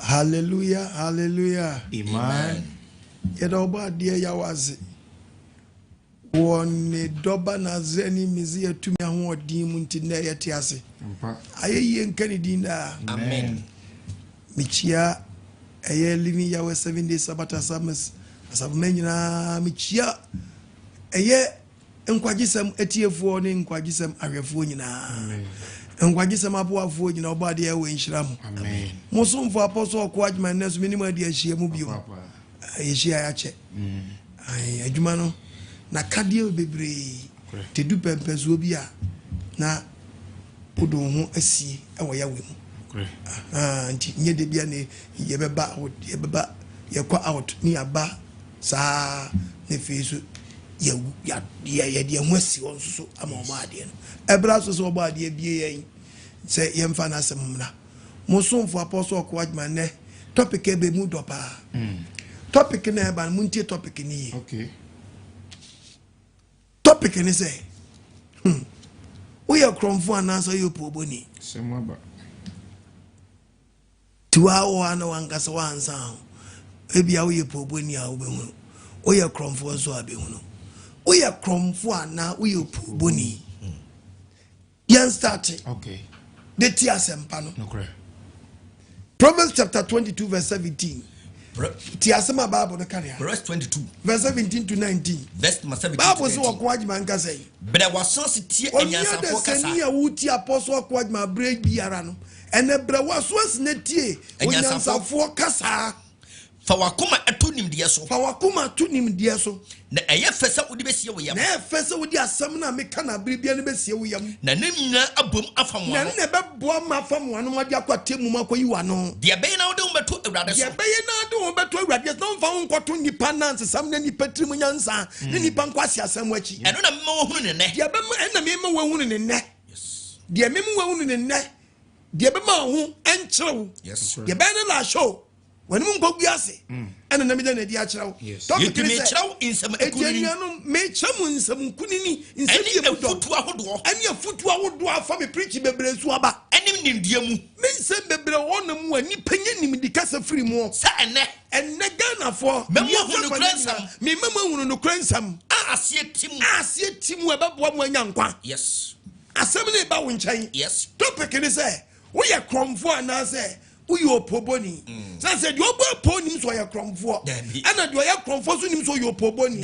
Hallelujah, hallelujah. Amen. Yedoba dear yawazi. One doba na zeni mizi ya tumi ahuwa dimu ntine ya tiasi. Aye yen kanidina. Amen. Michia aye living yawe 7 days sabata asabumenyi na michia aye nkwajisem etiefuo ni nkwajisem arefuo nyina. Nkwajisem abuafuo nyina oba de yawe nshiramu. Amen. Musumfo apostle kwajima nesu minimum de ahia mu bio. Ahia ya che. Ai adwuma no na kadie bebre te du pempezo bi a na odo ho asie ewo yawe mu. Nti nye de bia ne yebeba yekwa out ni aba sa ne fesu ya de ho asi won so ama o ma ade no ebra so so ba ade bie yen se yemfa na asem na musumfo apostle kwajma ne topic ebe mu dopa topic na eba muntie topic ni okay topic ni say we are kromfo ananso yo poboni semaba tuwa o ana wangasa wansa ebia we poboni a obehunu we are kromfo so abehunu we are kromfo ana we poboni yan start okay the tia sempa no correct. Proverbs chapter 22 verse 17 tia sema Bible no carry verse 22 verse 17 to 19 verse 17 Bible so kwajima nka say bere waso tie enyansafo kasa onya de wuti apostle kwajima break biara no ene bere waso asine tie onyansafo kasa fa wakoma atonim de so fa wakoma atonim de so na eye fese wodi besie wo yam na fese wodi asem na meka na bere bia ne besie wo yam na nemnya abom afamo na ne bebo ma afamo anu ma de akwatemu makoyi wa no de be na wode umbeto awrade so de be na de umbeto awrade so mfa nkoto nipa nanse sam na nipa trimu nyansa ne nipa nkwasi asem wachi eno na mema wo hunu ne ne de be na mema wo hunu ne ne yes de mema wo hunu ne ne de be ma ho encherew yes de be na la show when mun go biase ana na me da na di akirawo topic me kirawo insam ekunini etianu me chamu insam kunini insam ye futu ahodo ani afutu ahodo afa me preach bebre so aba anim nimdia mu me insam bebre wonam ani panya nim di kasa firi mu sa ene Ghana for me mo hunu kransam me mama hunu no kransam asie timu ebabo mu anya nkwa yes asem ne ba wo nkyɛn yes topic ni say wo ye kromfo ana say uyo poboni say the obo ponim so ya kromfo ana do ya kromfo so nim so yo poboni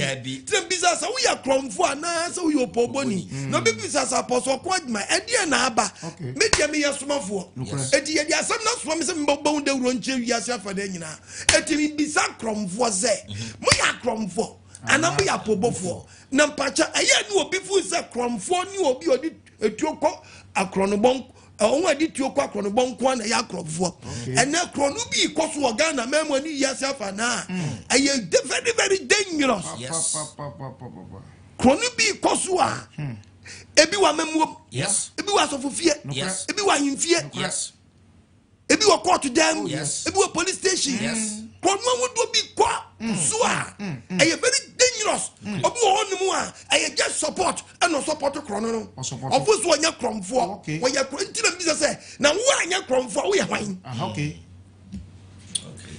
tem bisa sa uya kromfo ana say uyo poboni no be bisa sa apostle kwadma ede na aba media me yesomafo edi ye asem na so me se mbobon de wuro nche wiase afade nyina eti mi bisa kromfo ze mo ya kromfo ana mo ya pobofo na mpacha eye ni obi fu se kromfo ni obi odi etuoko akronobon onwa di tuoko akronobon kwa na ya kromfo ene kronu bi koso Ghana memo ni yase afa na eye very very dangerous yes kronu bi koso a ebi wa memwo yes ebi wa sofofie yes ebi wa yimfie yes ebi wa court dem yes ebi wa police station yes kronu wodo bi kwa so a eye very dangerous obi wo honum a eye just support and no support krono no ofuso anya kromfo wo ya krontina bi say na wo anya kromfo wo ya hwan okay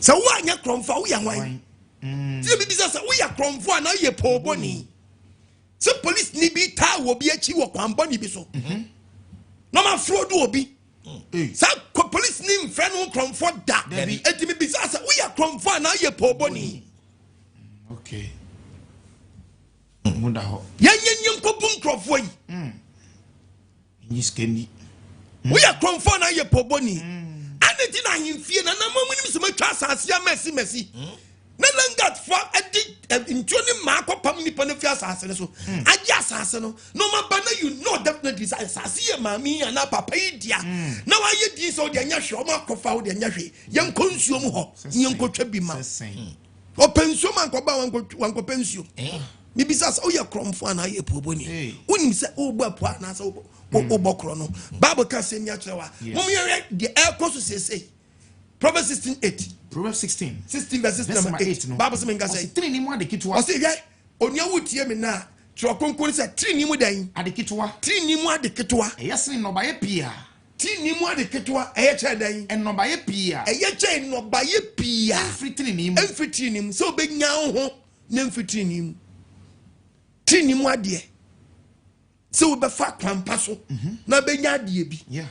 so wo anya kromfo wo ya hwan ti bi say wo ya kromfo na ye poboni se police ni bi ta wo bi achi wo kwambo ni bi so no ma fraud obi sa police ni mfre no kromfo da eti mi bi say wo ya kromfo na ye poboni okay munda ho yenyen ko bum krofo yi ni skeni we are kromfo na ye poboni aneti na himfie na na mamunim se matwa asase ya mesi na langat for edi ntoni ma akopam ni panafia asase so agi asase no no maba na you know definitely asase ye mami ana papa idia na wa ye di so de anya hwe o ma kofa wo de anya hwe yen konsuom ho yen kotwa bi ma o pensuom ankoba wanko pensuom bibisa sa oya kromfo na ye poboni unim se ogba po na sa obokro no bible ka se mi achewa mum ye the aircourse say Proverbs 16:8 Proverbs 16 verse number 8 bible se menga say three ni mu adekitwa o se ye onia wutie me na tro konkon se three ni mu dan adekitwa three ni mu adekitwa yesene no ba ye pia ti ni mu ade ketwa eye che dan enobaye pia eye che enobaye pia emfitini nim emfitini nim so obenya ho na emfitini nim ti ni mu ade so obefa kwampa so na benya ade bi yeah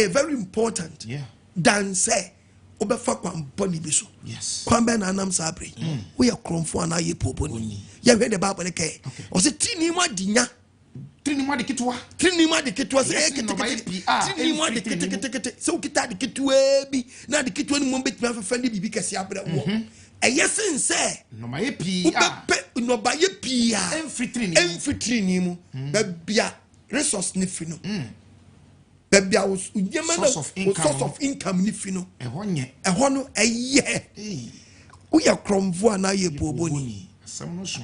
very important yeah than say obefa kwampa ni bi so yes kwamba na anam sabre we are kromfo na ye poponi ya hwe the bible ke o se ti ni mu ade nya trini mu ade ketwa say trini mu ade kete so kita ade ketwa bi na ade ketwa ni mo betima afefa ni bibi kese abra wo eyesin say no ma ye pia no ba ye pia emfitrini ni mu bia resource ni fi no bia wo yema na source of income ni fi no ehɔ no eye wo ya kromfo na ye poboni asam no so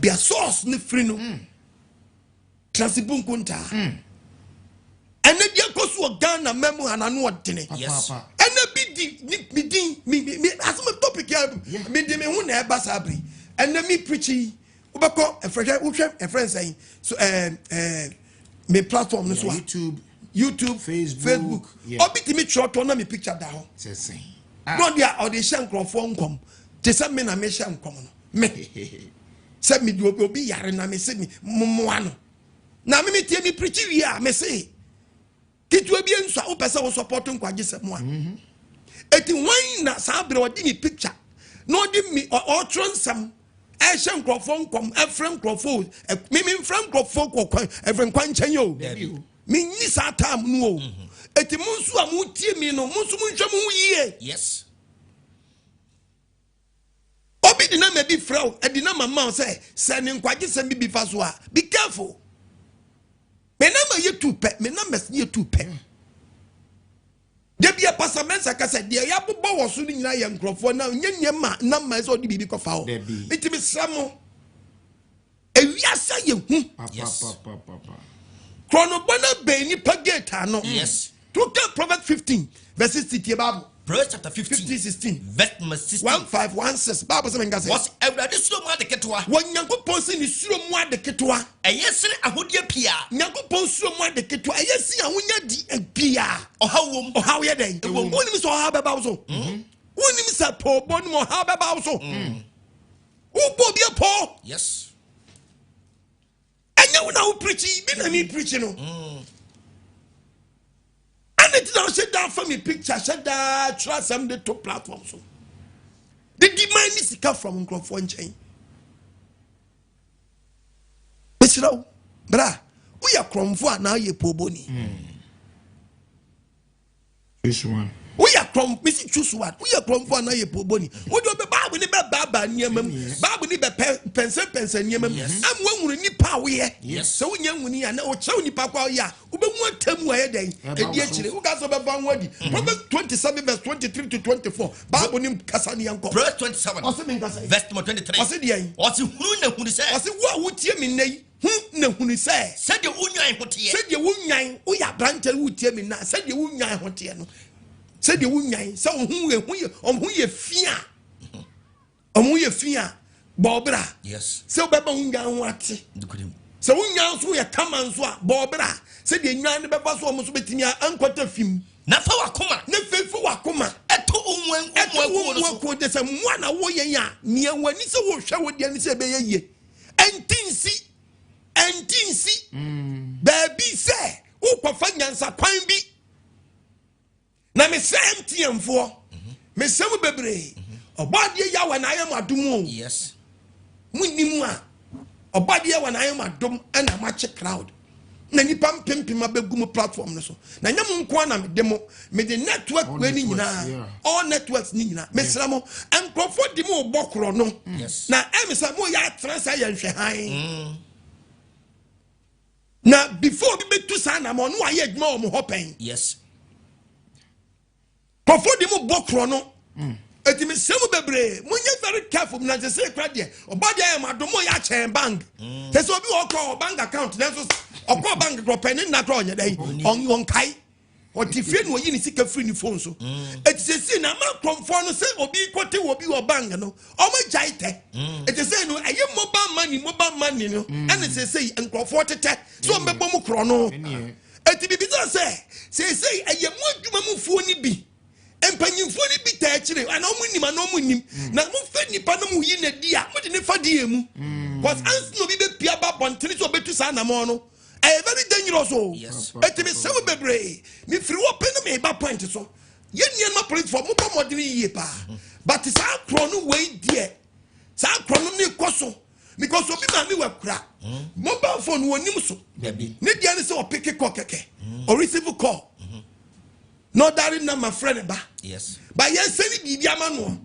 bia source ni free no transibun kunta ene dia koso Ghana memo ananu odene yes ene bi di mi asem topic ya mi di me hu na eba sabri ene mi preaching ubeko efresh say so me platform no so YouTube Facebook obiti mi trot na mi picture da ho sese no dia audition crofo nkom te se me na me hye nkom no me se mi di obi yare na me se mi momoa no na me tie mi preach wi a me se kitu abi enso a wo pese wo support nkwaje se mo a eti wan na sa bre odi mi picture no di mi o tronsam e hye nkrofo nkom efrem nkrofo mi frem nkrofo kokwan efrem kwanchan yo mi ni sa tam no o eti munsu a mu tie mi no munsu munhwem hu yie yes obi di na me bi frau edi na mama say ne nkwaje se bi fa so a be careful me na ma ye tu pe me na mes ye tu pe de bia pasamensa ka se de ya bobbo wo so ni nyina ye nkrofo na nyenya ma na ma se odi bibi ko fa wo itimi samo ewiasa ye hu chronobona be ni pageta no yes to Proverbs 15 verse 60 Bible Proverbs chapter 15:16 verse 16 15:16 Bible say menga say was everybody suro mu ade ketwa wanyankopon si ni suro mu ade ketwa eyesere ahodie pia nyankopon suro mu ade ketwa eyesi ahonya di pia ohawom ohaw ye den wonim so ohaw beba so wonim sa po bonum ohaw beba so wo bia po yes enya wona wo preach bi na me preach no and it now shut down for me picture shut down trust some the two platforms so the demand is come from microphone chain Mr. Bra we are kromfo na ye poboni this one we are krom missing choose what we are kromfo na ye poboni we do be Bible ni be baba niamam Bible ni be pense niamam am wanwuru nipa we yes so wonya nwuni ya na o chew nipa kwa ya ubemu atamu aye den edi akire wo ga so be fa nwadi Proverbs 27 verse 23 to 24 Bible ni kasa ni yanko Proverbs 27 verse 23 wase de yan wase hunu na hunu se wase wo wotie mi nei hu na hunu se said the unyan hotie said the unyan wo ya branche wotie mi na said the unyan hotie no said the unyan se ohun ye fia ohun ye fia bobra yes se obeba unyan ho ate se unyan so ye kama so a bobra se de nwan ne beba so omo so betimi ankwata fim na fa wakoma na fefu wakoma eto onwan ko de se mwa na wo yen a ne wani se wo hwe wo de ne se be ye entinsi baby se wo kwafa nyansa kwan bi na me sem tiemfo me sem bebre obade ya wa na ayam adum yes munimu a obade ya wa na ayam adum na mache crowd na nipa mpempem abegu mu platform no so na nyam nko na me de network we ni nyina all networks ni nyina me sra mo enkrofo di mu bokro no na emisa mo ya transfer ya nhwe han na before bi betu sana mo no aye adwuma o mo hopen yes profo di mu bokro no eti me semu bebre munye very careful na se say kra de obade am adomo ya chen bank se so bi okọ bank account na so okọ bank ko pen na kra onye dai on kai o ti fie no yi ni sika free ni phone so eti se si na ma konfo no se obi kote obi o bank no o ma jaite eti se no aye mobile money no and se say nkrofo tete so mbebo mu kro no eti bibisa say eye mu adwuma mu fuo ni bi empanyimfo ni bi ta akire ana omu nim na mu fa nipa no mu yi na di a mu de ne fa di emu cause ans no bi be pia ba bontene so betu sa na mo no very dangerous o eti me sewe bebre me free open me ba point so ye nien ma police for mo ba modern yie pa but sa kro no we die sa kro no ne koso because obi ma me wakura mobile phone wonim so ne dia ne se o pick call keke or receive call no that na my friend ba yes but yes send bibi ama no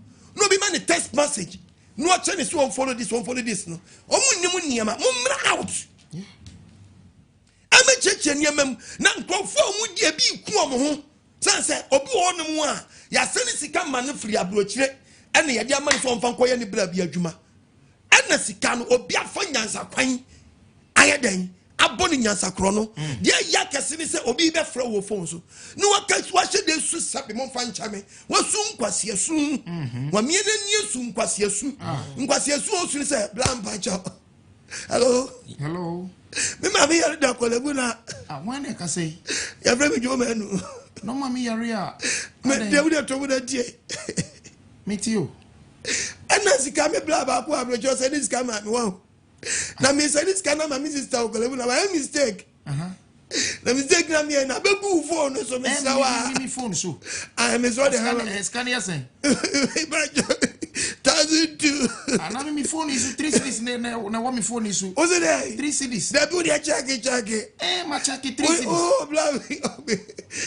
be man a text message no change so on follow this no omunnim niam mo mra out ama cheche niam na nkofo mu dia bi ku omo ho say obi wonum a ya send sika man free abrochire ene ye dia man so on fan koye ne bra bi adwuma ene sika no obi afa nyansa kwan ayeden aboni nyansa kro no de ya kese ni se obi be fra wo phone so no wakasu wa hye de su sabe mo fa nchame wasu nkwase asu wa mie na ni asu nkwase asu o su ni se blampa cha hello me ma be yare da kolebu na wan e ka say ya vre mi jo menu no ma me yare a me de wo de to wo de die me tio ana sika me bla ba ko abrojo se ni sika ma me wa na me say this kana my sister okolebu na my mistake na mistake na me na be bu phone so me sawa me phone so I am so the scan yasen 1002 ana me phone is 3 cities na wa me phone is o se dey 3 cities da bu dey check ma check 3 cities oh bla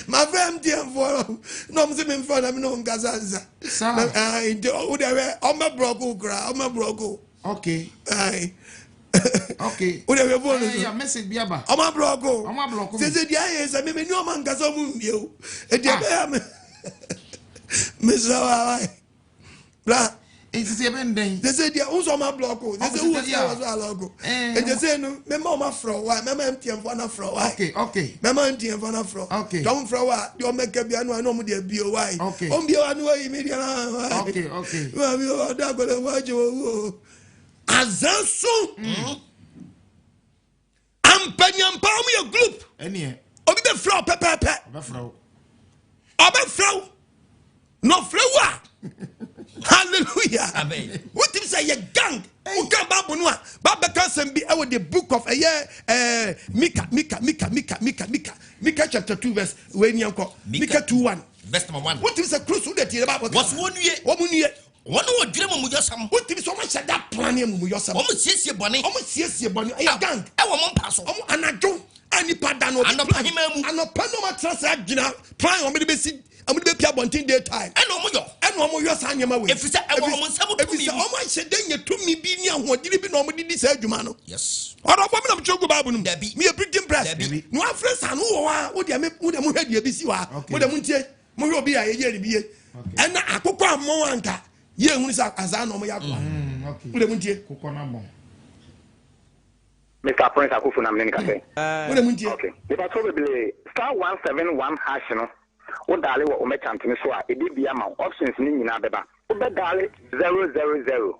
my friend dey for no me say me phone na me no ngazanza o dey o ma broke okay okay o dey phone ya message bi aba o ma block say dia yes me ni o ma ngasa mu mbie o e dia be me sawa bla it is even then they say dia o so ma block o they say who was alogo e they say no me ma ma fro wa me ma mtm for na fro wa okay me ma mtm for na fro don fro wa di o make bia no no mu de bio wa o mbie wa no wa immediate na okay wa mi o da go le wa je wo azanso ampanyampa mu ye group ene obi be fro pepepe obe fro no fro wa hallelujah amen what you say ye gang who can babu no baba can sem bi the book of Micah chapter 2 verse when yanko Micah 2:1 verse number 1 what you say close to the Bible was one year omunye one wo dwere mu yosam what you so much that plan mu yosam omo siesie bone e gang e wo mo paso omo anajo ani pada no anopa hima mu anopa no matrasa agina plan omo de besi omo de pia bontin day time e no mo yo sa nyama we efisa e wo mo nsam to mi omo hye de nya to mi bi ni ahodiri bi na omo di sa adwuma no yes oro fo me na mcho go babu no me e printing press no afresa no wo wa wo de mo hwade bi si wa wo de mo ntie mo hwe obi a ye ribiye ena akokọ ammo anka ye hunu sa aza na omo yakwa wo de mo ntie kokọ na mo Mr. Prince Akufu na mneni kase. Wo de mo ntie Okay. If I told you star 171 hash no wo dale wo me chantini so a edi bia ma options ni nyina beba wo be dale 000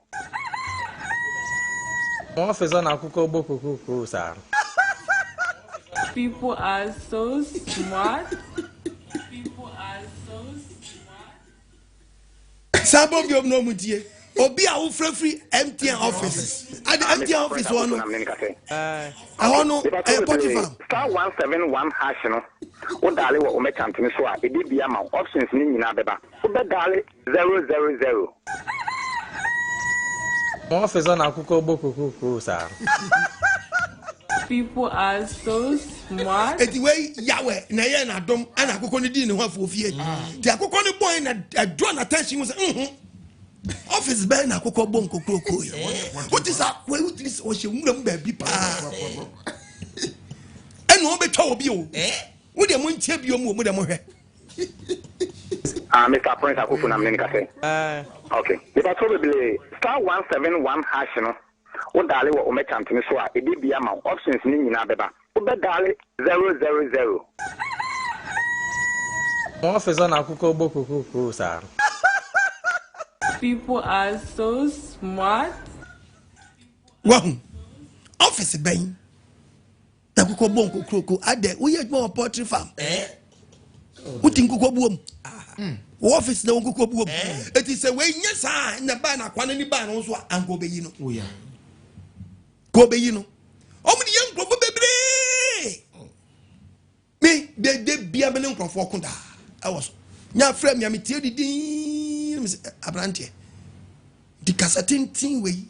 Officer na kuko boko sir. People are so smart. Sabo bi no mu tie obi a wo free MTN office at the MTN office one no Potiphar star 171 hash no wo dale wo me chantini so a edi bia ma options ni nyina beba wo be dale 000 Officer na kuko boko sir. People are so smart. Eti we yawe na ye na dom ana akoko ni di ne ho afofie ti akoko ni boy na draw na attention we say office be na akoko bon kokoko yo what is that we utilize o she nwura mu ba bi pa eno o be twa obi o wo de mo ntia bi o mu de mo hwe Mr. Prince Akufu na mneni kase okay if I told you star 171 hash no wo dale wo me chantini so a edi bia ma options ni nyina beba wo be dale 000 Officer na kuko boko sir. People are so smart. Wow. Office ben. Na kuko bonko kroko ade wo ye dwo poultry farm uti kuko buom office na kuko buom eti se we nya sa na ba na kwana ni ba no so anko be yi no oya ko be yi no omni ye nkro bebre me de bia be ne nkrofo ko da awoso nya frame ya metie didin abrante di kasa tintin we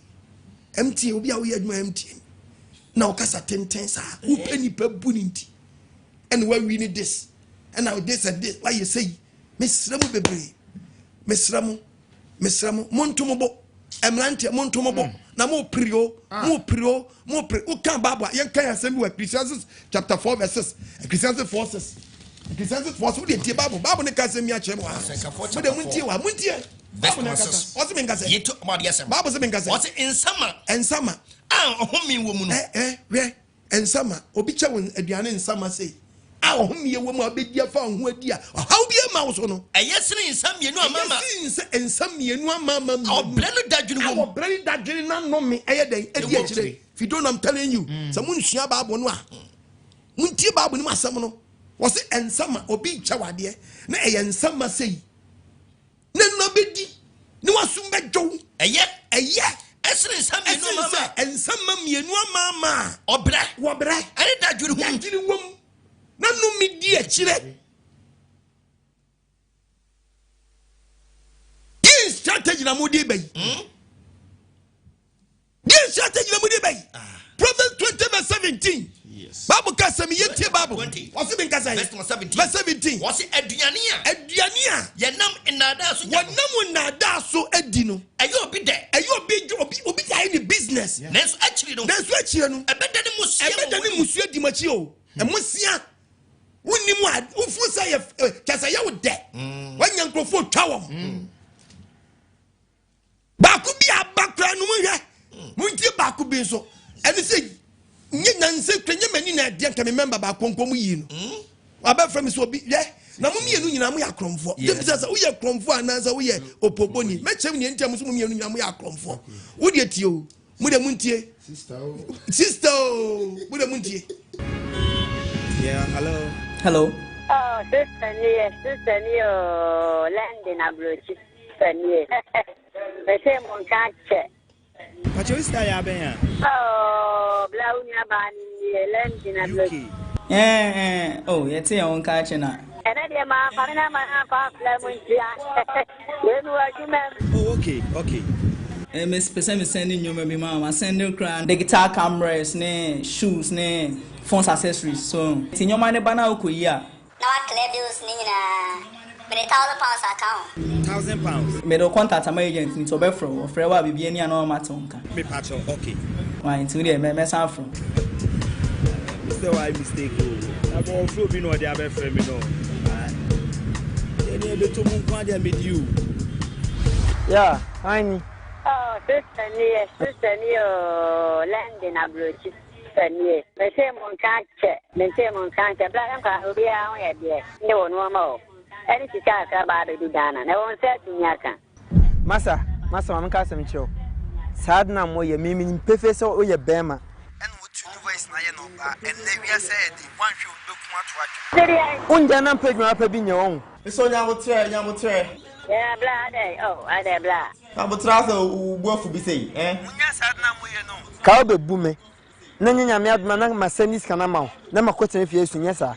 MT obi a wo ye adwuma MT na o kasa tintin sa wo pani pa buninti and why we need this and now this and this why you say mesramu bebre mesramu montomobo emrante montomobo na mo prio o kan baba yen kan asem wa Ecclesiastes chapter 4 verses Ecclesiastes 4:6 Ecclesiastes 4 so de tie Bible ne ka asem ya chere mo mo de muntie Bible na kasa what's mean kasa yeto ma de asem Bible se mean kasa what's ensama ohumi wo mu no we ensama obi che won aduane ensama sei ohumi wo mu abedi afa ho adi a how bi ma wo so no eyesene ensam mienu amama ensam mienu amama obre no dadwene wo obre no dadwene na no me den adi a kire if you don't I'm telling you so mun sua Bible no a mun tie Bible ni masam no wo se ensama obi che wade na ensama sei na no bedi ni wasum bejo eye esene ensam mienu amama ensama mienu amama obre ani dadwene wo na no me di a kire this strategy na modi bay this strategy na modi bay Proverbs 20:17 yes Bible ka say me yetie Bible what's been kasa verse 17 what's aduane a yenam nada so adi no ayo obi die in business nenso akiri no ebeda ni musia di machi o emusia woni mu ufu say kasa ye wo de wanya nkrofo twawom ba ku bi abakra no mu hwe muntie ba ku bi so eni say nyina nse kwenye mani na de nka member ba konkom yi no aba from so bi ye na mu mienu nyina mu ya kromfo dem say wo ye kromfo anansa wo ye opoboni mechem ne ntia mu so mu mienu nyina mu ya kromfo wo de tie o mu de muntie sister mu de muntie yeah hello oh sister ni landing abrochi sani me say mon kache Pacho is there ya ben ya oh blaunya bani landing abrochi oh yete ya on kache na ene de ma parina ma pa flamuntia we no argument oh okay Miss Pesemi sending you maybe mama sending crown the guitar cameras ne shoes ne phones accessories so tin your money bana okoyi a na wa clear bills ni na me £1,000 account £1,000 me do contact my agent ni to be from ofre wa bibia ni ana ma tonka me pacho okay why into there me san from so why mistake o abo flow bi no dey abe frame me no any be to mun kwa dey me you yeah ani oh sister ni landing abrochi sani me say mon kanche bla am ka obi a ho ye de ni wonu ma o eni ti ka ka ba be dana na won say tunyaka masa mam ka sem chio sad na mo ye mimi mpefe so o ye bema and what you voice na ye no ba and na wi say di wan hwe obeku atwacho unja na mpedwa pa bi nye won so nya motre yeah bla dey oh I dey bla ka motra so ubuafu bi sei munya sad na mo ye no ka obebu me na nyanya me aduma na masanis kana ma na makote fie su nya sa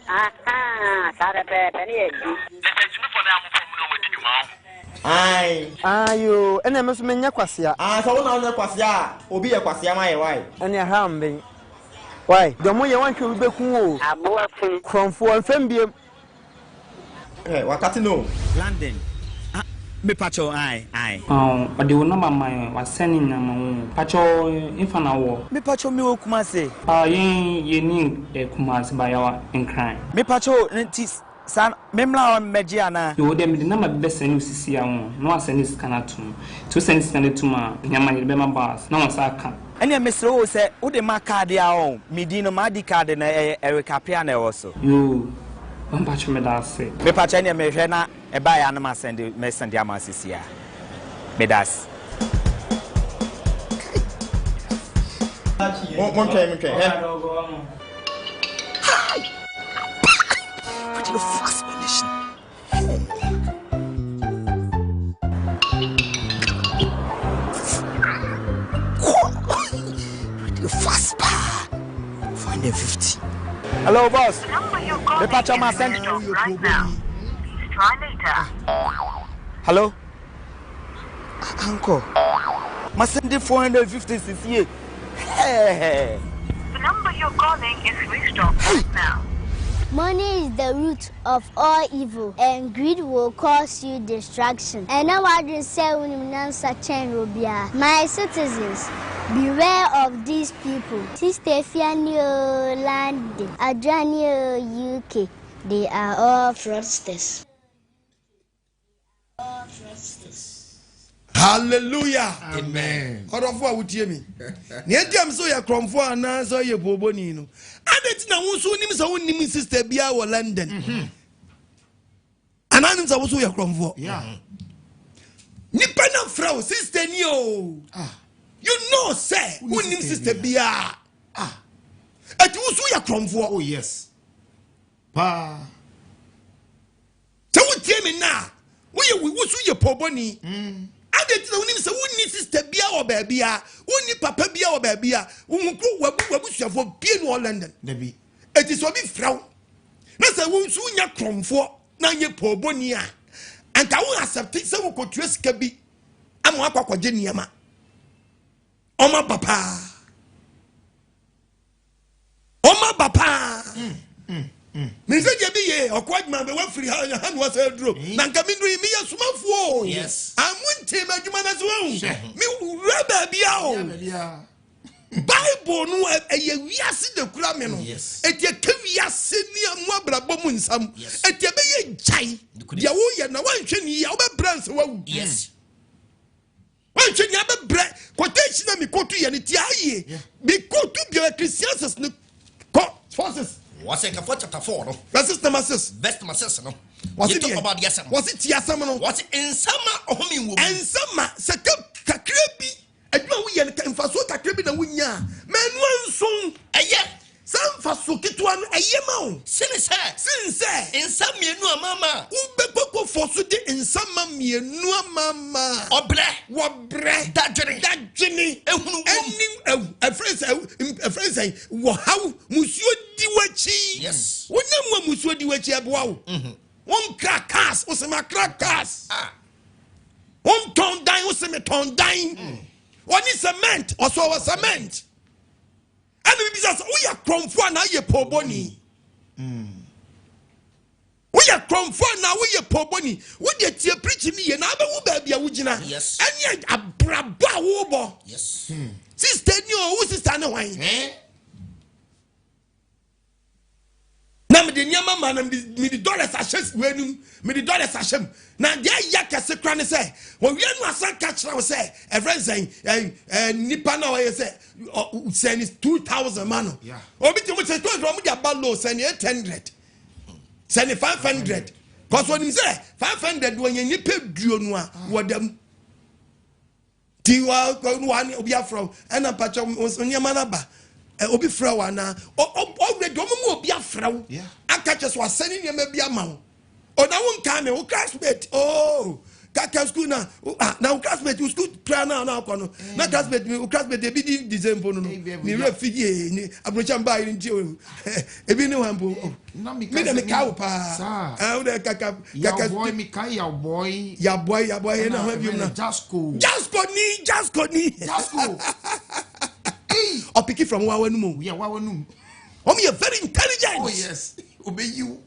sare pe ni edi let's me for na mo from no wadi dwuma ayo ene me so menya kwasea so wona wona kwasea obi ye kwasea ma ye why ene ha mben why do mo ye wan hwe beku o aboafu kromfo anfam biem wakati no London me pacho ai ode wo number man wa send na ma pacho infana wo me pacho me wo Kumase ye ni Kumase ba ya in crime me pacho nti san memla on meji ana yo dem de number be send usisi a wo no send scan atum to send scan to ma nyama ni be ma boss na won sa ka ene mesre wo se wo de ma card ya o medi no ma di card na Erica Pia na wo so yo pacho me da se me pacho ene me hwe na e ba ya na ma send ama sisi a me das mon try the fast condition. The fast bar. 450. Hello, boss. The patch my send right now. Please try later. Hello? Uncle. My sending 450 cc. Hey. The number you're calling is switched off right now. Money is the root of all evil, and greed will cause you destruction. And now I just say, my citizens, beware of these people. Sister Fianio London, Adranio UK, they are all fraudsters. Hallelujah. Amen. How of what would you mean? Niam so ya cromfo and so ye bobonino. And it's now so nims a winning sister Bia or London. And I'm also ya cromfo. Yeah. Nipana frau sister Nio. You know, sir, who names sister Bia? At also ya cromfo. Oh, yes. Pa. So what tell me now? We was your poboni. I didn't know him so who needs sister Bia or baby, who need papa Bia or baby, who will go where for being all London. Debbie. It is what we frau. That's a woman soon ya cromfo, now ye pobonia. And I will accept it so could dress cabby. I'm what I Jeniama. Oma papa. Oma papa. Me say je be ye okwa man be wa free hand was a draw. Na nka me ndui me ya sumafo. Yes. Amunte madwuma na so hu. Me raba bia o. Bible no eye wiase de kura me no. Etie ka wiase ni amu abrabo mu nsam. Etie be ye jai. Dia wo ye na wanhwe ni ya wo be branch wa wu. Yes. Wanhwe ni abe bre quotation na me kotu ye ni ti aye. Be kotu bia Christians no forces. What's it for chapter 4? No? Verse number 6. Verse number 6. No? Was it about yasam? Was it yasam? No? Was it in summer or home? And summer, Sakrebi, and no, we are in Faso Kakrebi and Winya. Man, one soon, a year. Some Faso Kituan, a yemo. Since in some year, no mamma. Ubeko for Sudi in some mammy, no mamma. Or black, what bread that Jenny, a friend say, how Monsieur Diwachi. Yes. What number Monsieur Diwachi abwao? One crack cast, or some crack cast. One ton dine, or some ton dine. One is cement, or so a cement. And we just we are cromfo na ye poboni. We are cromfo na we ye poboni. We dey tie preach me ye na be wo ba bia wo gina. Yes. Anya abraba wo bo. Yes. Sister ni o, wo sister na wan. Na me de nyama ma na me de dollars ashes wenum, me de dollars ashem. Na dia ya kase kra ne say, wo wi anu asan ka kira wo say, e friend say, nipa na wo ye say, send is 2,000 man. Yeah. Obi ti mo say 200 mo dia ba low send 800. Send 500. Cause when him say 500 when you nipa duo no a wo dem. Ti wa obi afro, and na pacho onyama na ba. Obi fra wa na already omo obi afra wo aka che so asani ne ma bia ma wo o na won kan me wo classmate kaka school na na classmate you school plan na ko no na classmate me classmate dey be di December no ni refugee ni abrocha mba yi nti o ebi ni wan bo me dem ka wo pa wo de kaka boy me kai ya boy na ha bi na Jasco ni or pick it from Wawanum. Yeah, Wawanum. Oh, you're very intelligent. Oh, yes. Obey you.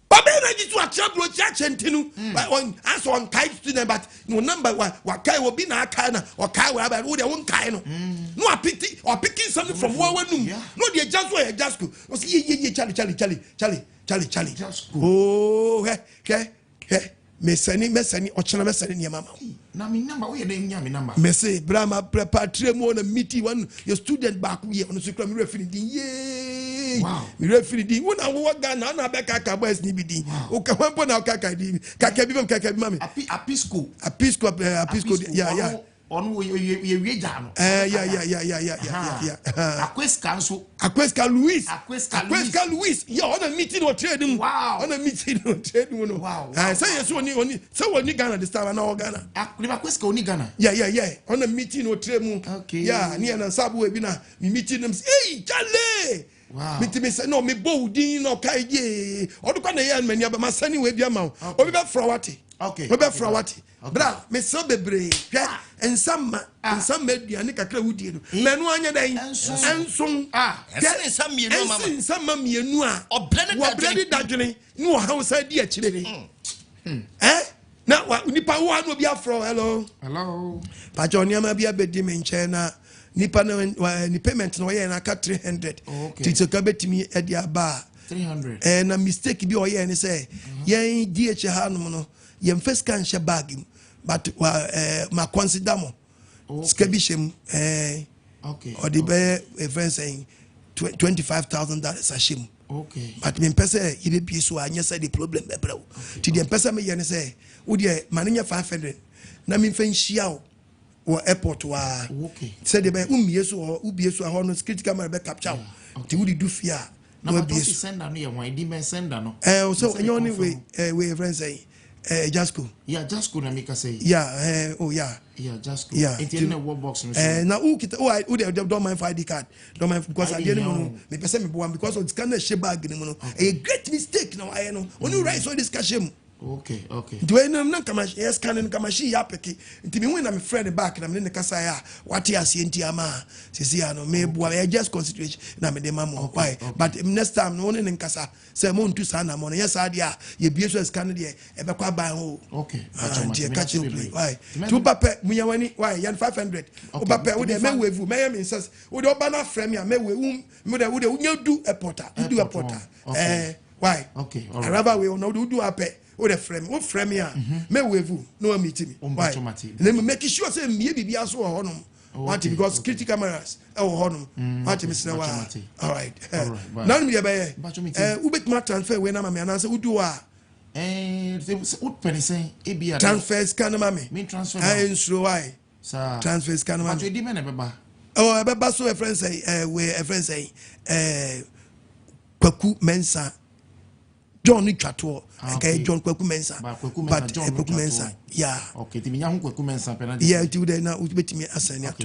But then I just watch up with Jack and Tinu. But on answer on type student, but no number what Kai will be na Kana or Kai will have their own kind. No, I pity or picking something from Wawanum. No, they're just where Jasco. Was Charlie. Oh, hey. Mesani ochana mesani ni mama. Na mi number we dey nya mi number. Mese brama prepare mo na meeting one your student back here on so kra mi refini din ye. Wow. Mi refini din wona wo ga na be kaka boys ni bi din. O ka wan na kaka din. Kaka bi mama. Apisco. Yeah. on we jano. Yeah. Aquesca Louis. Yeah, on a meeting or trading. Wow. On a meeting or trading. Wow. I say yes, only so when you Ghana this time now Ghana. Aquesca only Ghana. Yeah. On a meeting or trading. Okay. Yeah, near and Sabu Bina. We meeting them. Hey, Charlie. Wow. Me say no me boldin no kai ye. O do kana yan mania ba masani we bia ma. O be frawati. Okay. We be frawati. Bra, me so bebre. Hwa ensam aduane kakra wudie no. Manu anya dan. Enson. Ensam mienu mama. Ensam mienu a. Obrede dadwene. Ni o hausa di akire. Na nipa wo anu bia fro. Hello. Pa John bia bedi me nche na nipa no ni payment no ye na ka 300. Tito ka betimi e dia ba 300. Na mistake bi o ye ni say yen DH hanom no yen first can share bag but ma consider mo skabishem okay or the be a friend saying $25,000 a shim. Okay. But me pese ye be so anya say the problem be bro. Ti the pese me yen say wo de mananya 500 na me fan hia or airport wa okay said the umie so or ubie so ho no security camera be capture ti wo do fear no be send no ye wan di me send no so any way friends say Jasco na make say Jasco in the wall box na who don't mind for ID card don't mind because I didn't me person me boam because of scanner share bag ni no a great mistake now I know when you write so this cash him. Okay. Do I know na kama yes can kama shi ya peki nti me when na me friend back na me ne kasa ya what ya see nti ama sisi ya no me bua ya just consideration na me de mamo why but next time no ne nkasa say mo ntu sa na mo yes adia ye bie so scan de e be kwa ban ho okay and catch you play why to papa munya wani why yan 500 o papa wo de me wevu me ya me insist wo de oba na frame ya me we me de wo de nya du airport why okay araba we no do ape o de frame o frame ya me wevu no meet me why let me make sure say me bibia so ho no what because security cameras ho no what me say wa all right now me be u bet ma transfer we na ma me na say udu a what penny e bia transfer scan ma me transfer slow why sir transfer scan ma but we di me na beba beba so a friend say Kwaku Mensa John Chato okay John Kwaku Mensa but Kwaku Mensa yeah okay ti me nya Kwaku Mensa penalty yeah ti we na utibetimi asani ato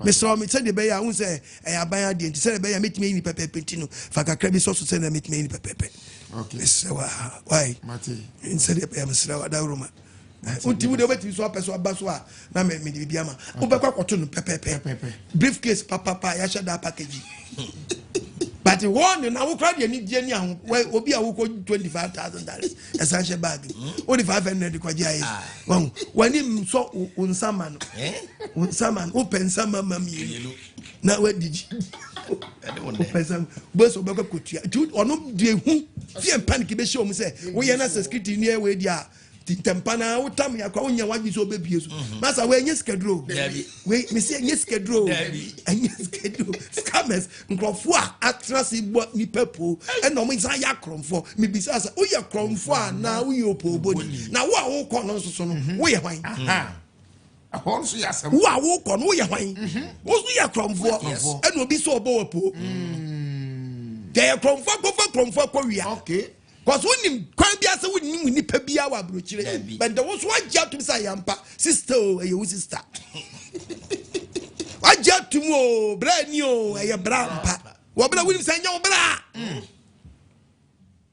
me so me say the be ya hu say aban ade nti say the be ya metimi ni pepe pentino fa kakra bi so say na metimi ni pepe okay so why mate instead the be ya mesra wa da roma unti we dey wait so person abaso a na me di bia ma wo be kwa kwoto no pepe briefcase papa ya shada package but one na wo kra de ni die ni ahun obi a wo ko $25,000 essential bag only 500 kwa jai wani so unsama no unsama open sama mami na we digi open bo so be ko kotua ono de hu fie panic be show mu say wo ye na security ni e we dia tempana utam ya kwa unya waji so bebie so masa we nye schedule we me say nye schedule nye schedule scammers nkrofo a atrasi bo ni pepo e no mo nsan ya kromfo me bisa sa o ya kromfo a na wo ye opoboni na wo a wo ko no so no wo ye hwan ahon so ya sam wo a wo ko no wo ye hwan wo so ya kromfo e no bi so obo wapo de kromfo ko wia okay because when you can't be as a winning ni pebia wa brochire but there was one job to say yampa sister you sister what job to mo brand new e brampa wo bra win say nya wo bra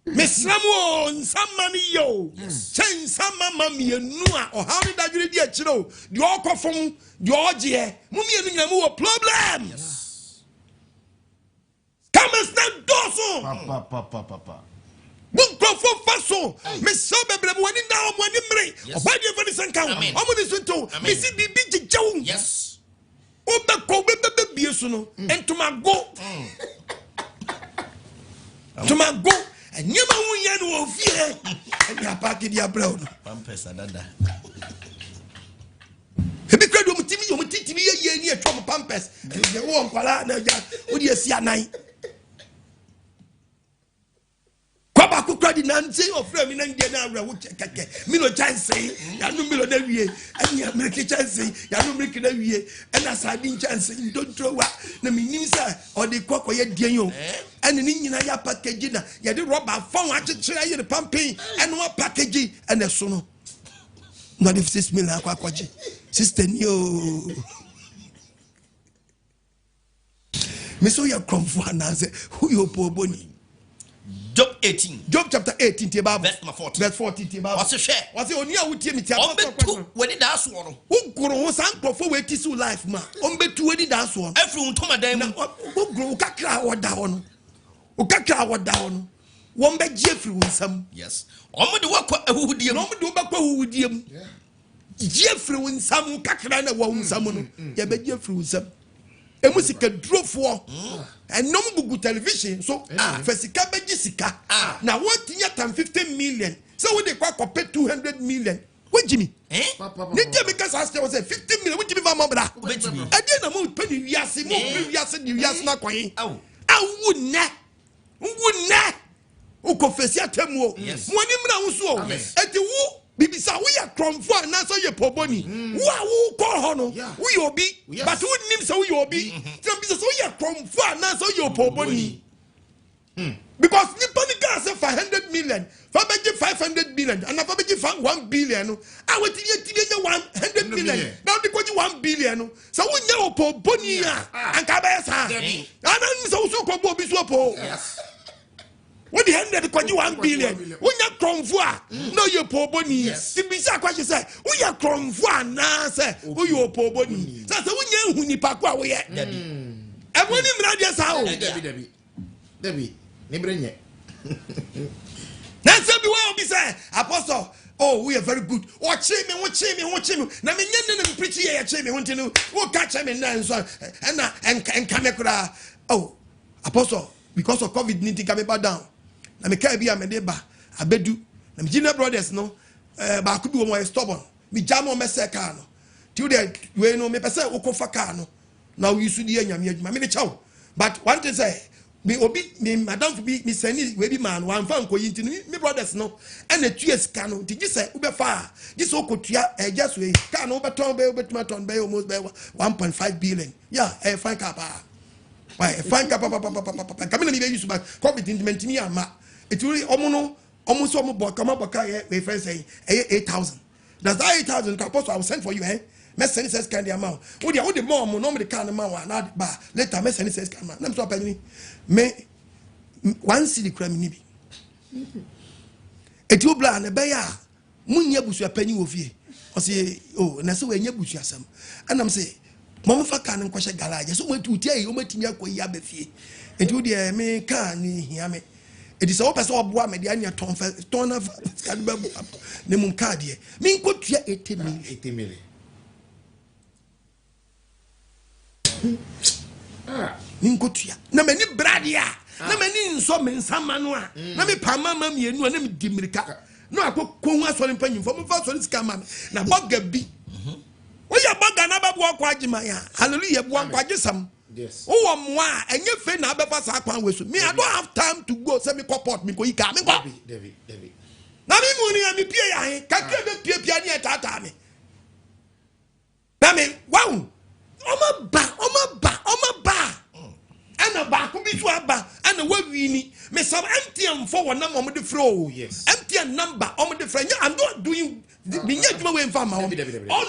mesramo nsamani yo chen samama mienu a o how did that di akiro di okofom di oje mu mienu nyina mu problem come is not doso papa Bunkofo faso me so bebre woni na omoni mre obadi evani sanka omoni sunto me si bibi jijewu yes obeko bebe biesu no entumago tumago anyema wunya no ofie eni apaki dia brown pampesa dada ebi kredo mutimi ye ni etwa pampers e wo nkwala na ja odi asi anan kwaba kukra everybody nancy of frame in Indiana keke milo chance ya no milo na wie anya make chance ya no make na wie and as I didn't chance don't throw na me nim say or the kokoye dian yo and ni nyina ya package na ya de rubber phone achechira ye pumping and one package and the so no not if 6 million akwaje sister yo me so ya cromfo anase who you poboni Job 18. Job chapter 18 te Bible. Verse 40 te Bible. What's the share? What's the oni a wutie mi te Ombetu wedi da so no. Ugoro ho san crofo we ti so life ma. Ombetu wedi da so no. Every untoma dan mu. Ugoro kakra woda ho no. Ukakra woda ho no. Won be gye free unsam. Yes. Omo de wakọ ahudie mu. Omo de obakọ ahudie mu. Gye free unsam kakra na wo unsam no. Ye be gye free unsam. Emusika drofo enom gugu television so fesika beji sika na what tinya tam 50 million so we dey kwa pay 200 million what jimmy ne jimmy ka sa say 50 million what jimmy va mo bra ade na mo pay ni wiase mo wiase ni wiase na kwan awu ne o confess atemu o mo ni mra wo so eti wu bibisa we ya kromfo na so ye poboni wo ko ho no we obi but who nim so we obi bibisa so ye kromfo na so ye poboni because nipa ni ka say 500 million fa beji 500 million and fa beji 1 billion no a we tiye 100 million now the koji 1 billion no so we nya poboni a anka ba sa ana so so ko bo bi so po what the 100 kwaji 1 billion unya kromfo a no ye poboni tibisa kwaji say uya kromfo a na say uyo poboni say unya hu nipa kwa wo ye eboni mra dia sa o Debbie ni brenye na say bi wa obi say apostle oh we are very good watch me na me nyenne na preach ye che me hontinu wo ka che me na so and kamekura oh apostle because of covid need to come back down na me ka bia me de ba abedu na me jina brothers no ba ku bi wo mo stubborn me jam me se car no till the we no me pese wo ko fa car no na we su di anyame adwuma me chaw but one thing say me obi me madam bi me sani we bi man wan fa nko yinti me brothers no e na tues car no ti gise wo be fa gise okotua just we car no beton be betuma ton be almost be 1.5 billion yeah fine car pa why fine car pa come na me be use back covid intimate me ama it really almost so we friends say 8,000 that's 8,000 apostle I will send for you me send says kind amount wo the mom no me the can amount na ba later me send says can na me so pay me one city crime ni bi eti obla na be ya munya busu apani wo fie o say oh na se we nya busu asam anam say mom fa kan nkwahye garage so mo tuti ayi o matimi akoyi abafie eti wo de me kan ni hia me it is all person oboa me de anya ton na kadba ne mun card ye me nkotua 80 million me nkotua na me ni bradia na me ni nso me nsama no a na me pa mama mienu na me dimirika no akoko hu asori mpanyimfo me fa asori sika mama na boga bi wo ya boga na babu akwa agima ya hallelujah bu akwa agisam. Yes. Oh, moi, and you feel now because I can't with me. I don't have time to go send me port me go. David. Now, me money and me pay. Can't get pay tata me. Damn wow. Oh my ba. And a back will be to a bar and a way we need. Me some empty and forward number on the floor. Yes. Empty and number on the friend. I'm not doing the way from all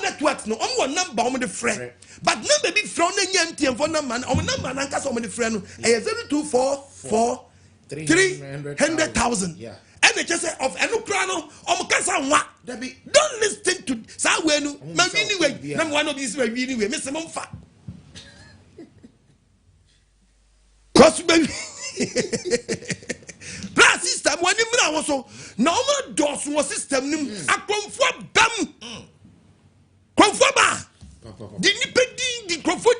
networks. No, on one number on the friend. But number be from the empty and for number on number and cast on the friend. 0244 300,000. Yeah. And they just say of Enukrano or Mukasa. Don't listen to Sawenu. Anyway, number one of these way anyway. Mr. Mumfa. Cause baby. Plus system when you also normal doors was system nim akonfo bam. Konfo the nipedi the crofo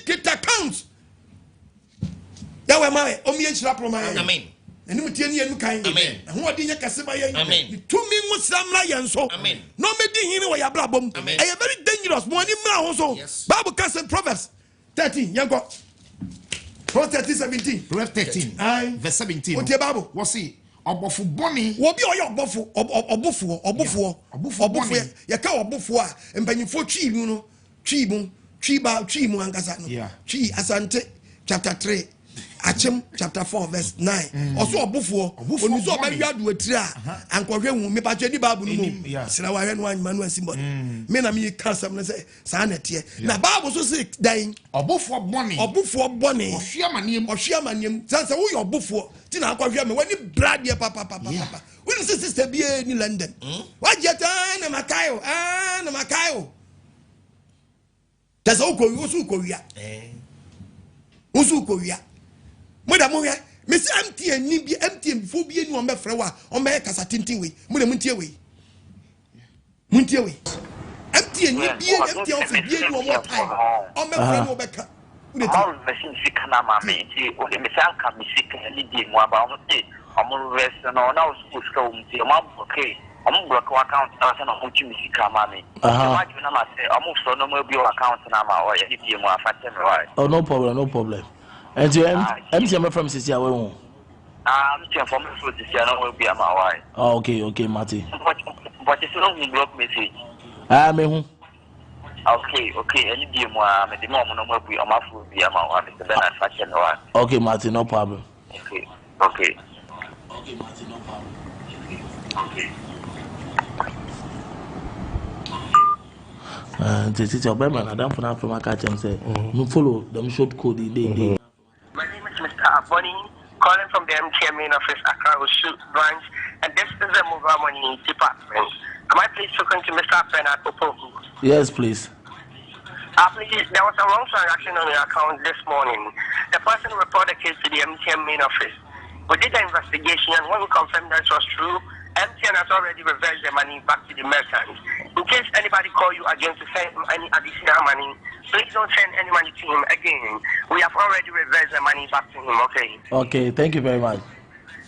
get accounts. Ya we ma o mi enchira pro ma. Amen. Enu tie ni enu kan. Amen. Ho odi nya kase ba yen. Amen. To me ngo samra yen so. Amen. No me di hini wo ya blabom. E very dangerous mo ani mra ho so. Bible case Proverbs 13 yango. Proverbs 13:17. Proverbs 13 verse 17. What your Bible? What see? Obofu boni. Wo bi oyo obofu. Ya ka obofu a empanyifo twi mu no, twi mu ankasa no. Twi Asante chapter 3. Achem chapter 4 verse 9. Also obofu onu so ba wiadu atiri a ankohwe hu me ba twedi Bible no mu. Sira wa hwe no anyi manu asimbo. Me na me kasam na say sa na tie. Na Bible so say dan obofu boni. Ohwe amanem. Sansa wo yo obofu ti na akohwe me wani brad ye papa. When you sister be in London. What yet na makayo? Na makayo. That's all usu koria. Moda mo hwe me se MTN ni bi MTN before bi enu on be frɛ wa on be kasa tintin we mo de muntie we MTN ni bi MTN of bi enu on more time on be frɛ no be ka all machine sick na ma me ti o me se anka me sick ni di mo aba on ti on rest no na school school ti o ma okay on block account na se na mo ti me sick ma me ma ju na ma se o mo so no mo bi account na ma o ye di mo afate me wa oh no problem. And you MTN from Sisia we MTN from Sisia no will be am why. Oh okay Marty. But it's no block message. Me hu. Okay any day mo me the mom no mo be am afu be am why Mr. Bernard fashion why. Okay Marty, no problem. Okay Marty, no problem. Okay. This is your Berman. I don't from my catch and say, no follow them short code day. My name is Mr. Aboni, calling from the MTN main office, Accra Osu branch, and this is a mobile money department. Am I please talking to Mr. Bernard Opoku? Yes, please. Please, there was a wrong transaction on your account this morning. The person reported the case to the MTN main office. We did the investigation, and when we confirmed that it was true, MTN has already reversed the money back to the merchant. In case anybody call you again to send him any additional money, please don't send any money to him again. We have already reversed the money back to him, okay? Okay, thank you very much.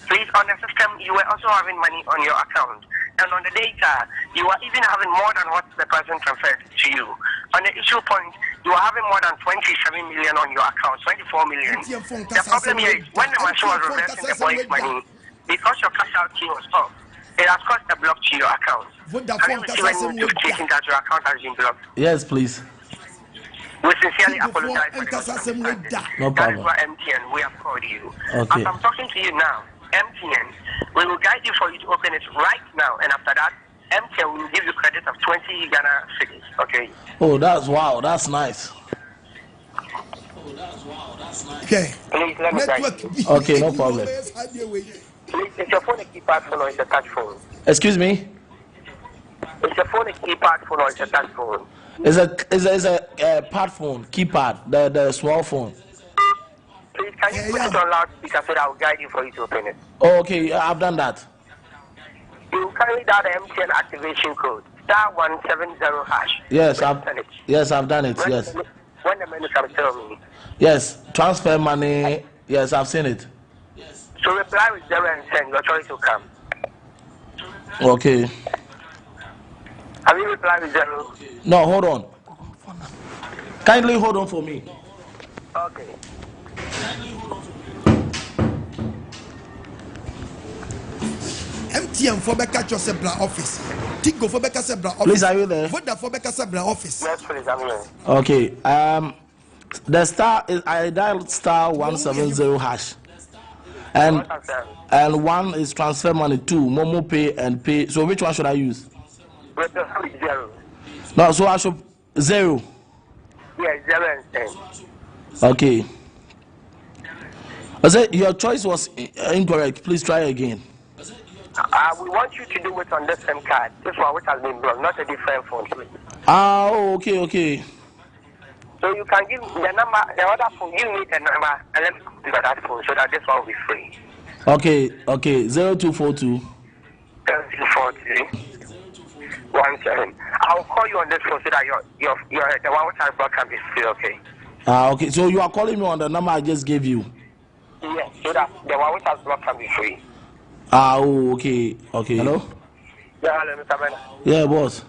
Please, on the system, you were also having money on your account. And on the data, you are even having more than what the person transferred to you. On the issue point, you are having more than 27 million on your account, 24 million. The problem here is when the machine was reversing the boy's money, because your cash out key was off, it has caused a block to your account. Have you received any notification that your account has been blocked? Yes, please. We sincerely apologize for the no problem. That is why MTN, we have called you. Okay. As I'm talking to you now, MTN, we will guide you for you to open it right now. And after that, MTN will give you credit of 20 Ghana cedis. Okay? Oh, that's wow. That's nice. Okay. Please, let me guide you. Okay, no problem. Please, is your phone a keypad phone or is it a touch phone? Excuse me? Is your phone a keypad phone or is it a touch phone? It's a pad phone, keypad, the small phone. Please, can you put it on loudspeaker so that I will guide you for you to open it? Oh, okay, I've done that. You carry down the MTN activation code, *170#. Yes, I've done it. Yes. When the menu comes, tell me. Yes, transfer money. Yes, I've seen it. So reply with 0 and send. Your choice will come. Okay. Have you replied with 0? No, hold on. Kindly hold on for me. Okay. MTN for Becca Joseph office. Tigo for Becca Sebra office. Please, are you there? Voda for Becca Sebra office. Yes, please, I'm here. Okay. The star is I dialed *170#. And one is transfer money, 2 Momo Pay and Pay. So which one should I use? 0. No, so I should 0. Yeah, 0 and 10. Okay. I said your choice was incorrect. Please try again. We want you to do it on the same card. This one which has been blocked, not a different phone, please. Okay. So you can give the number, the other phone, you need a number, and let me do that phone so that this one will be free. Okay. 0242. 0242. 17. I'll call you on this phone so that your the one which I blocked can be free, okay? Okay. So you are calling me on the number I just gave you? Yes, so that the one which I blocked can be free. Okay. Hello? Yeah, hello, Mr. Bernard. Yeah, boss.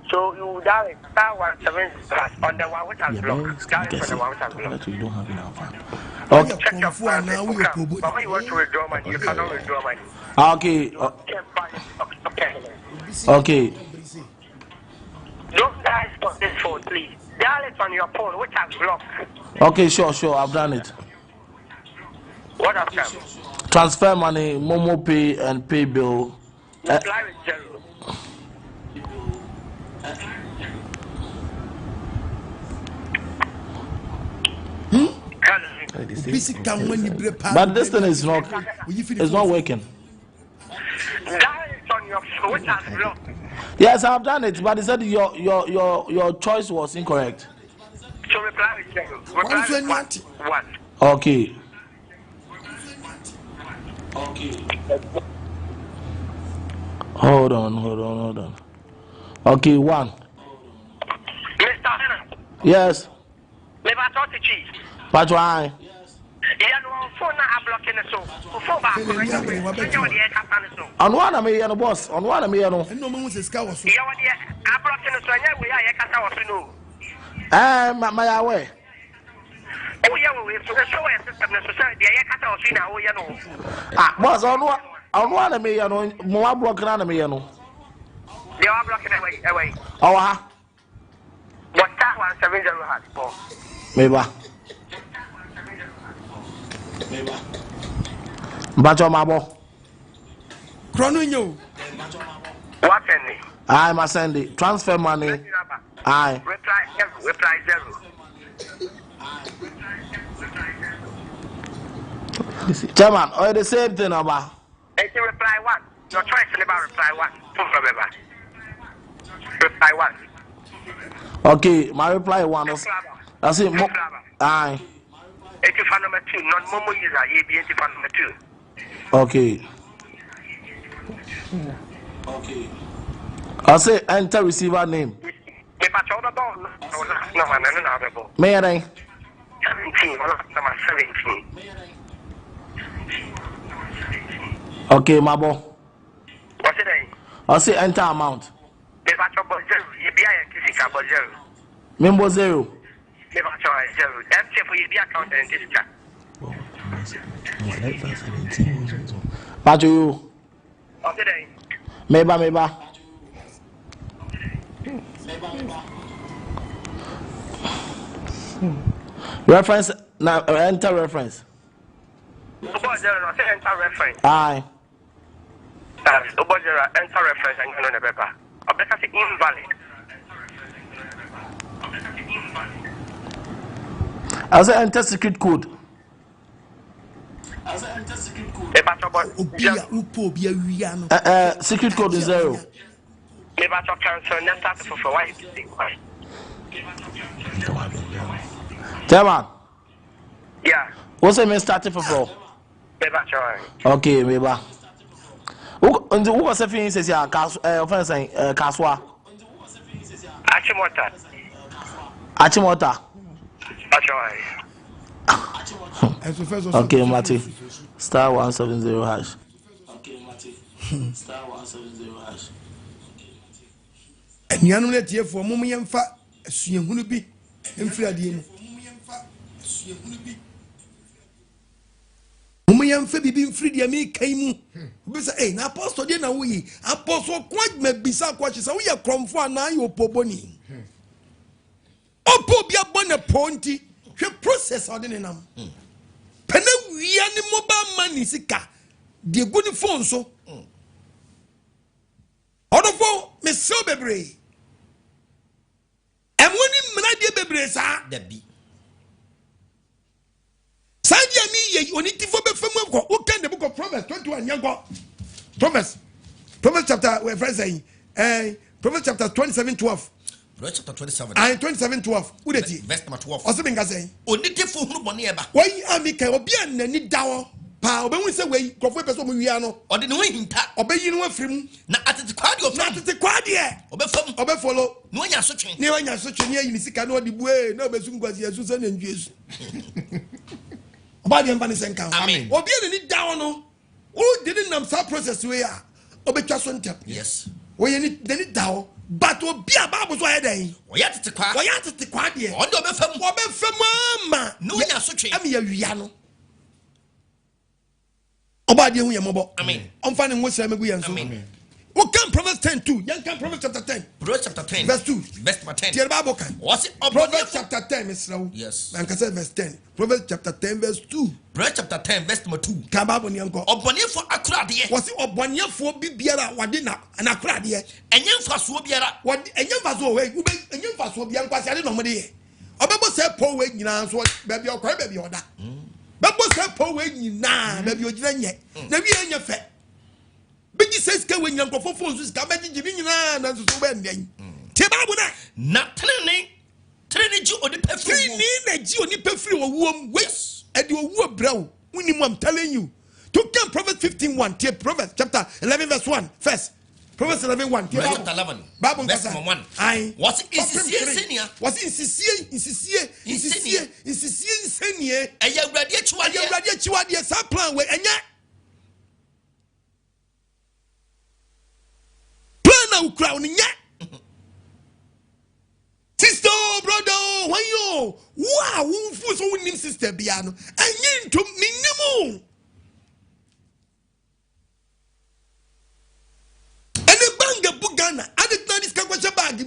So you dial *170# on the one which has blocked. Dial for the one which has blocked. You don't have enough. Okay. Check your plan. But when you want to withdraw money, you cannot withdraw money. Okay. Okay. Don't dial it on this phone, please. Dial it on your phone, which has blocked. Okay, sure. I've done it. What have done? Transfer money, Momo Pay, and pay bill. Reply with 0. But this thing is not. It's not working. Dial it on your phone, which has blocked. Yes, I've done it, but he said your choice was incorrect. So reply with 0. Reply with 1. Okay. Hold on. Okay, 1. Mr. Henry. Yes. Never talk to cheese. But why? On one of me and boss. On one of me and my way. Boss, on one of me and more broken enemy. You know. They are blocking away. Oh, what that 170 has for? Maybe. But your mabo. Chrono. What any? I must send it. Transfer money. I reply 0. Chairman, or the same thing about. If you reply 1, your choice is about reply 1. Reply 1. Okay, my reply 1 is. That's it. Aye. If you find number 2, not Momo user, you be if number 2. Okay. I say enter receiver name. May I? 17. Okay, Mabo. What's it? I say enter amount. Member 0. But you. Meba. Reference now. Enter reference. Enter reference. Aye. Enter reference and on the paper. I better say invalid. I say enter secret code. Secret code is 0. Chairman. Yeah. What's the main starting for 4? Okay, maybe. Who was the thing says ya offense Kaswa? Achimota. Okay, Mati. Star 170 hash. Star 170 hash. And you know that for Mummy and Fat, she and Hunubi, and Friday. Mummy and Fabi being free, the Ami came. But say, Apostle Dena, we Apostle quite may be some questions. We are from for now, you poboni. Oh, Pobia Bonaponti, she process ordinary. Pene we are the mobile money, Sika, the good phone so. Odofo me so bebre. And when you manadia bebre sa Debbie. Sandia me ye oniti fo be femu ko o kan the book of Proverbs 21 yango. Proverbs chapter we friends saying Proverbs chapter 27:12. Proverbs chapter 27. And 27:12. Udeti. Verse number 12. Osebenga say. Oniti fo hunu bone eba. Why amika obi anani dawo. Pa obenwu se we krofo person mo wia no ode ne hinta obeyi no afrim na atete kwade ofam na atete kwade obefam obefolo no anya sotwe ne anya sotwe ne yin sika no de bue na obesu ngwazi yesu se na ndwesu obade mpa ne senka amen obi ne ni dawo no o did nam sa process we a obetwa so ntep yes Oye ni deni dawo. But obi a Bible so ayedai. Oya tete kwa. Oya tete kwa de. Ondo be fam. Wo be fam ma. No nya so twe. Am ya wia no. Oba de hu ye mobo. Amen. Omfa ne ngosira megu ye nso. Amen. We can Proverbs 10:2. Yan can Proverbs chapter 10. Proverbs chapter 10. Verse 2. Verse 10. The Bible can. What's it? Proverbs chapter 10, Mr. Yes. And can say verse 10. Proverbs chapter 10, verse 2. Proverbs chapter 10, verse 2. Can Bible ni anko. Obonye for akurade. Was it obonye for bibiara wade na akurade? Enye mfaso biara. Wade enye mfaso we enye mfaso bia nkwase ade no mo de ye. Obebo se po we nyina so baby okwa baby oda. Bebo se po we nyina baby ogina nye. Na wi enye fe. Bigi says ka we nyam kofo phone so ka beji jibi nyina na so be ndyan. Te Bible na trene ji oni pefri. Trene na ji oni pefri wo wom we. E de owu brawo. Woni I'm telling you. To come Proverbs 15:1. Te Proverbs chapter 11 verse 1. First. Proverbs 11:1. Chapter 11. Bible verse 1. Aye. Was insisie senia. Was insisie senia. Eya awrade achiwade. Eya awrade achiwade sa plan we enya. Na ukra oninya sister brother when you wow who so win sister bia no enye ntom minimo ene banga bugana adet na diska kwa bag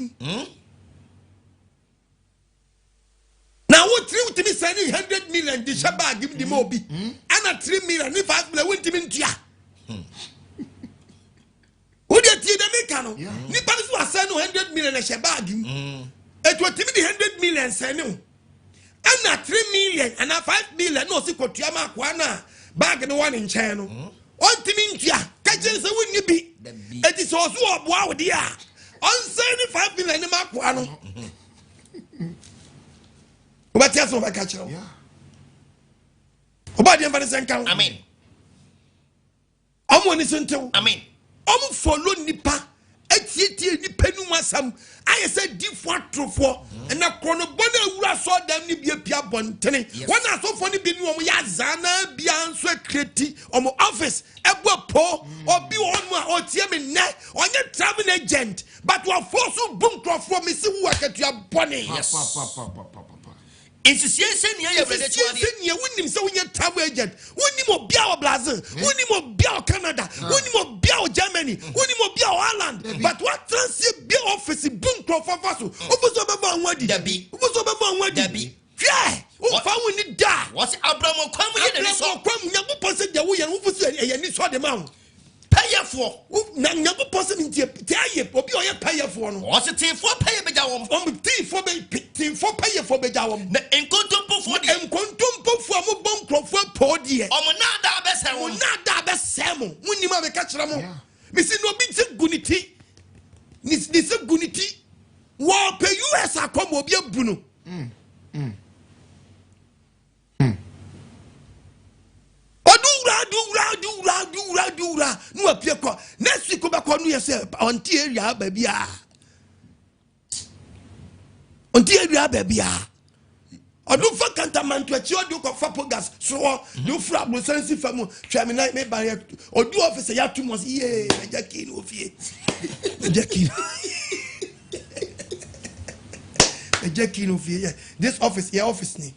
na wo 3 utimi sani 100 million di bag di mo bi ana 3 million ni 5 million wintimi ntua who dey tie dem make no ni pa so asanu 100 million na she bag it was timi 100 million sanu ana 3 million ana 5 million no si kotua ma kwa na bag no one in chen no on timi ntua ka je se wonni bi eti so oboa wo dia on say 5 million ni ma kwa no obatia so ba ka chiro obadi em ba ne senkan amen omo ni sentew amen omo follow nipa etietie nipa nu masam aye say difo atrofo na krono bona awura so dam ni bia pia bontene wona so fo ni bi nu omo ya zana bia nso kreti omo office ebo po obi onu a otie me ne onye travel agent but wa force boom crofo me si wo akatua bone yes insisie senia ya brede chwade senia wonim se wonya travel agent wonim obia o Brazil wonim obia o Canada wonim obia o Germany wonim obia o Ireland but what transit be office boom crofo faso obuso beba anwadi dabi obuso beba anwadi dabi hwe o fa woni da what Abraham kwam ye ne so kwam nyago se de wo ye wo fusu ye ni so de ma wo payefo na nyago pose mi tie aye obi o ye payefo no o se tinfo paye beja wom tinfo payefo beja wom na enkontompofo de enkontompofo mo bom krofo podie omo na da besem woni ma be ka kire mo mi si no bi se guniti ni se guniti wo pe US akom obi abu no Dura no appear ko next week ba ko no yes on the area babia odu fa kantamanto achi odu ko fa pogas so do fra mo sensi fa mo twame na me ba odu office ya tu mo ye ejaki no fie ejaki no fie this office ni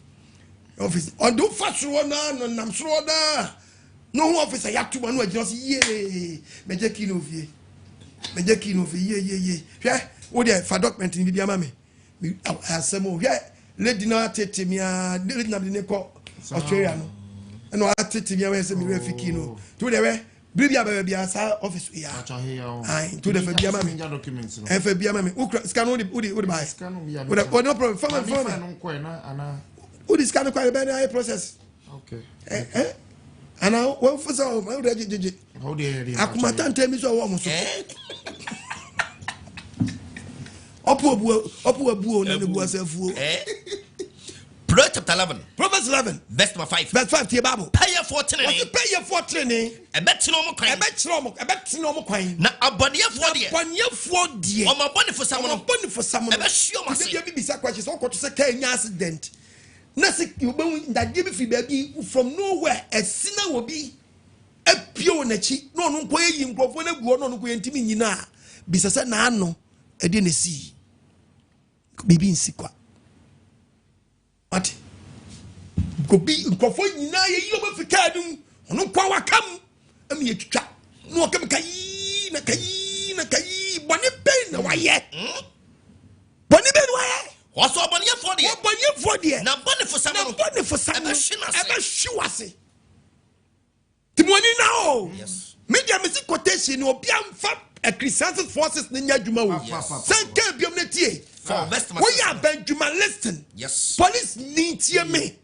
office odu fa so na no nam so da no officer ya tu manu agina so ye meje kino fie ye hwe wo de fa document ni bia ma me asemo hwe lady na tete mia lady na ne ko Australia no eno atete mia we se mi refiki no to de we bibia bia sa office ya ai to de fa bia ma me e fa bia ma me ukra scan wo de buy wo no problem fama no ko na ana wo di scan ko be na process okay ana wo fusa o ma ure jeje how dey akumata ntemi so wo mo so opu abu na ne bu asafu Proverbs chapter 11 Proverbs 11 verse 5 the Bible pay for training ebetino mo kwan na abonefo de o ma bonefo sam ebehio ma se bi bisa kwache so okoto se ka nya accident na se obewu ndade bi fi baby from nowhere esina wo bi apio na chi no no nko yi nkrofo na guo no nko yentimi nyina bisasa na ano e de ne si bibi nsikwa ati gobi nkofo nyina ye yi obafika dum ono kwa wakam am ye twitwa no wakam kai na boni ben na waye boni ben waye waso boni for de na boni for sam ebe shiwase timoni now yes media music quotation obi amfa Christian forces ninya djuma wo sanka biom na tie we ya Benjamin listen yes police ni tie me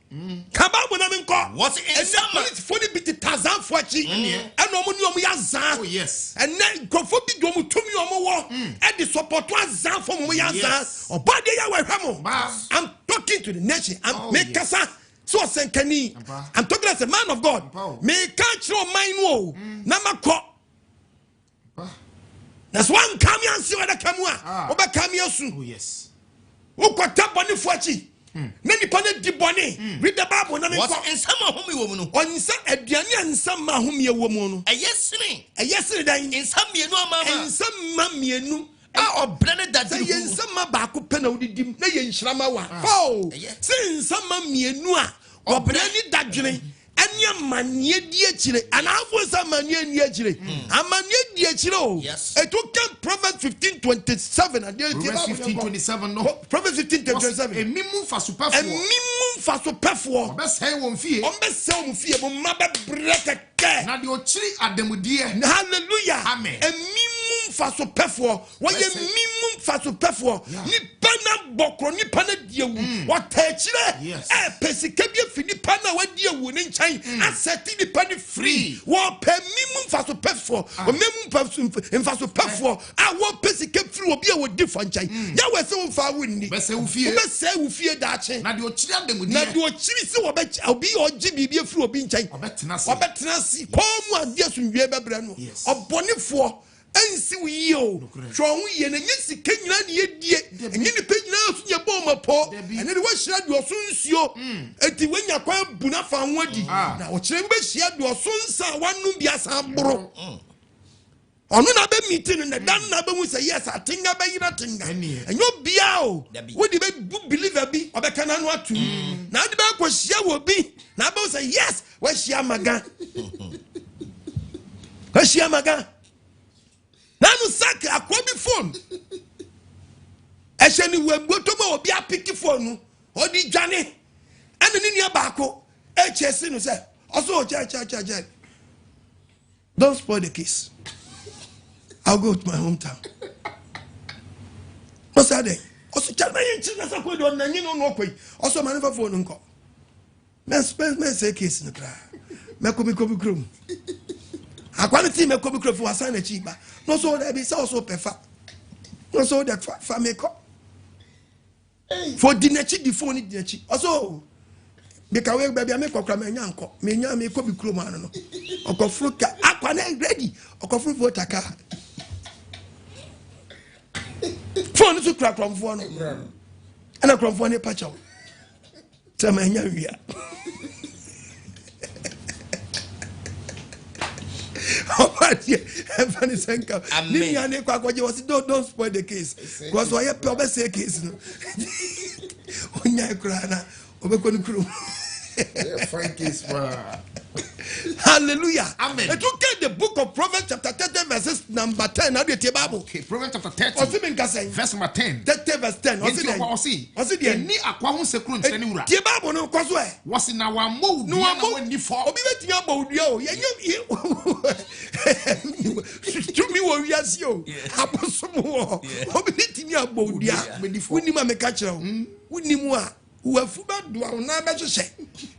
kaba mo na me nko what is police for the bit thousand for chi and omo ni omo ya zan oh yes and then kofo bi do mo tumi omo wo e the support one zan for mo ya zan obade ya we hwemo I'm talking to the nation I'm make kasa so senkani I'm talking as a man of God me catch no mind wo na makọ that's one come and see what come oba come yesu oh yes wo kwata boni fuachi na nipa na di boni read the Bible na me what ensam ahome wo mu no onsa aduane ensam ahome wo mu no eyesene dan ensam mienu amama ensam mienu obrane dadru ye ensam ba ko pe na wodidim na ye nhyirama wa oh se ensam mienu a obrane dadwene ani amanie di akire ana afo samanie ni akire amanie di akire o eto kan Proverbs 15:27 and Proverbs 15:27 no Proverbs 15:27 emimu fa superfo obesai won fie mo mabe brekeke na de ochiri adamudie hallelujah amen emimu fa superfo wo ye mimu fa superfo ni pana bokro ni pana diewu what akire pesika bi afini pana wa diewu ni ncha aseti the penny free wo mimu fa superfo o mimu fa superfo wo pesika free obi e wo different ncha ya we se wo fa wonni be se wo fie daache na de ochiri adamudie na de ochiri se wo be obi oji bibie free obi ncha obetena si komu ade asundwe bebre no obonefo ansi wi o hwo ho ye na nyisi kanyina ne yedie enyi ne panyina asunye bom mapo ene de wo hira de osunsuo enti wanya kwa buna fa ho adi na wo kire be hia de osunsa wanu bia san boro onu na be meeting na dan na be hu say yes atinga be yira tinga enyo bia o wo di be believer bi obeka na no atu na de be akohia wo bi na be say yes wo hia maga wo hia maga nanu sak akwabi phone eheni wemboto ma obi apiki phone odi dwane ene ni nia baako ehesi no say also cha don't spoil the case. I'll go to my hometown. What's that day? Also tell me you china sa ko do na nyi no koi also ma never phone nko me say case no kra me ko krom akwality me ko krom for asan na chi ba no so that be so pefa no so that fa me ko for dinachi di phone dinachi also because we baby me kokra me nya nko me nya me ko krom anu no okofru ka akwa na ready okofru voter car phone to crack from phone and a from phone patch out tell me nya wi don't spoil the case because why you say case no onya krana obekonu kru fine case hallelujah amen and you get the book of Proverbs chapter 30 verses number 10 now the Bible okay Proverbs chapter 30 verse number 10 30 verse 10 osi de ni akwa ho sekru nsani wura the Bible no kwaso e wasi na wa mo na wani fo obi beti abawudua o yenye tumi wo wiase o abosom wo obi beti abawudua woni ma me ka kire o woni mu a wafu ba do na be hwehwe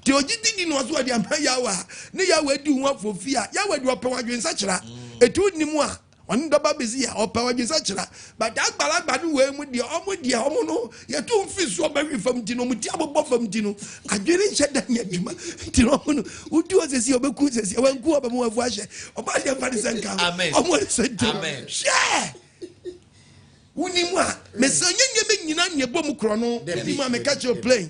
ti ogidi ni no so ade amayawa ne yawa di hu afofia yawa di opewa dwensa kira etu ni mu a on do ba bezi ya opewa dwensa kira but agbalagba ni we mu de omo no ye tu mfisu obawi fam ti no mu ti abobo fam ti no adwene nche da nya dwuma ti no no udi osesi obeku sesi wanku obamu wafu ahye oba de fa de senka omo se amen share unimu a mesanye nyeme nyina ne bom kro no unimu a me catch your plane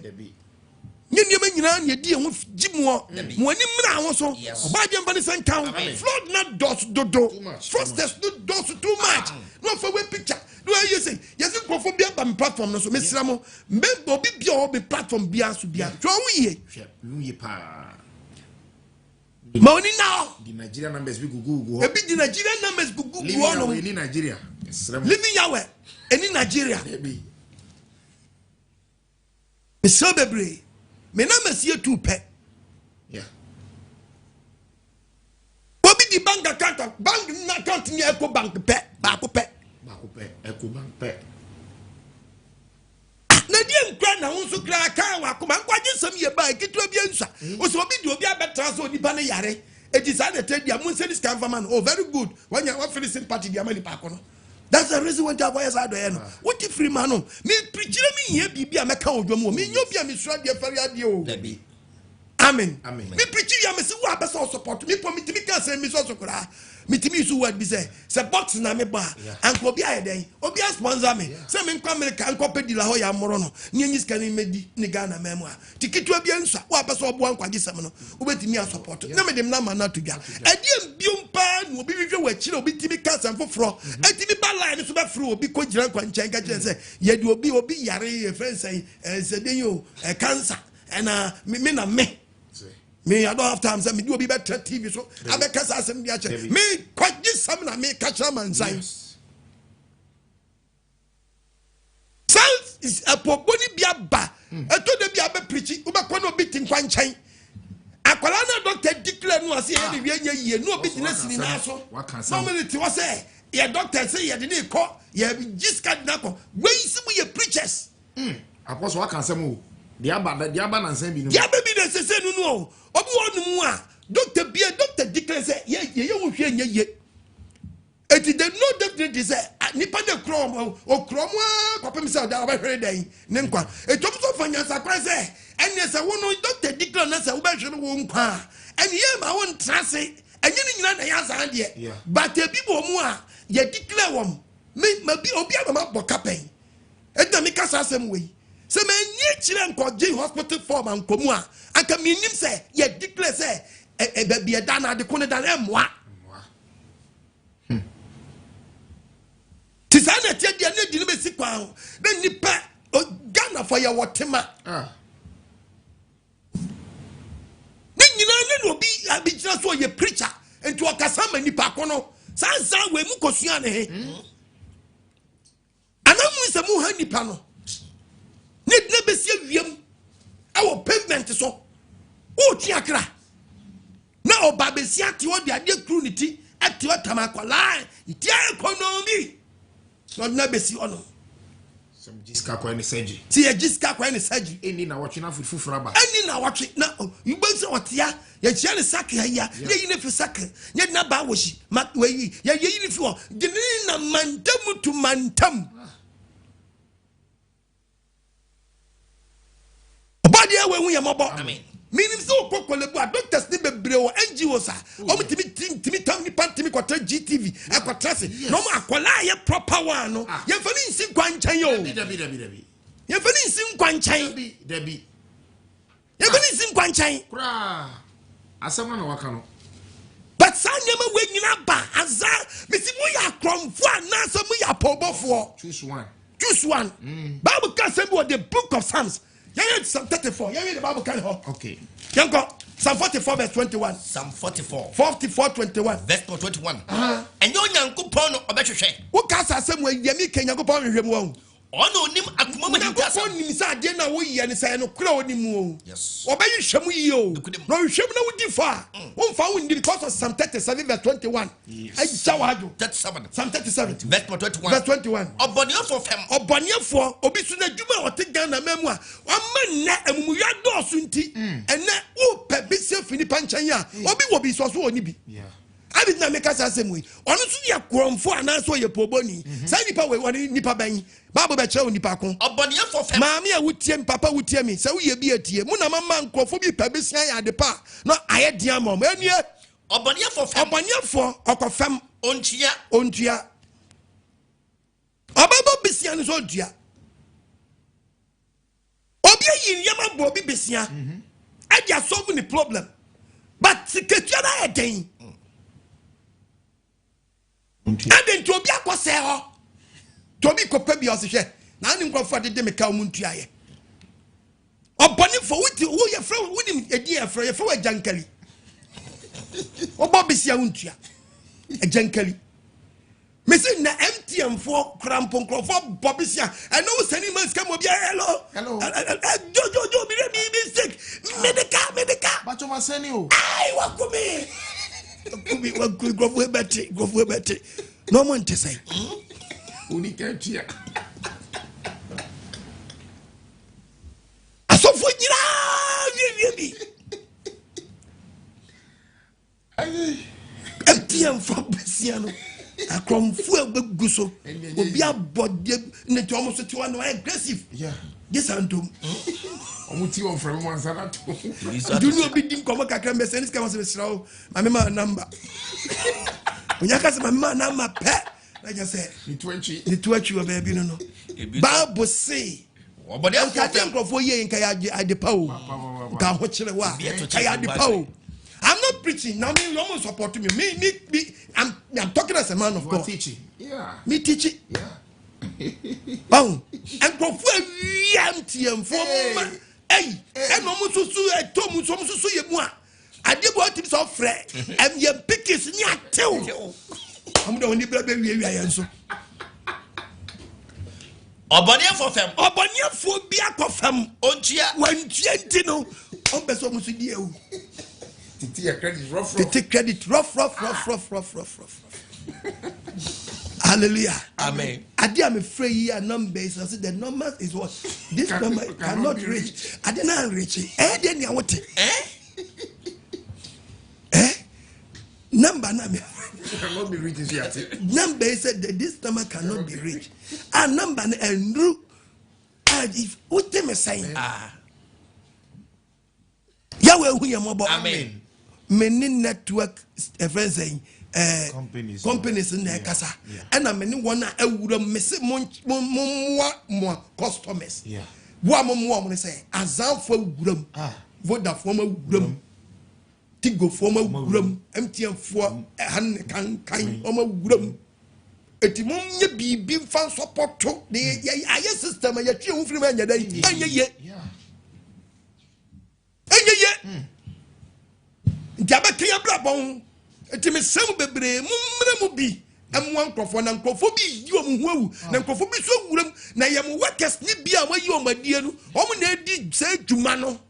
Nyema nyina na di ho gimo mo ani mra ho so oba je mba ne san kan flood na dos dodo frosters no dos too much no for we picture no you say yes nkofo bia ba me platform no so mesira mo mbe obi bia o be platform bia so bia so wo ye pa ma oni now the Nigerian numbers be gugu e be the Nigerian numbers gugu no in Nigeria living yawe in Nigeria me so bebre me na mesie tu pe yeah obi di bank account ni Eco Bank pe ba ko pe Eco Bank pe na die nkra na won so kra kan wa ko man kwaje sam ye ba kitu obi ansa o so obi di obi abetra so onipa na yare eti sa na tedia mun say this can man oh very good when you want finishing party dia mani pa ko no. That's the reason why I was out there. What if free man? Me preacher me here be a meka odwom. Me nyobia me sura de fari ade o. Amen. Amen. Me preacher ya me se wa be so support me for me timi can say me so kura. Me timi so word be say box na me ba. Anko obi aye den. Obi sponsor me. Say me nkwa America anko pedi la ho ya moro no. Nyenyi ska ni medi ni Ghana memo a. Tikitu obi ansa wa be so obo anko gisem no. Obetimi a support. Na me dem na ma na to dwa. Ade biom pa no obi hwehwe wa chire obi timi ka sam foforo. Atimi ba line so be fro obi ko gira kwa nchan ka kire say ye de obi yare ye friend say say den yo cancer. And me na me. Me, I don't have time. Me do be better TV so. I be kasa asem dia che. Me quite this some na me catch man sign. Sans is a poboni bia ba. E to de bia be preach. U be kwa no bi tin kwa nchan. Akwala na doctor declare no ase e de wi ye no bi tin asini na so. Normally ti was say your doctor say ye de ne ko ye jiska na ko. We simu ye preachers. Apostle what can say mo? Diaba na nsan bi no. Diaba bi na sese nu no. Obi wonu a doctor declare say ye wo hwe nye. Eti de no doctor say nipa de krom o krom a kopem say da obehwere dan ne nkwa. Etom so fanya sakra say enne say wo no doctor declare na say obehwere wo nkwa. Enne ye ma won trase enye ni nyina na ya san de. But ebi bo mu a ye declare wom. Me bi obi ama bokapen. Edna mi kasa asem we. Se me nye chire nko hospital form an komu a anka minim se ye declare se ba bia da na de ko ne da emwa ti sa na tie dia na di ne besi kwa ho na nipa Ghana for ya wotema ni nyina ne no bi abijira so ye preacher enti okasa ma nipa ko no sansa we mu kosua ne he anamu se mu ha nipa no need never see wiem our pavement so o tiakra na obabesia ti o de ade crunity ati o tamakwala iti economy no never see ono some jiska kwa ni surgery ti e jiska kwa ni surgery eni na watch na fufu raba eni na watch na you be otia ye chia ni sak ya ye yi ne fi sak ye na ba woshi ma we ye yi ni fi o de na mantam to mantam body we hu ye mobo amen meaning so kokolebu doctors ni bebre o NGOs o timi tam ni pantimi kwata GTV e kwata se no ma akola ye proper one no ye fani nsi kwanchan yo Dabi ye fani nsi kwanchan Dabi ye fani nsi kwanchan kra asema na waka no but sanyama we nyina ba aza misi mu ya kromfo na so mu ya pobofo choose one Bible can say what the book of Psalms Psalm 34. You read the Bible can help. Okay. Psalm 44 verse 21. Psalm 44. 21. Verse 21. And you Nyankopon obehwehwe. Wo kasa asem we yemi ke Nyankopon hwehwem wo. Ono onim akoma ma dinta asem. Nyankopon nim sa de na wo ye ne say no kura onim wo. Yes. Obehwehwem yi o. No hwehwem na wo di fa. Wo mfa wo ndi because of Psalm 37 verse 21. Ai jawajo. 37. Psalm 37 verse 21. Verse 21. Oboniefo fem. Oboniefo obi su na djuma o te Ghana memu a. Wa ma na amumuya do so nti. Ene wo pe bi se fini panchan ya. Obi wo bi so so oni bi. Yeah. I did not make us as same way. Ono su ya kromfo anaso ye poboni. Say nipa we woni nipa ban. Bible be che nipa kon. Oboniefo fem. Maami a wutie papa wutie mi. Say we bi atie. Mu na mama nkrofo bi pa besia ya de pa. No aye dia mom. Enie Oboniefo fem. Oboniefo okofem ontua. Obabo besia no so ontua. Obi yin yama bobi besia I just solve the problem but ketua na eden and then to be akwase ho to be kopa bi osehwe na ani nkofo de me ka omuntua ye oboni for wuti wo ye fra wunim edi ye fra jankali obo besia untua jankali Missing na MTM for crampon for Bobisia. I know sending man come up here. Hello. Jojo, be sick. Medica. But you must send you. I walk with me. What could go for better? No one to say. Only can't hear. I saw for you. MTM for Bessiano. I come full guso. Obi abode na to almost to one aggressive. Yeah. Yes and do. Omuti on from one side to. Do no be dim come kakra message come say sraw. My mema number. Onyaka say my mema number pe. Like I say, the 20 baby no. Bible say. Obode am ka tem crofo ye nka ya adepa o. Ka ho kire wa. Ka ya adepa o. I'm not preaching. Now me almost support me. I'm talking as a man of God. Teaching. Yeah. Me teaching. Yeah. Oh, and go for MTM for hey, and almost so Tom so ye moi. I did what it's off fre. And ye pick is near tell. I'm the only baby we are so. Obonia for fem. Obonia for bia for fem. Ontia when gentino. On beso musu die o. Take credit rough. Hallelujah. Amen. I am afraid here numbers. I said the number is what this number cannot reach. I did not reach it. Then you want it. Number cannot be reached yet. Number said that this number cannot be reached. A number and if what them saying? Yahweh who you mobile. Amen. Many network friends saying companies in the casa and I many one I would miss more customers. Yeah. One more say Azam for Grum, Vodafone Grum, Tigo former Grum, MTM for hand kind Grum. Etimonia be fan support to the system and your children from any day. Jabakia Brabon, it may some bebre, Mumbi, and one crofon and crofobie, you who, and crofobie so grim, Nayam workers need be away you, my dear, Omine did say to Mano,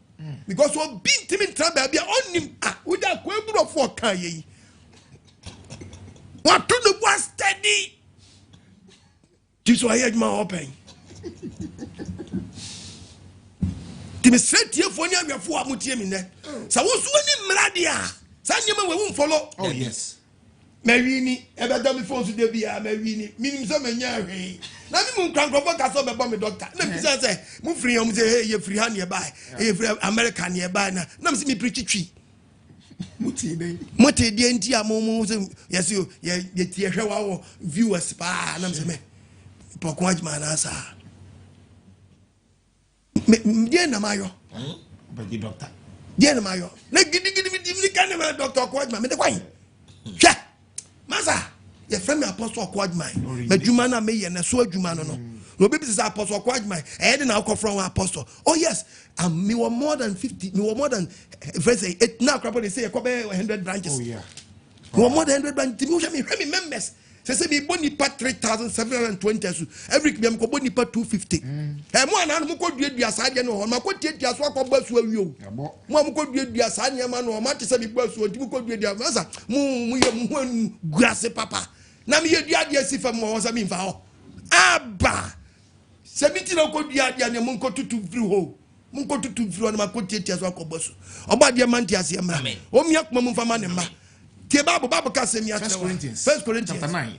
because what beat him in trouble be on him without quibble of 4 Kaye. What to the was steady? This why I had my open. Timi straight here for you for Mutiam in there. So what's winning Mradia? Sanyama won't follow. Oh, yes. Marini, ever done before to the Bia, Marini, meaning some nyari. Now you can't go back as a bomb doctor. Let me say, move free, say, you're free hand nearby, you're American nearby. Now, see me pretty tree. Muti, the NT Momo, yes, you, the tear viewers, pa, and I'm saying, Pokwajman answer. Diana Mayo, but the doctor. Diana Mayo, let give me Doctor Quadman, the wine. Massa, your friend Apostle Quadman, but Jumana may and a sword Jumano. No baby is Apostle Quadman, I had an alcohol from Apostle. Oh, yes, and me were more than 50, me were more than, if I say, it now, they say, 100 branches. Oh, yeah. Me were more than 100 branches. Me members. Say me boni pa 3,720 every week me ko boni pa 250 mo ana mo ko dua saade no ma ko tietia so akọ basu awio mo ko dua saade ma no ma te se me basu oti mo ko dua masa mu ye mu guase papa na me ye dua de asifa mo so me mfa ho aba se mi ti na ko dua de ne mo ko tutu free ho mo ko tutu free ho na ma ko tietia so akọ basu oba de man ti ase ma o mi akoma mo mfa ma ne ma Bible First Corinthians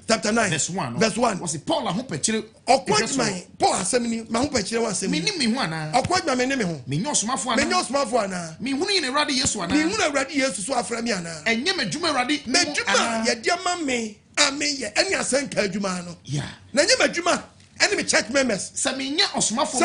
chapter 9 verse 1 was it Paul who pechire Paul asemi ma who pechire wan asemi me hu ana okwadma me ne me ho me nyosomafo ana me hunu ye Awurade Yesu ana me hunu Awurade Yesu so afra me ana enye madwuma Awurade madwuma ye de ma me amen ye eni asanka adwuma no yeah na enye madwuma enemy church members. Saminya osmafo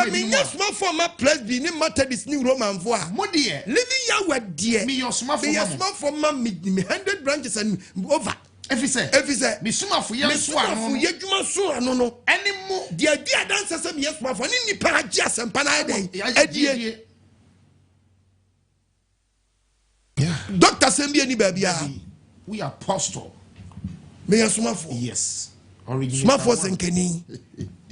ma plus be ni Methodist ni Roman for. Modie. Living ya wed dear. Me osmafo ma me 100 branches and over. Efise. Me sumafo ye so ano. Ye dwuma so ano no. Ene mo dia dia dansa se me sumafo ni nipa agye asempa na den. Adie. Yeah. Doctor Sembi ni babia. We apostle. Me sumafo. Yes. Original. Sumafo senkeni.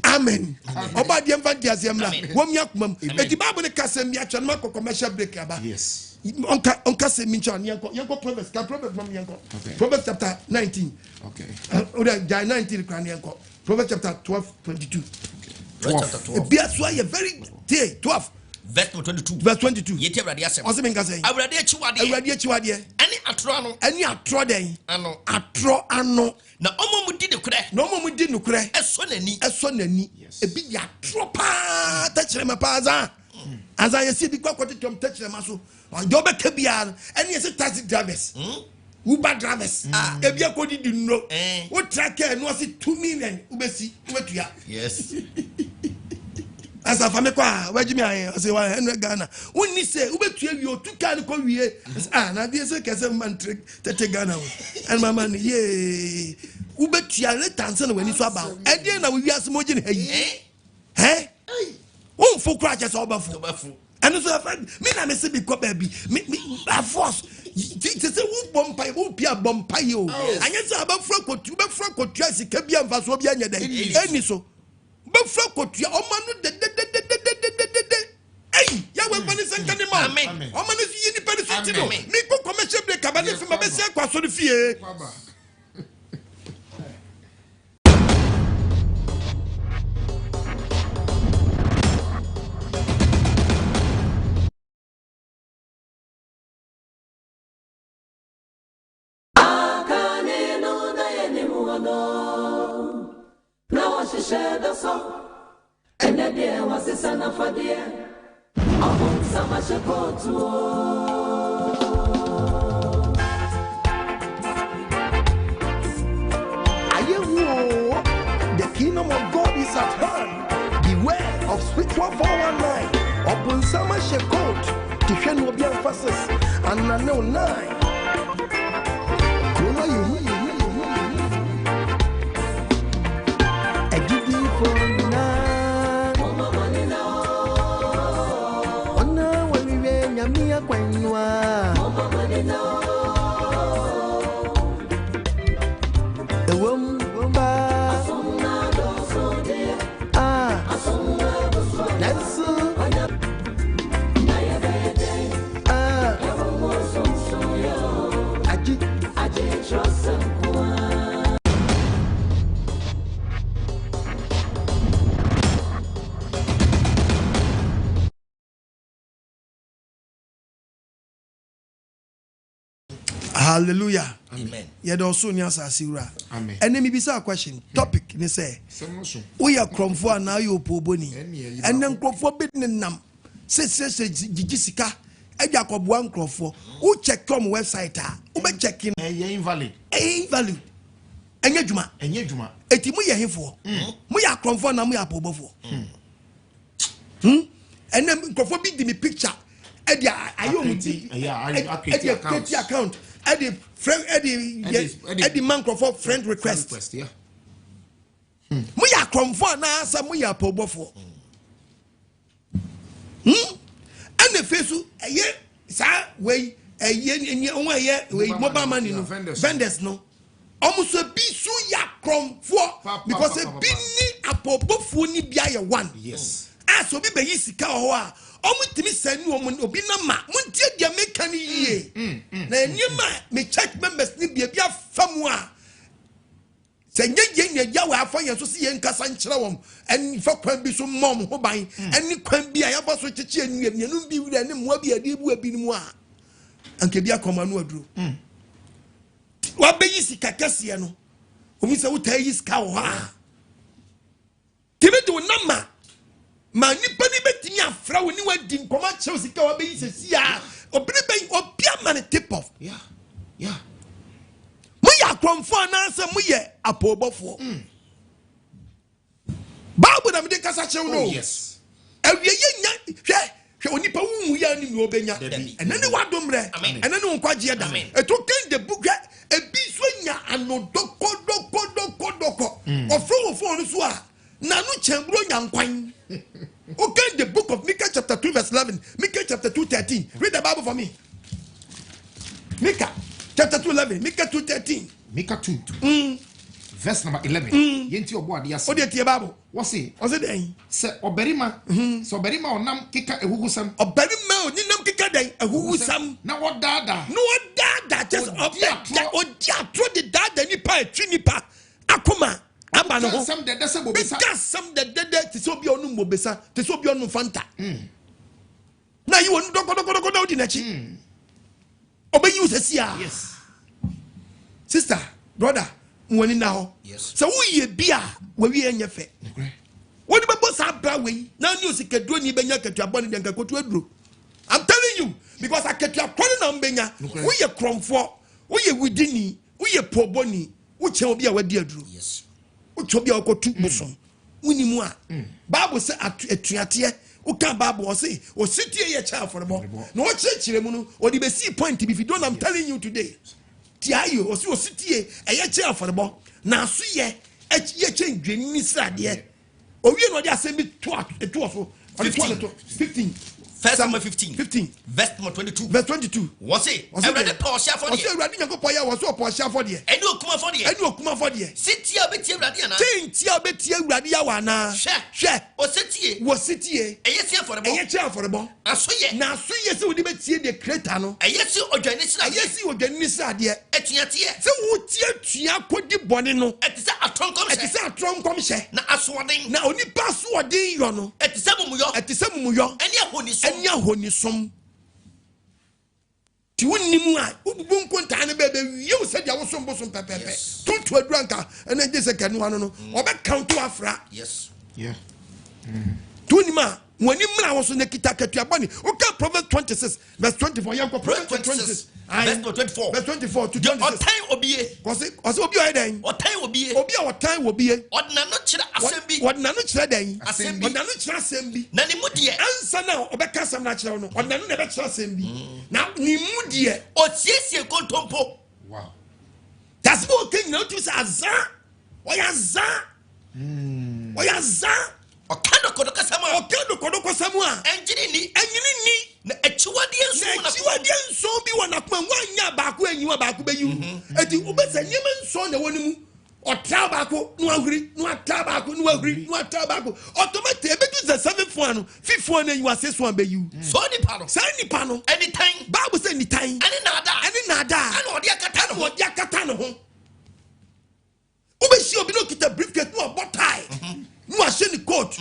Amen. Oba di emfa di asiamla. Wo mi akumam. Eti Bible ka sembi atwa na commercial break aba. Yes. Onka sembi ncha yanko Proverbs from yanko. Proverbs chapter 19. Okay. John 19 kran yanko. Proverbs chapter 12:22. Chapter 12. Bia so ye very day 12. Verse 22. Verse 22. Yeti awrade asem. Ose menka say. Awrade achiwade. Ani atro den. Ano. Atro ano. Na omo mu di ne kure. Eso nani. Ebi ya atro pa ta kire me pa aza yesi bi kwa kote tom ta kire ma so. Ande obeka bia ani yesi taxi drivers. Uber drivers. Ebi akodi di no. Wo tracker no asi 2 million ubesi wetua. Yes. As a family kwa wajimi aye say 100 Ghana wonni say ubetua wi otuka ne ko wie na dey say kese man trick 30 Ghana and my man ye ubetua later nse na wani so aba e dey na we wiase moji ne hayi won fo kra che so obafo and so me na me say be ko ba bi me force say wo bompai wo pia bompai o anya say abafra kotu be fra kotu asika bia mfa so bia nya dai eni so befra kotua omanu de ei ya we bani sankane ma omanu yi ni pedi so tino mi ko commercial break abane fi ma be se kwa so de fie akane no na ye ni mu no na wa shishe da so ene de wa sisa na fadie ahun sama shekotu ayewo the kingdom of God is at hand. Beware of spiritual 419 upon sama shekot to hwe no obi emphasis and na no 9 Kuna you Hallelujah. Amen. Yeah, also nya asasira. Amen. Enemy bisa question. Topic ni say. We are kromfo na you poboni. And then kromfo bit nam. Say jijisika. Eja akoboa nkromfo. Who check come website ah. Who be checking invalid. Invalid. Enye djuma. Eti mu ye hefo. Mu ya kromfo na mu ya pobofo. And then kromfo bit me picture. Edia ayo account. Eddie friend Eddie Mancroft friend request. Yeah. Mu ya kromfo na asa mu ya pobofo. And the face eye sa we eye onwa ye we mobile money no vendors no. Almost a bisu ya kromfo because a bini apobofo ni bia ye one. Yes. Aso bi be yisika ho a omutimi sanu obi na ma muntie dia meka ni yie na enima me church members ni bia famu a se nye ya wa afa ye so se ye nkasa nkyere wom en fa kwan bi so mom ho ban en kwan bi a ya fa so kyeche anu bi wura ne mo bi ade bu abi ni mu a anke bia koma no aduro wa be yisika kase no omi se wo ta yisika wo ha tibe do na ma nipa ni betimi afra woni wadi nkoma chew sika wa be yisesi a obire ben obia man tip off yeah mu ya kromfo na se mu ye apobofo Bible na me de kasa chew no yes awie ye nya hwe onipa wu ya ni no obenya ene ne wadomre ene ne nkwaje da eto kan the book ebi so nya anodoko ofro no so a na no chembro nya nkwan okay the book of Micah chapter 2 verse 11 Micah chapter 2:13 read the Bible for me Micah chapter 2:11 Micah 2:13 Micah 2 verse number 11 yenti obo ade ase ode tie Bible what say den se oberima so oberima onam keka ehugusam oberima oninam keka den ehugusam na wodada just odi atro de dada nipa etwi nipa akoma aba no ho some de dese bobesa because some de te so bi onu mobesa te so bi onu fanta na yi wonu dokodokodo na odi na chi obeyi usesia yes sister brother woni na ho so wo ye bia wa wi enye fe woni be boss abra we na ni osikaduro ni benya katuabɔ ne denka kotu aduro I'm telling you because akatuabɔ na mbenya wo ye kromfo wo ye widini wo ye poboni wo che obi a wadi aduro yes wo che obi a kotu bosom woni mu a Bible say atuate wo kan Bible o say o sitie ye cha afɔrebɔ na wo kyerɛkyerɛ mu no o di be see point if you don't I'm telling you today tiayo o si o sitie eye che afɔrebɔ na so ye che ndwani ni srade o wie no de asem bi to so 15 First Samuel 15 verse 22 was it every portion for the every nyakopo ya was so portion for the eni okuma for the sitia beti awrade ana tintia beti awrade ya wa na hwe o sitie eyesi afɔrebɔ asoye na asoye se wo de betie the creator no eyesi odwani srade etuatie se wo tie tua kodi bɔne no etise atronkom hye na asoɔden na onipa asoɔden yo no etise mumuyo eni ahoni som ti wonimu a ububu nkonta ne bebe wiu se dia wo som bosom pepepe tuntu aduranka ena je se kanu ano no obe count to afra yes tunima woni mra wo so ne kita katuaboni okay Proverbs 26 verse 24 yanko Proverbs 26 verse 24 to 26 otan obie kose obi o den otan obie obi a otan obie odna no kire asembi odna no kire den asembi odna no kire asembi na ni mudie ansa na obeka asem na kire no odna no na be kire asembi na ni mudie otiesie kontompo wow that's what king now to say azan oyaza okado kodoko samua enjini ni na echiwade nso bi wona kuma wanya baako enyiwa baako beyu eti ubesa nyema nso na wonimu otra baako no ahuri no atra baako no ahuri no atra baako automatic ebedu the 7th one 5th one you are 6th one beyu so nipa no anytime Bible say anytime any nada ana odi akata no ho ubesi obi no kita briefcase no abotai no asheni coat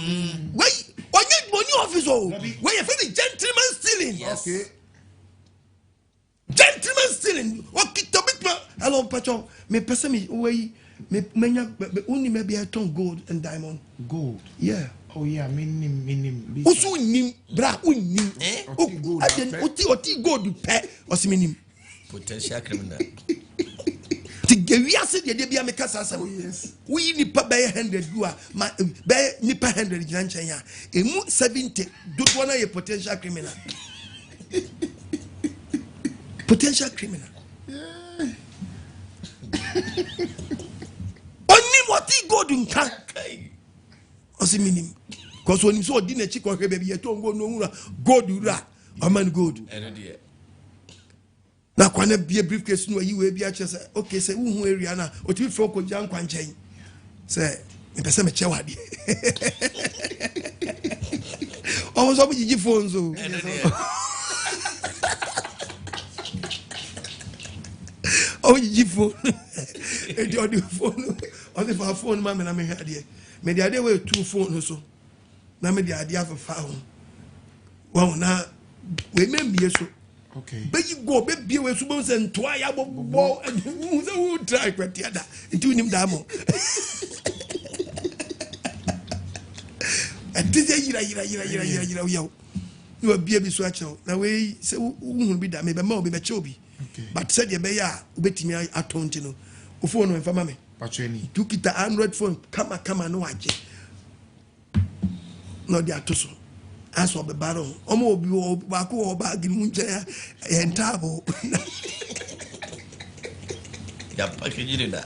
why onye officer where you feel gentleman stealing yes okay gentleman stealing what kita bit hello pacho me person me way me menya only maybe I turn gold and diamond yeah oh yeah minim usu nim bra unim oti gold pe osiminim potential criminal we are said the bia make us yes we nipa be 100 do ma be nipa 100 gina nchen ya emu 70 do one a potential criminal oni moti god nka osi minim cause oni so di na chi ko hwe be ye to ngo no nwura god ura o man god na kwana bia briefcase no ayi we bia che say okay say hu area na o ti fo ko jan kwan chen say me pese me che wade o so bi ji phone so o ji phone e di audio phone o the phone ma me na me hade me di ade we two phone so na me di ade afafa ho wa na we membie so okay but you go be we so bon say ntoa ya bobo so who try kwetiada nti unim da mo atize yira yo you be bi so acho na we say hu bi da me be ma obi be che obi but said ye be ya obetimi atonti no o phone no mfa ma me pacho ni tu kita Android phone kama no aje no dia to so aso be baro omo obi ba ko oba giri mu nche ya entabo ya package da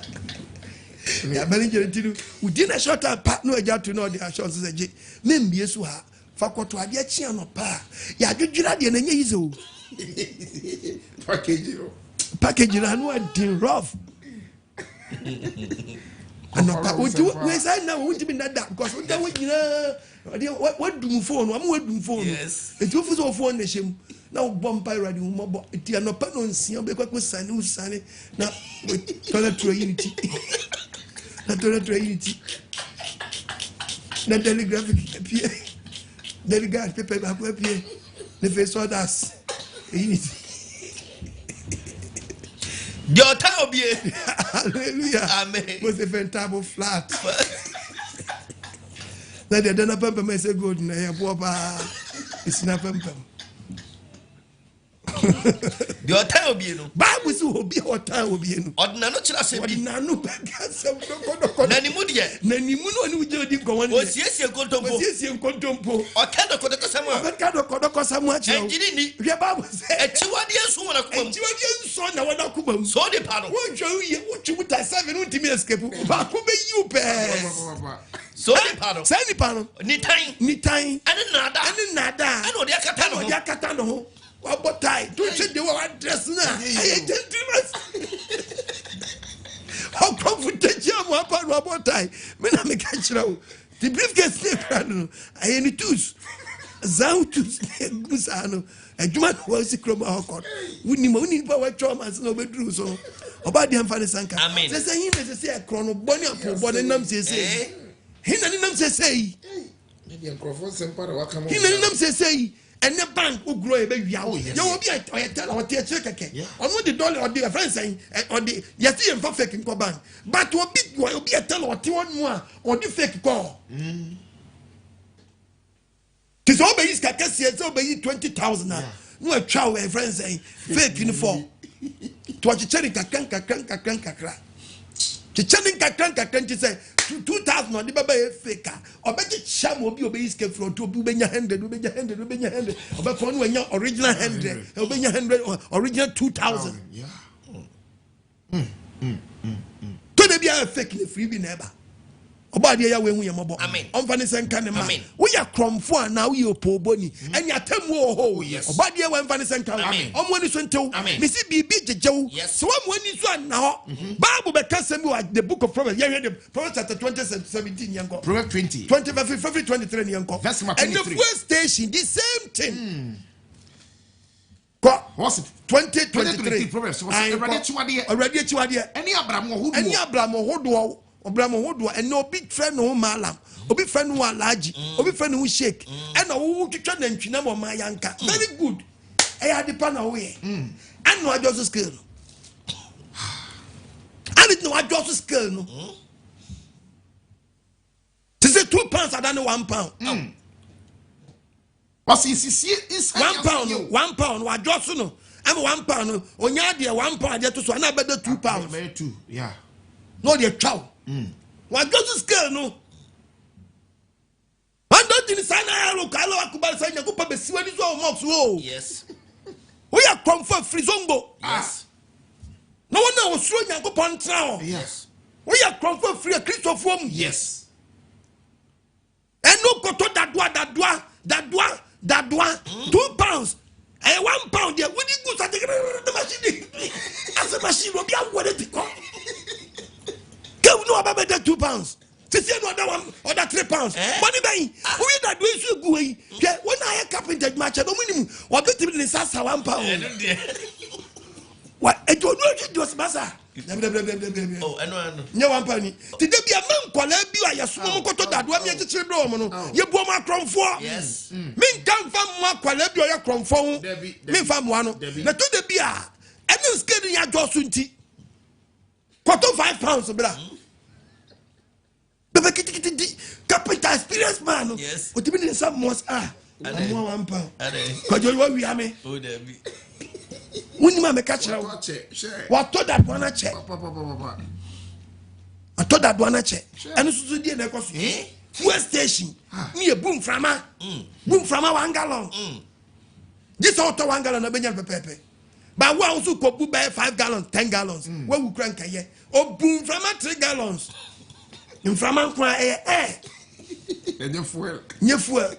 ya manager tiru udi na short pa no eja to no dia short se je membie so ha fakoto ade chia no pa ya dwudwira de na nye yizo package na no din rough anopa we say na we ntimi na da because we da we nyina what do phone am we do phone e tu fuso phone na shem na wo bompa radio mo bo ti anopa no nsia be kwa sane usane na toilet unity na toilet unity na telegraphic pie delegate paper ba kwa pie ne face others unity your time be hallelujah amen was a fantastic flat na de na pampa me say good na ya bo ba isina pampa your time be no bible say obi o time obi no odna no kira se bi odna no ba ga se ko na ni mu de na ni mu no ni uje odi ko wan o siesie kontompo o kado ko de ko samu o kado ko samu a chiro enjini ni hwe bible say echiwade enso wona kuma mu echiwade enso na wona kuma mu so de pa no wo twa uye wo twu ta 7 untimi escape ba ko be yu pe so de pa no say ni pa no ni tan ani nada ani odi akata no ho what tie to say the one dress na I gentlemen how comfortable you are what tie me na me catch you the briefcase ne no I any tools zautus gusano aduma was kroma hokon wuni pa wa choma so obedru so oba de amfa ne sanka say hin ne say krono boni apo boni nam say hin na nam say me de microphone sempa wa kama hin na nam say and the bank who grow a baby. You will be a tell or tear check again. On the dollar or the friends saying, or the Yati and fake in bank. But will be a tell or 1 more or the fake call. Tis all by his Kakasi, so by 20,000. No, a chow, a friend saying, fake in 4. To watch a cherry kakra. Chichening kakran say 2,000 on the baba faker. Or bet it sham will be obeyed from to Bubenya 100, or by phone when your original 100, Obenya 100 or original 2,000. Yeah. To the be a fake in the freebie never. About the year when we are mobile. Amen. On Vanessa and Canema. We are crom for now, you po boni, and your temo ho. Yes. About the year when Vanessa and Canema. On one is until Missy BB Joe. Yes. So I'm one is one now. Bible because the book of Proverbs. Yeah, the Proverbs at 2017 young. Proverbs 20. 23 young. That's my and the first station, the same thing. What's it? 2023 Proverbs. Already Chuadia. Any Abraham who do. Obramo wodo and no big friend no malam obi friend no alaji obi friend no shake and no twitwa na ntwina mo mayanka very good e ya depa na we and no adjust scale and it no adjust scale no to say 2 pounds I don't 1 pound what's is 1 pound 1 pound wa adjust no am 1 pound onya de 1 pound de to so na beda 2 pounds very 2 yeah no de chow what does the scale no? What don't you sign a look? I love Kuba saying, "Go pay see when it's all mocks." Whoa, yes, we are comfort frizongo. Yes, no one knows showing a go pantrao. Yes, we are comfort free a Christopher. Yes, and no go to that 2 pounds. And 1 pound, yeah, when you go to the machine, as a machine will be out what it become. No about that 2 pounds. To say no other 1 or that 3 pounds. Money bay. We that we should go. When I have carpenter match, I don't minimum. Or bet him in Sasa 1 pound. What? I don't know it was Massa. Oh, I know. No 1 penny. Did there be a man called Abia? You swim to that 1 minute to Roman. You bought my crown for. Yes. Min come from Maqualabia, your crown for. Me from one. Not to the beer. And you scared your Josunti. Quarter 5 pounds, brother. Capital experience man. Yes. What you mean some months are? I'm 1 pound. Because you want we are me. Oh, there be. When you make catch her. What told that one check? I told that one check. And this is the day. fuel station me boom frama 1 gallon this auto 1 gallon na benya pepepe but we also ko bu buy 5 gallons 10 gallons we wu kran kaye o boom frama 3 gallons in frama kwa nye fuel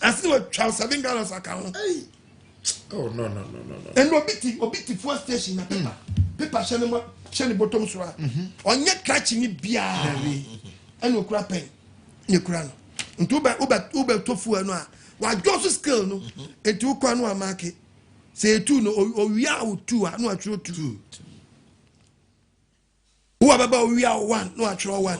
as no 7 gallons account. Oh no. And obiti fuel station na paper shene bottom so a onye catch ni bia and okura pen ni kura no ntu uba to fuel no a wa just skill no etu kwa no amake say two no owia o two a no atro two wo baba owia 1 no atro 1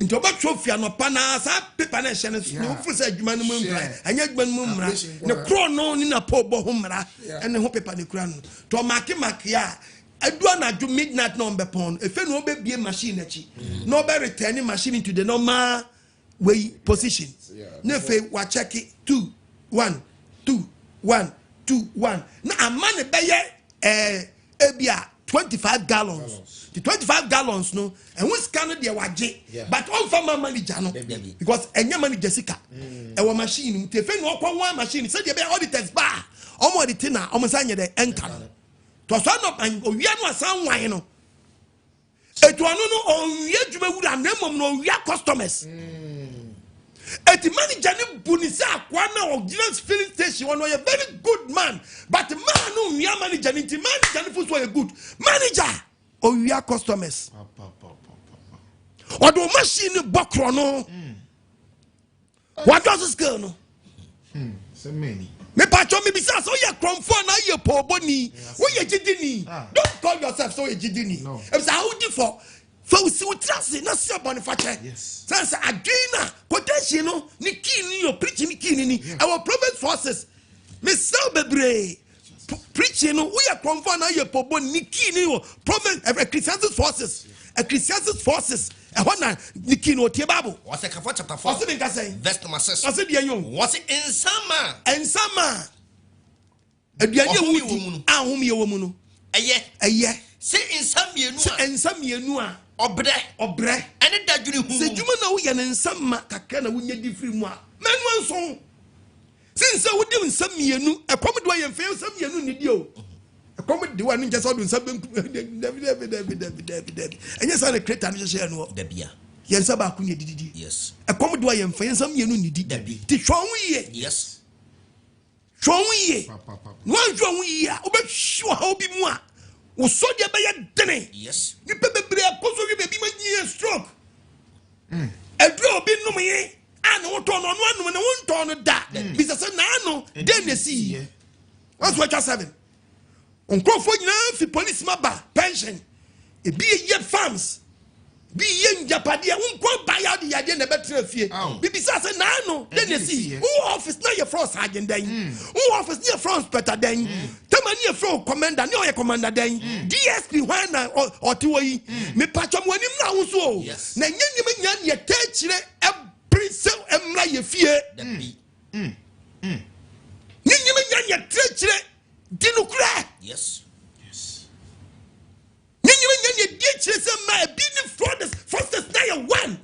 nti oba trophy no pa na sa paper na shene no fu say adwuma no mumra anya adwuma no mumra ne kro no ni na po bo ho mra ene ho paper ne kura no to make ya adua na do midnight no be pon efe no be bie machine achi no be returning machine into the normal way position na fe wa check it 2 1 2 1 2 1 na amane be ye ebia 25 gallons. The 25 gallons no and we scan the waje but on farmer manager no because enya manager sika e wa machine tefe no kwa one machine say the be auditors ba omo the thing na omo sanye the enka no to so no owia no asan wan no etu anu no onwie djuma wura na mom no owia customers eti manager ni bunisa akwa na original filling station one a very good man but man no wia manager ni manager ni fuso a good manager owia customers odo machine bokro no what does this girl no so many me pacho me bisa so ye kromfo na ye poboni wo ye gidini don't call yourself so ye gidini e say how di for si utrase na se boniface sense adwina quotation no ni kini yo preaching ni kini ni our prophet forces me sell bebre preaching no we are confirm na ye pobo ni kini yo prophet Christian forces e hona ni kini o tie bible what's the chapter 4 what's it say verse number 6 what's it yon what's it ensama aduane wudi ahom ye wo mu no eye say ensamienu a obre ene dadwene hu se djuma na wo ye nsama kakra na wo nya di free mu a manu nso since wo di nsamienu ekomdo ye mfe nsamienu ni di o ekomdo wa nje so do nsabem David enye sa le creator ni hye no da bia ye nsaba ku ni dididi yes ekomdo ye mfe nsamienu ni di ti twon ye yes twon ye no twon ye a obehwa ha obi mu a wo so de be ye dene yes ni pebebre akoso wi bebi ma nyi stroke edro obi num ye ana wo ton no anum na wo nton no da bisa se na ano den na si what's what you 7 onkofo nyina fi police maba pension e bi ye farms bi ye njapade unko ba ya de yade na betre fie bisa se na ano den na si who office na ye frost agent den who office na France better den tamani ye fro commander ni o ye commander den DSP when na otiwo yi me patchom wanim na wo so na nyenyim nya ne ta kire every so emra ye fie nyenyim nya ne ta kire dinukura yes nyenyim nya ne die kire se ma bi ni frost na ye one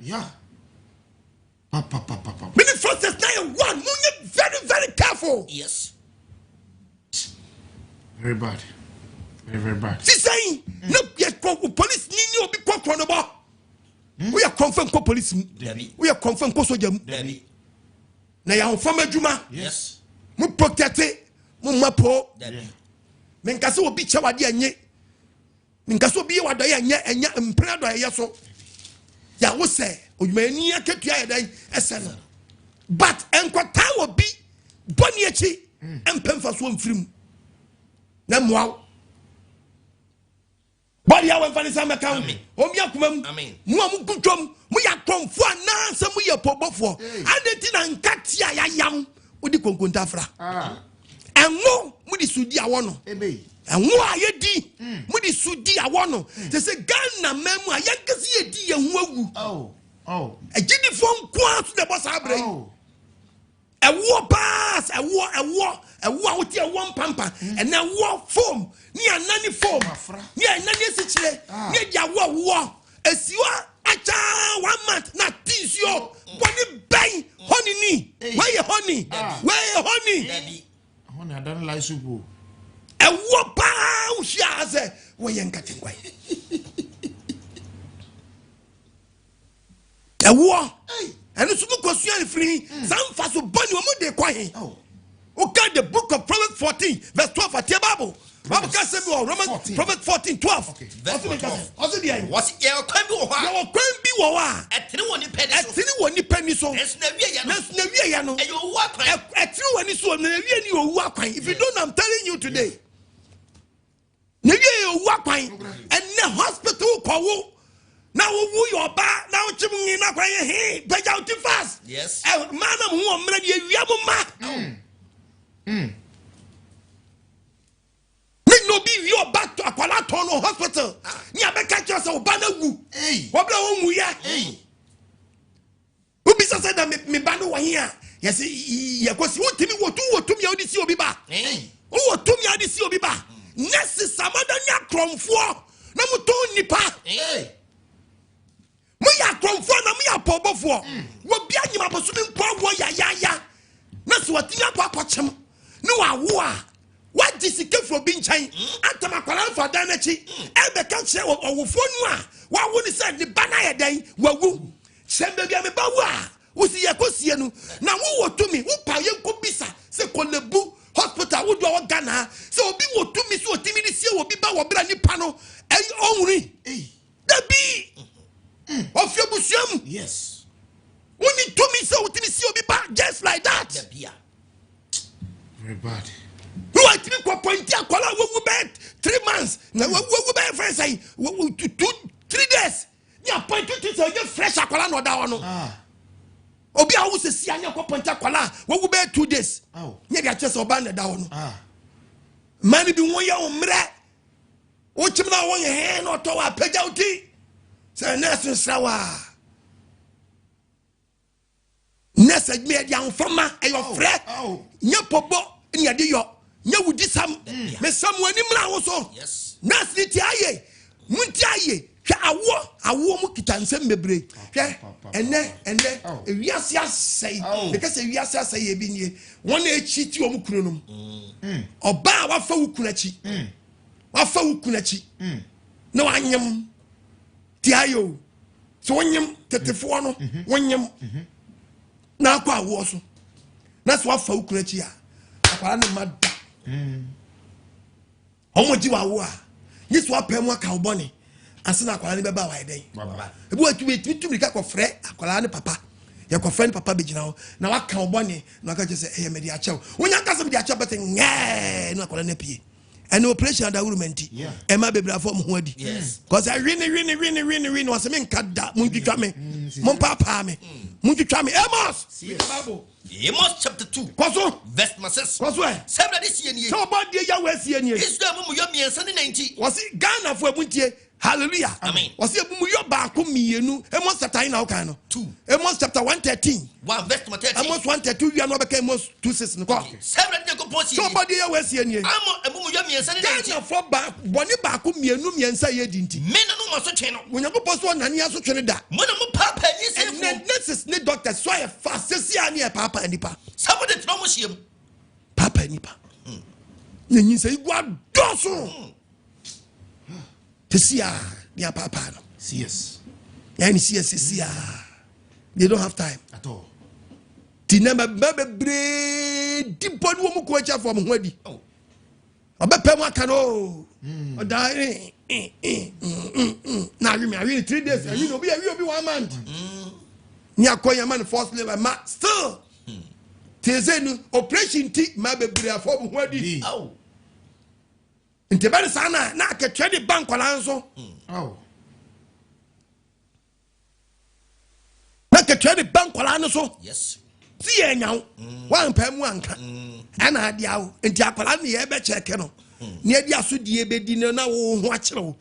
mini frost na ye one munye very very careful yes very bad si saying no ye police ni obi kokro no bo we are confirm ko police we are confirm ko soja mu na ya honfam adwuma yes mu protect mu mapo men kase obi chawade anye men kase obi wado ye anya mpre do ye so ya wo se odwumani akatua ye dan eseno but enkwata obi boni echi empemfa so mfirim na moaw body ya wemfa ni sama kan omi akumam mu amu gudwom mu ya konfo anansa mu ye pobofo adeti na nkati ayayam odi konkonta fra enwo mu di sudi awo no enwo ayedi mu di sudi awo no se Ghana memu ayankasi yedi ye hu awu ejidi fo nko aso de boss abre ewo pass ewo awoti ewo mpampa ena wo foam ni anani foam ni anani esichire ni dia wo esiwa acha 1 month na tisio Where you honey? Where you honey? Honey, I don't like soup. A whoop, she where you getting away? A war, and it's a question free. Some fast will burn you more than quiet. Okay, the book of Proverbs 14, verse 12 at your Bible. Bible can say Romans Proverbs 14, 12. Okay, verse 12. Also, the end. Was your crumble? Your crumble, at 3 penny. At 3 penny, so it's never and you walk at 2 and so you walk. If you don't, I'm telling you today. Maybe you walk and the hospital call. Now who your back now chipping in a crying hey, pay out too fast. Yes, man, I'm one minute. No be your back to Akwala Tono Hospital. Nya be catch yourself banagu. What blow mu ya? Who be said that me banu wa here? Yes, ya kwasi wo timi wo tu mi odisi obi ba. Wo tu mi odisi obi ba. Nesi samada nya kromfo. Na mu ton nipa. Mu ya kromfo na mu ya pobofo. Wo bia nyima bosu mi mpo wo ya. Na so watinya kwa kwachem. No awo what is the case for being chain? Antamakwala for Danachi, Ebe can't say or Wufonwa. What would he say the banana day? Wawu. Send baby me bawa. Who see a cosianu. Now who to me? Who pay kubisa? Say Kolebu hospital would do our Ghana. So be what to me so timid see will be bawa brand panel and only. The be of your busham. Yes. Only to me so timid see will be back just like that. Very bad. Who are to be appointed? We bet 3 months. Now we bet friends say 3 days. You appointed to say you fresh akwala no da ono. Obi a wo se sia nya appointed akwala. We bet 2 days. Nya dia chese oba na da ono. Man bi won ya omre. O chim na won he no to wa pagya uti. Say nurse nsawa. Nurse me dia onfama e yo frɛ. Nya pobo nya de yo. Nya wudi sam. Me sam wani mra wo so. Yes. Nurse ni ti aye. Munti aye. Hwɛ awo mu kita nsɛm bebre. Hwɛ ene ewiase asɛe. Because ewiase asɛe e bi nie. Won na echi ti o mu kunu nom. Oba wa fa wo kunu achi. Wa fa wo kunu achi. Na wanyem. Ti ayo. So wanyem tetefo no. Wanyem. Na akwa awo so. Na so wa fa wo kunu achi a. Akwara ne mada. Omoji wa wo a. Yesu apem aka obone. Asina akwara ne beba wa eden. Ebu atu mirika ko frɛ akwara ne papa. Ye ko frɛ ne papa begina ho. Na waka obone na aka je se me di achew. Wonya aka se me di achew bete nye na akwara ne pie. And operation da urumenti. Ema bebra fo mo ho adi. Cause I win was me nkada muntwitwa me. Mon papa me. Muntwitwa me. Amos. Bible. Amos chapter 2. Kwaso. Verse 6. Kwaso e. Sebra this year nie. So about the year we see nie. Israel mu yo miensa ne 90. Was it Ghana for ebuntie? Hallelujah. Amen. Was it mu yo baako mienu? Amos chapter 9 na okan no. 2. Amos chapter 113. 1 verse 13. Amos 113 we are no became Amos 2:6 no. Sebra ne ko posi. So about the year we see nie. Amo mu yo miensa ne 90. Ghana for boni baako mienu miensa ye dinti. Me na no so twe no. Onyankopɔ so na ne aso twe ne da. Mo na mo papa ni se fu. Nurses ne doctors so ye fast se ani e papa anipa. Somebody throw mo shiem. Papa anipa. Na nyin se igwa doso. Tesia dia papa no. CS. Yani CS. They don't have time at all. Ti na bebre di body wo mu ko acha for mo ho adi. Obepem aka no. Oda na we 3 days. You know, be 1 month. Ni akoya man first level ma still. Tezenu operation ti ma bebre afọ mo ho adi. Nte bari sana na ka twede bank wala nso. Na ka twede bank wala nso. Yes. Si enyaw. Wan pam wanka. Ana ade awo. Nti akwala ne ye be cheke no. Ne adi aso die be di na wo ho akere wo.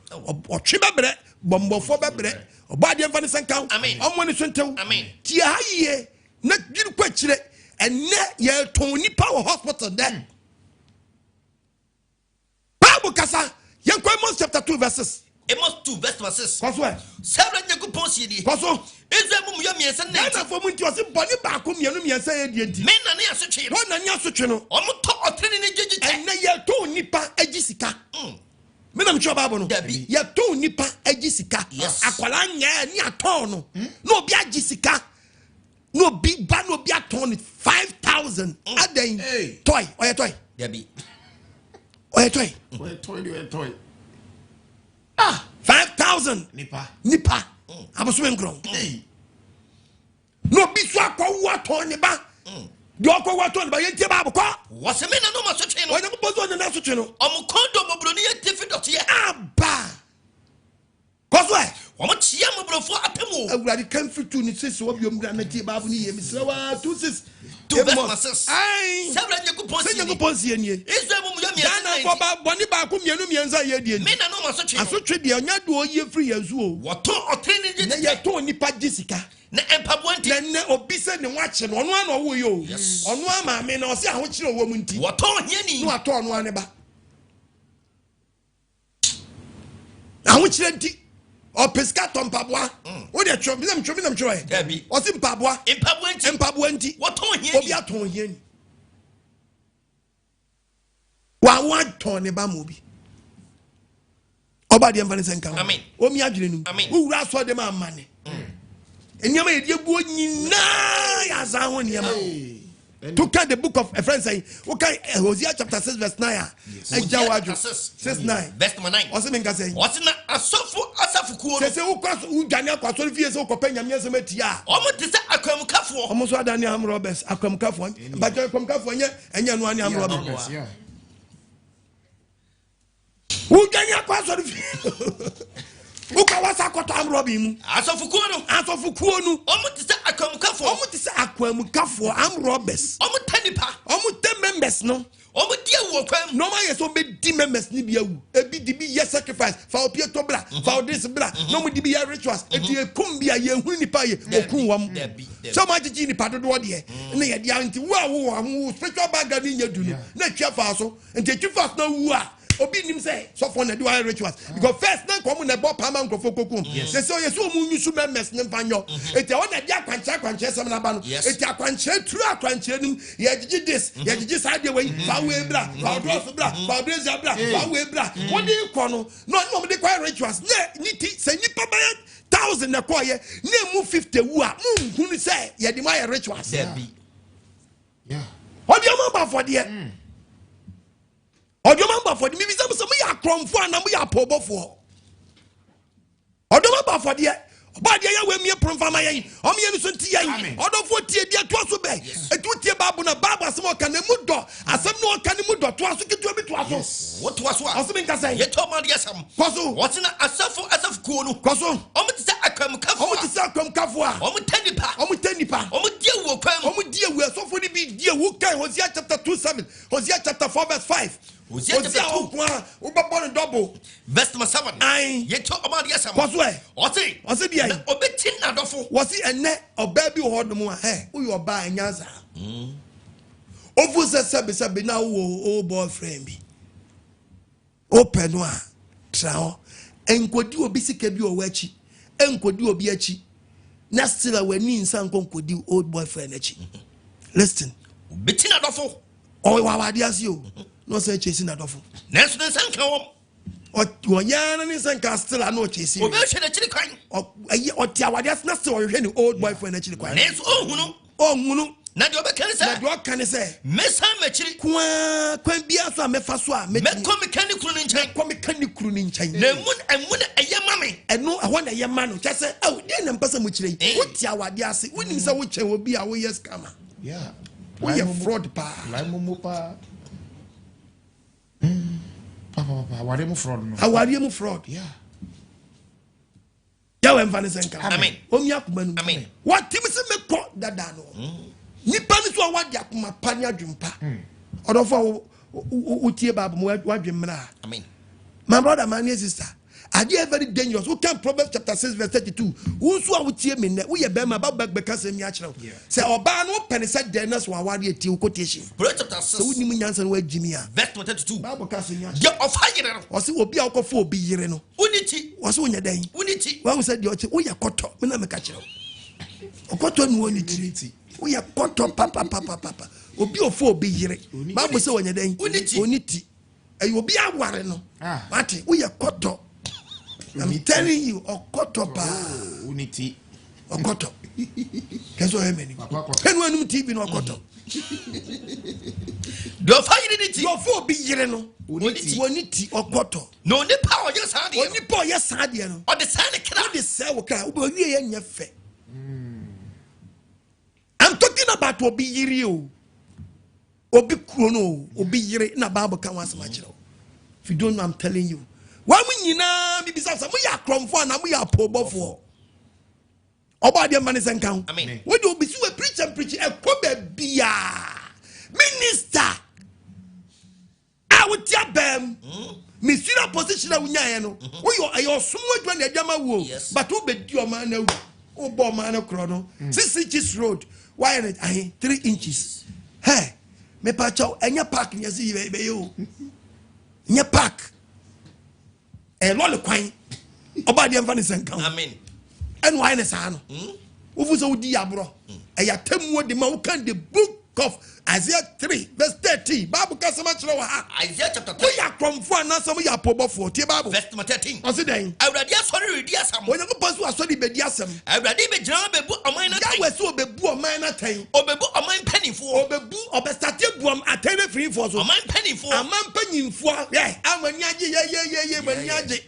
Otwe bebre, bombofo bebre. Oba de mfa ne sankan. Omo ne so ntew. Ti haye na giri kwa kire. Enne ye ton nipa wo hospital there. Bible kasa, Amos chapter 2 verses. Amos 2 verse 6. Kwaso. Several Yakupon CD. Kwaso. Israel Yamian Nana for Munti was body back home Yanumia say men and Yasuchi. One and Yasuchino. Almost or training and na to nipa ejisika. Me nam choba bono. Ya to nipa ejisika. Akwala nya ni aton no. No bi ajisika. No big ban no bi aton 5,000. Aden. Toy. Oya toy. Debi. Oya toy. Oya toy. 5,000. Nipa. Abosome nkron. No bi so akwa aton ne ba. Do akwa aton ba yentie ba abokọ. Wose me na no masotwe no. Oya ko bozo na asotwe no. Omukondo mobroni ye tefi dote aba. Kwaso e. Omo chia mobrofo apemu. Awurade kan fitu ni sese obi omra na tie ba ni ye misrewa 26. Tu verse. Ai. Several Yakupon sie nie. Israel mu yamia na ko ba boni ba ko mienu mienza ye die. Me na no masotwe. Asotwe de onya do oye free yesu o. Woto otreni je. Na ye to nipa gisika. Na empabuanti na obi se ne wache no ono ana wo yo ono ama me na o se aho kire wo mu nti woto hiani no ato ono ane ba aho kire nti o pesca tompaboa o de twom twa e o se mpaboa empabuanti woto hiani obi ato hiani wa to ne ba mo bi oba de mfa ne senka amen o mi adwene nu wo wura so de ma amane Enyama yediegu nyina ya za ho niam. To kind the book of a friend saying, okay, Hosea chapter 6 verse 9. Ejawa 6:9. Verse 9. Ose menka say. Ose na asafu kuo. Say u kwaso u dwane akwaso fie se ukopanya nyase matia. Omo te se akwamukafo. Omo so adane am robbers akwamukafo. But akwamukafo enye no ane am robbers. U dwane akwaso fie. Uka wasa kota am robbing mu. Asofukuo nu. Omo te se akwamukafo. Am robbers. Omo tanipa. Omo 10 members no. Omo dia wo kwam. No man yeso be di members ni bia wu. Ebi di bi yes sacrifice. Fa opie to bla. Fa this bla. No mo di bi rituals. Eti ekum bia ye hu nipa ye okun wam. So ma jiji nipa dodo de. Na ye dia nti wo spiritual background ni nyadu no. Na twa fa so. Nti twa fa na wu a. Obi nim say so for na do rituals because first na come na bo pama nkofo kokum they say yeso mu nyusu members ne mfanyo eti won na dia kwanche sem na ba no eti akwanche tru akwanche nim ye gigi this ye gigi side way fa we bra fa dress bra fa dress bra fa we bra won dey ko no no dey kwa rituals na niti say nipa ba 1000 na ko ye na mu 50 wu a mu hunu say ye di my rituals yeah odi am ba for there Odoma for the maybe some ya cromfo and we are pobofo. Odoma for the Obadia we me promfama yen. Omi so ti yen. Odofo tie dia to so be. Etu tie babu na babu asem o kan mu do. Asem no kan mu do to aso kitu bi to aso. What was what? Asem nka say. Ye to ma dia sam. Koso. What na asaf kuo no. Koso. Omo ti se akwamkafo. Omo ti se akwamkafo a. Omo tanipa. Omo dia wo kwam. Omo dia wo so for the bi dia wo kan Hosea chapter 2:7. Hosea chapter 4 verse 5. Hosea double. Verse 7. Aye. Ye to about yes. Ose dia. Obetin adofo. Was it ene obabi ho do mu a he wo yo ba anyaza. Ofu se na wo boyfriend bi. Open a trao. Enkodi obi sika bi o wachi. Enkodi obi achi. Na still awani nsan konkodi old boyfriend achi. Listen. Obetin adofo. O wa wade ase o. No say chasing adofo. Nesu den sanka wom. O yana ni sanka still no chasing. Obe hwe na chiri kwan. O ti awade ase na still o hwe ni old boyfriend na chiri kwan. Nesu ohunu. Ohunu. Na de obekani say. Na de okani say. Mesa machiri. Kwan bia so amefa so a me ko mekani kru ni nchen. Ko mekani kru ni nchen. Na emu na eyema me. Eno ahwa na eyema no. Che say, "Oh, dey na mpasa mu chire." Wo ti awade ase. Wonim say wo chen obi a wo yes scammer. Yeah. We are fraud pa. Lai momo pa. Papa, aware fraud no. Aware mu fraud. Yeah. Ya we mfa senka. Amen. Omi akoma nu. Amen. What tim se mekọ dada no. Nipa ni so awade akoma pa ni adwumpa. Odofo wo tie baba mo wadwemra. Amen. My brother, my sister, Are you very dangerous? Who can Proverbs chapter 6 verse 32? Who's who would see me? We are bema about because of me. Say, Obano penny said, Dennis, while I did to quotation. So we need answer where Jimmy are. Verse 32. Bible casting ya. Of higher. Or see, will be alcohol for be yereno. Unity was on your day. Unity. Well, said your we are caught up. When I'm a catcher. A cotton unity. We are caught up, papa. Obi ofo be yire. Bible say on your day. Unity. And you will be a warren. Mati, we are caught up. I'm telling you, Okoto pa. Unity. Okoto. Guess what I mean? Can one TV no Okoto? Do find it? Your four be yereno. Unity Okoto. No, the power just had you. Only power yes had you. Or the sign of the cell cry. We are in your face. I'm talking about Obi Yirio. Obi Kuno. Obi Yiri na Bible can once much. If you don't know, I'm telling you. Why we na bibi sa we are cromfo na we are pobofo oba de man is enkan amen we do be so preach e ko bia minister I would tia bam ministerial position na wunya no we your somo adwa na adwama wo but wo be di o man na wo bo man na kro no 6 inches road why 3 inches hey me pa chaw enya park nya si be yo nya park lol kwan oba de mfa ne senkan amen and why ne sa no wo so di abro ya tamu de ma wo kan the book of Isaiah 3 verse 30 Bible ka sama chiro ha Isaiah chapter 3 we ya kromfo na some ya pobofo tie Bible verse 13 o se den awrade asori redi asam wo nyako pasu asori be di asam awrade be jira bebu oman na tan ya we so bebu oman na tan obebu oman panifo obebu obestate buam atene free for so oman panifo aman panimfo amani age ye mani age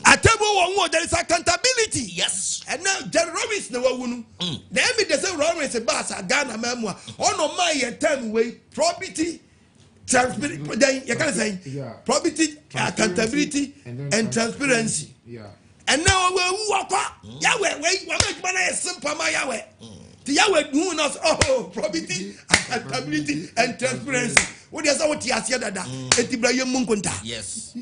Atebo there is accountability. Yes. And now Jerry Robbins no wunu. The evidence say Robbins a bass a Ghana memoir. On no my time way property transparency. Then you can say property accountability and transparency. Yeah. And now we walk Yahweh wait make man simple my Yahweh. The Yahweh who knows property accountability and transparency. What is what you ask that? Etibrahim Munkunta. Yes.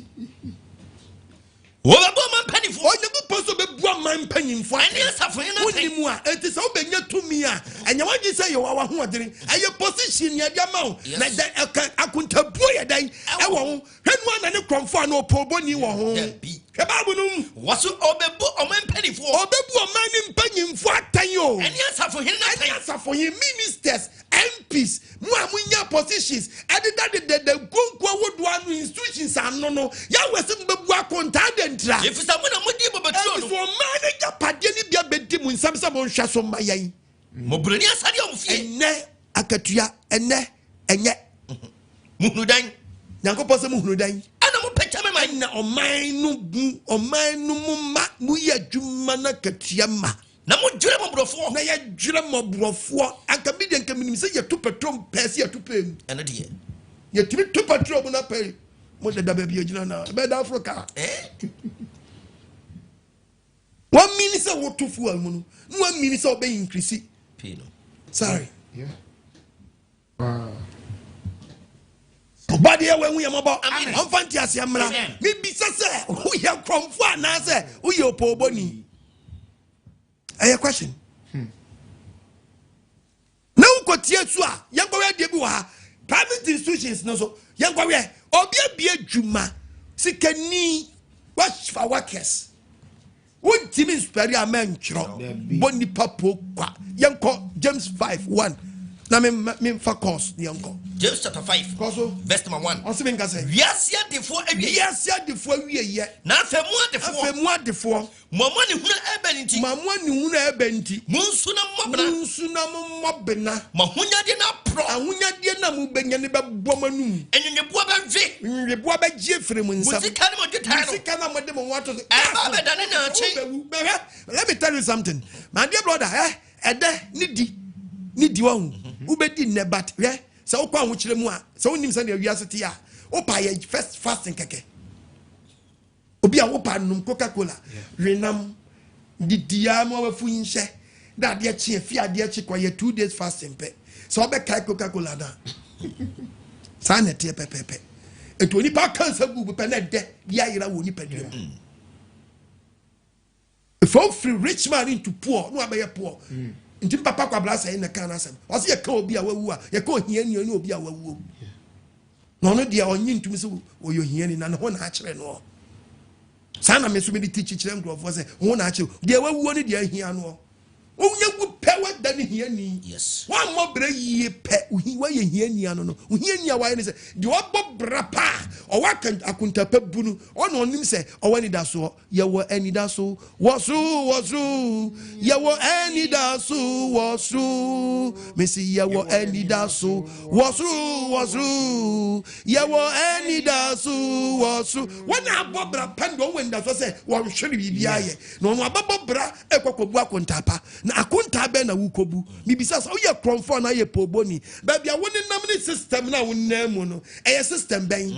What about man penny for? I never possible be one man penny for any suffering. It is so big to me. And you want to say you are wondering, and your position your amount. Like that, I couldn't boy a day. I won't. Had one and a crumb no poor bonny one. What's Obebu or man penny for? Obebu a man in penny for 10 years. And yes, for him, answer for him, ministers, MPs, Muamunya positions. I did that the good would one institutions are no. Yahweh Simba contact. If someone for manager Padini Bia Betim when some shall so my yay. Mobrania Sadio, ne Akatua, and yet Munudan, Nanko Possum Munudan, and I'm a petama or mine or mine no muya Jumana Katiama. Namo Juramo Brofo, Naya Juramo Brofo, and comedian community say you 2 patron pass here to pay. And a dear. You 2 patron will pay. What the baby now? Bed Africa. 1 minister what to fuel mono. 1 minister be increase. Sorry. Yeah. Body when we am about I'm fantasy amra. Maybe say we are from far na say we your poor boni. A question. Now ko tie so a yan ko we de bi wa private institutions no so yan ko we obi adwuma sikani watch for workers won timi spare amen chro boni papo kwa yanko James 5:1 na me fa course yanko James chapter 5 verse number 1 on se ben ka say yes ya defo awie ye na afemu adefo mama ni huna ebenti munsu na mobena mahunyade na pro ahunyade na mu benya ne bebbo manum enwebua ba ve enwebua ba gie fere mu nsam musika na modetano musika na modem wato ba dane na chi. Let me tell you something, my dear brother, ede nidi wa ubedi nebat se wo kwa ho mu a se wonim se na wiase a opa ye first fasting keke obi a wopa num Coca-Cola renam didia mo wafu nche da de chi fi ade chi kwa ye 2 days fasting pe se obe kai Coca-Cola da sa na tie pepepe eto nipa cancer gu pe na de dia yira wo nipa dia if all free rich man into poor no abaye poor nti papa kwa blasa yin na kan asem o se ye ka obi a wawu a ye ka ohia ni obi a wawu no no dia onyi ntumi se o yo hia ni na ho na akere no sana me so me teach kire ngrofo se ho na akere dia wawu ni dia hia no Unya gu pewa dani hiani. Yes. One more bre ye pe wa ye hiani ano no. Hiani a wa ni se di obo brapa o wa kan akunta pe bunu ono onim se o wani da so ye wo ani da so wosu ye wo ani da so wosu me si ye wo ani da so wosu ye wo ani da so wosu wana abo bra pendo wen da so se wo hwere bibia ye no no ababo bra ekokobu akunta pa na akunta be na wukobu bibisa so ye kromfo na ye poboni ba bia woni nam ni system na wonnam mu no e system ben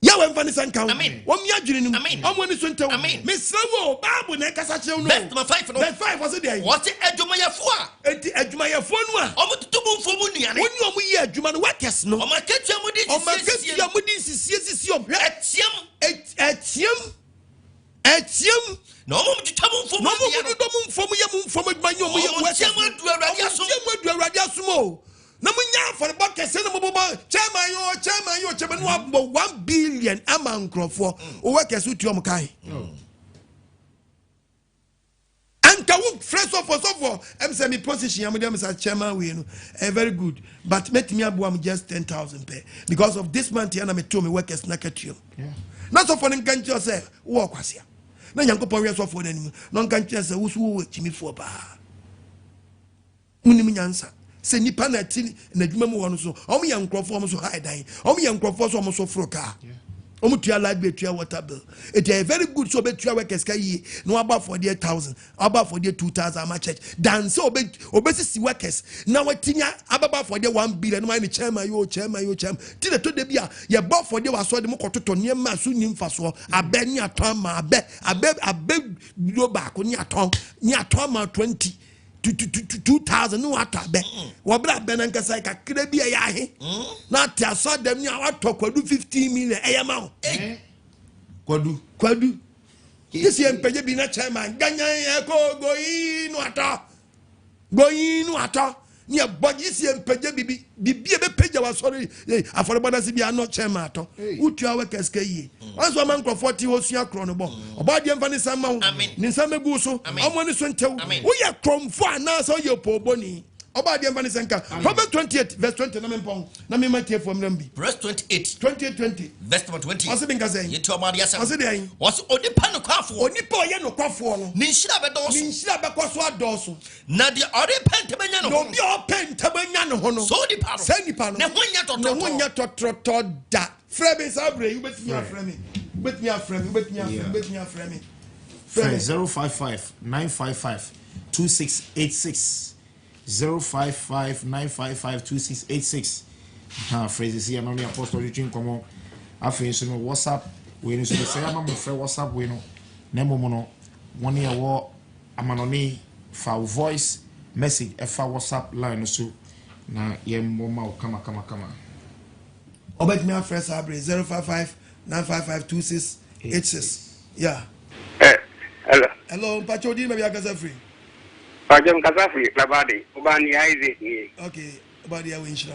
ya we mfa ni sanka wo mi adwene ni omo ni so ntew me srawo babu na kasa kire no best ma 5 no best 5 was it there what adwumayefo a enti adwumayefo no a omo tutubu mfomu nuane woni omo ye adwuma no workers no omo ketua mudi sisi ohwe etiam no omo tutubu mfomu no omo tutubu mfomu ye mfomu adwuma ye omo ye tiam adu awrade asom na munya for bucket say na bobo chairman yo 1 billion ama nkrofo o workers utu om kai anka wo fresh of em say me position am dem say chairman we no very good but make me abu am just 10,000 pay because of this month here na me to me workers na ketuo na so for nkan chi say wo kwasia na nyankopon we so for nanim no nkan chi say wo so wo chimifo ba munim nyansa se nipa na ti na dwuma mu wono so omo ye nkrofo omo so high dan omo ye nkrofo so omo so froka omo tua light bill tua water bill it is very good so be tua workers ka yi no about for 1,000 about for 2,000 ama church dan so obesisi workers na watinya ababa for 1 billion no chairman yo ti de to de bia ye bo for de waso de mokototo ne ma so ni mfaso abe ni aton ma abe do ba ko ni aton ma 2,000 no atabe wo bra be na nkasa ka kire bia ya he na tia so dem ni awato kwadu 15 million eyama kwadu yesi empeje bi na chairman ganyan ko goyi no ato ni abogi si empeje bibi be page wa sorry aforeboda si bia no chairman ato utu awe keske yi onso man kro 40 osua kro no bo oba de mfa ni sama wo ni sama gu so omo ni so ntew wo ye kromfo ana so ye poboni oba de mfa ni senka Proverbs 28 verse 20 na me pon na me matie fo mram bi verse 28 20 verse 20 wase bin kazen ye to amade yasa wase de ayin wase onipa no kwafo onipa oye no kwafo no ni nhira be kwaso adoso na de ore pentemanya no no bi o pentemanya no ho no so nipa no ne ho nya totroto da frebe sabre you bet me aframe 055 955 2686 055 955 2686 phrases here no apostle reaching come afi so no WhatsApp we no so say am mo frɛ WhatsApp we no na mo no one year wo amanoni fa voice message e fa WhatsApp line so na ye mo ma kama obet me afrɛ sabre 055 955 2686 yeah hello pacho di me bia kasa free Pajam Kasafi, Labadi, Ubani Isaac. Okay, Ubani Winshira.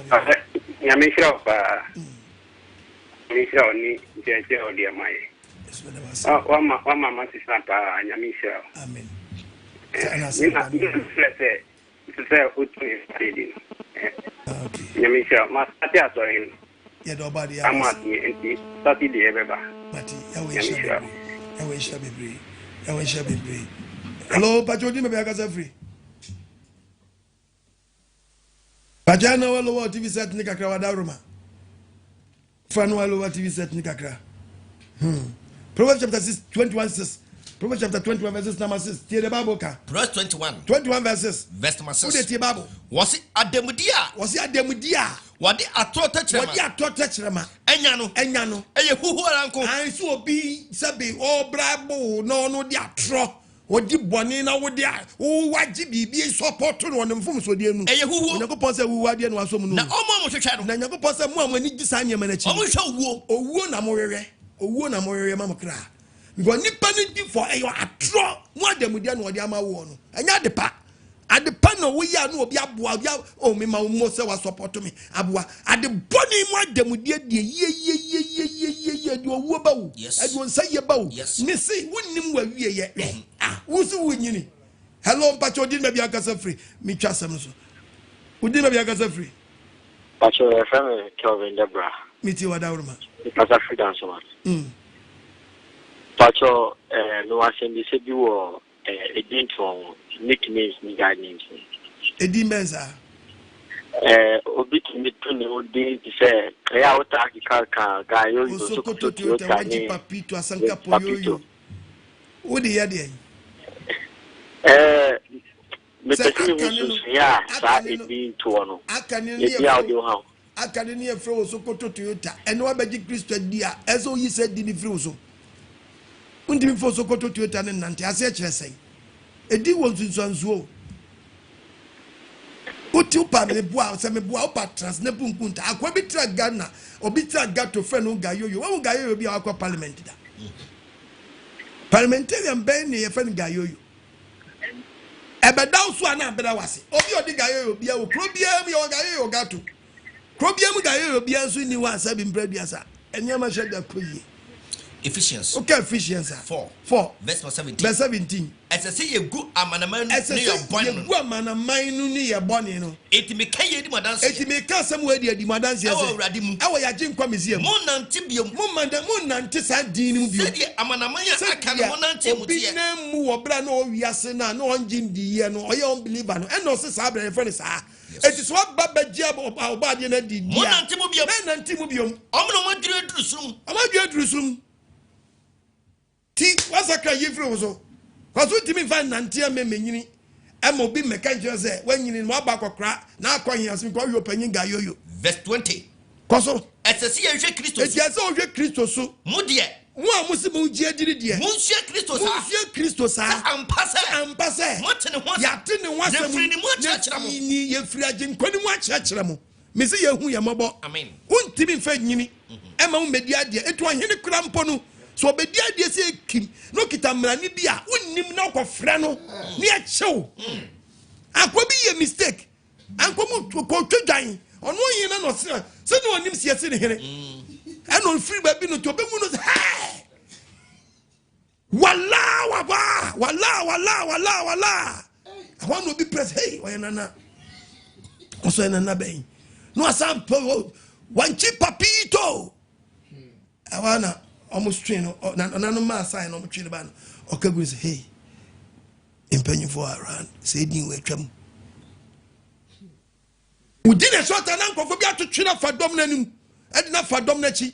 Yamisha, Misha, ni Jay or dear my. One mamma is not Yamisha. Amen. Let's say, Yamisha, Mastatia, sorry. Yet nobody I'm at me and Saturday ever. But I wish I be free. Hello, Patroni, maybe I got free. Pajana walo TV set ni kakra wada Roma. Fanu walo TV set ni kakra. Proverbs chapter 6 21 says. Proverbs chapter 21 verses number 6. Tie the Bible ka. Proverbs 21 verses. Verse number 6. Who tie Bible? Was it ademudia? Wadi atota chirema. Enya no. Eye huhu aranko. An so obi sabe o brabo no di atro. Odi boni na wodi a wo waji bibi support no ne mfom so de nu. Eye huhu. Nyakopon se wo wade no aso mu no. Na omo mo hwehwe no. Na nyakopon se mo amani gi sa nyema na chi. Omo hwe owuo na mo were. Owuo na mo were ma mokra. Because nipa ni di for ayo atro mo adamudia no odi ama wo no. Enya de pa. Ade pa no wo ya no obi aboa obi o me ma mo se wa support me. Aboa ade boni mo adamudia de ye de owuo ba wo. Ade won say ye ba wo. Ni say wonnim wa wie ye. Wo so wo nyini. Hello mpacho di na bia kasa free. Mi twa sam so. Udi na bia kasa free. Pacho FM Kelvin Debra. Mi ti wa dawruma. Kasa free dance man. Pacho no asendi se bi wo edin to nicknames ni guide names. Edin benza. Obi to me to no dey say ya ota ka guy yo so koto to waji papito asanka poyo. Udi ya dey. Me pesi ya sa edin to no. Akane ne efre wo so koto Toyota eno abaji Kristo dia ezo yi se di ni fri wo so. Undi fo so koto Toyota ne nante ase kire sei. Edi wo nsunsuansuo. Uti upa me bua se me bua upa trans ne punkunta akwa bi tra Ghana obi tra gato fe no gayoyo wo gayoyo bi akwa parliament da. Parliamentarian ben ne ye fe no gayoyo. Ebeda usu ana beda wase. Obi odi gayoyo bia wo probia mi yo gayoyo gato. Problem gayoyo bia so ni wa sabi mpraduasa. Enyama sheda koyi. Ephesians. Okay, Ephesians 4. Verse 17. Verse 17. Ese se ye gu amanaman ni ye bonu. Ye gu amanaman nu ni ye bonu no. Eti me kan ye di madanse. Eti me kan sam we di madanse ye. Ewo urade mu. Ewo ya gye nkwa museum. Mo nante biom. Mo nante sa din mu biom. Se di amanaman ya aka no mo nante mu tie. Obi na mu wo bra na o wiase na na on gye ndiye no. Oye unbeliever no. E no se sa bra ye friend sa. Eti so baba gia oba de na di dia. Mo nante mu biom. Na nante mu biom. Omno mo dire drusum. Amadwe drusum. Ti wasakra yifre wo so. Kwaso timi fa nantia menyini. Emo bi mekanje se wanyini no aba kokra na akwanyi asim kwa yo panyin gayoyo. Verse 20. Kwaso esese ye hwe Kristo. Esese o hwe Kristo so. Mu de. Mo amusi mo gie diri de. Mu hwe Kristo sa. Mu hwe Kristo sa. Ampase. Mo tene ho. Ya tene ho asem. Ye firi ni mo achachira mo. Ni ye firi aginkoni mo achachira mo. Me se ye hu ye mabo. Amen. Untimi fa nyini. Ema mo media de. Etu ahene kura mpo no. So obedia de se kim no kita mrani bia wonnim na okofre no ne a chew akwa bi ye mistake anko mu ko twadwan ono yin na no se no onim siase ne here e no free ba bi no to be mu no wala ahwa no bi press hey wa nana oso nana ben no asam wanchi papito awana almost train no ma sign no train ba no okagu say hey impenyu for around say din we twam udi ne short na nkofo bi atotwena fadom nanim edi na fadom na chi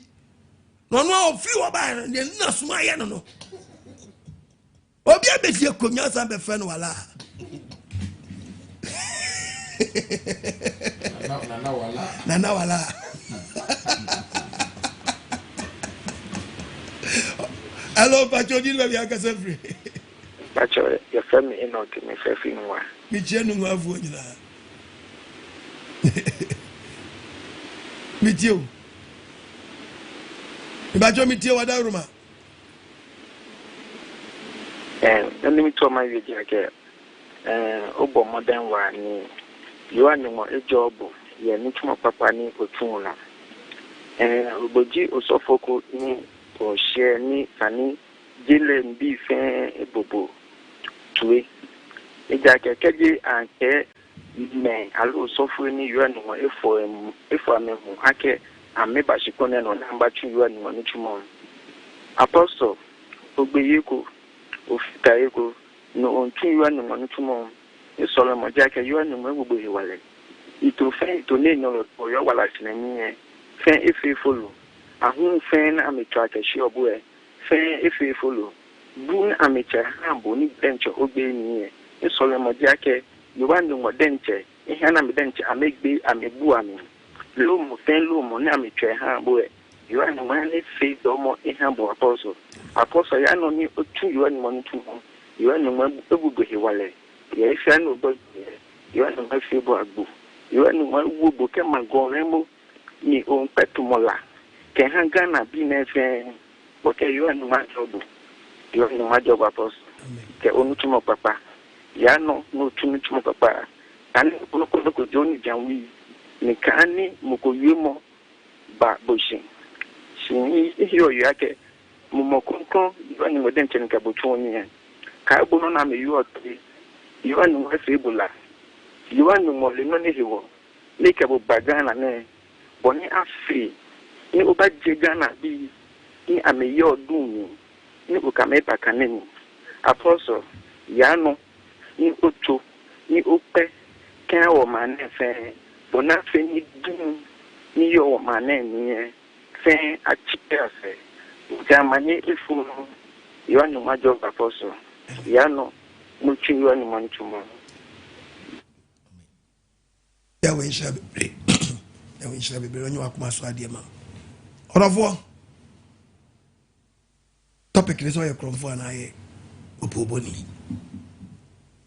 no free wa ba ne na suma ye no obi abefie konya san be fe no wala na wala Hello, Pacho, did you have a free? Pacho, your family is not me fair thing. Me chenu have meet you. Pacho, meet you, Wadaruma. Let me tell my video again. Obo modern one, you are no more a job. You need to my papa ni Otuna. Oboji Osofoko ni. Or share ni kani jile mbi fe bobo tuwe ija kekeje anke me alo sofu ni yuan mo efo amemu ake ameba shikone no namba chu yuan mo ni chumo apostle ogbeyeko ofitayeko no ontu yuan mo ni chumo e solo mo jake yuan mo gbogbo iwale ito fe ito ne no o yo wala sinani e fe efe follow ahun fen ametra keshi obo e fen efe follow bun ametra hambo ni bench ogbe ni e solo mo jake you want no denche e hana me denche amegbe amebu ami lo mo fen lo mo na ametra hambo e you want no man face do mo e hambo apostle ya no ni otu you want mo ntu You are no one who go he wale. Yes, I know, but you are no my favorite book. You are no one who book and my go remo. Me own pet to mola. Can hang Ghana be never. Okay, you are no my job. You are no my job, apostle. The only to my papa. Ya no too much more papa. And Loco Johnny Janwi. Nikani Mukoyumo ba bushing. She hear you ake Mumokonko, you are no dentin cabotonian. Carbonam, you are three. You are no fibula. You are no more limonihiwo. Lakable bagana ne. Bonnie are free. You obey Jagana be. Ni a mayor doom. Ni Ukamepa Canini. Apostle, Yano, ni Uto, ni Upe, can our man fair. Bonafé ni doom, ni your man near. Fair at cheaper. Germany if you are no my job, apostle. Yano, no you any money tomorrow. Yeah, we shall be. We shall be when you are my swadiama. Au revoir. Topic is all your crumb for an eye. Upoboni.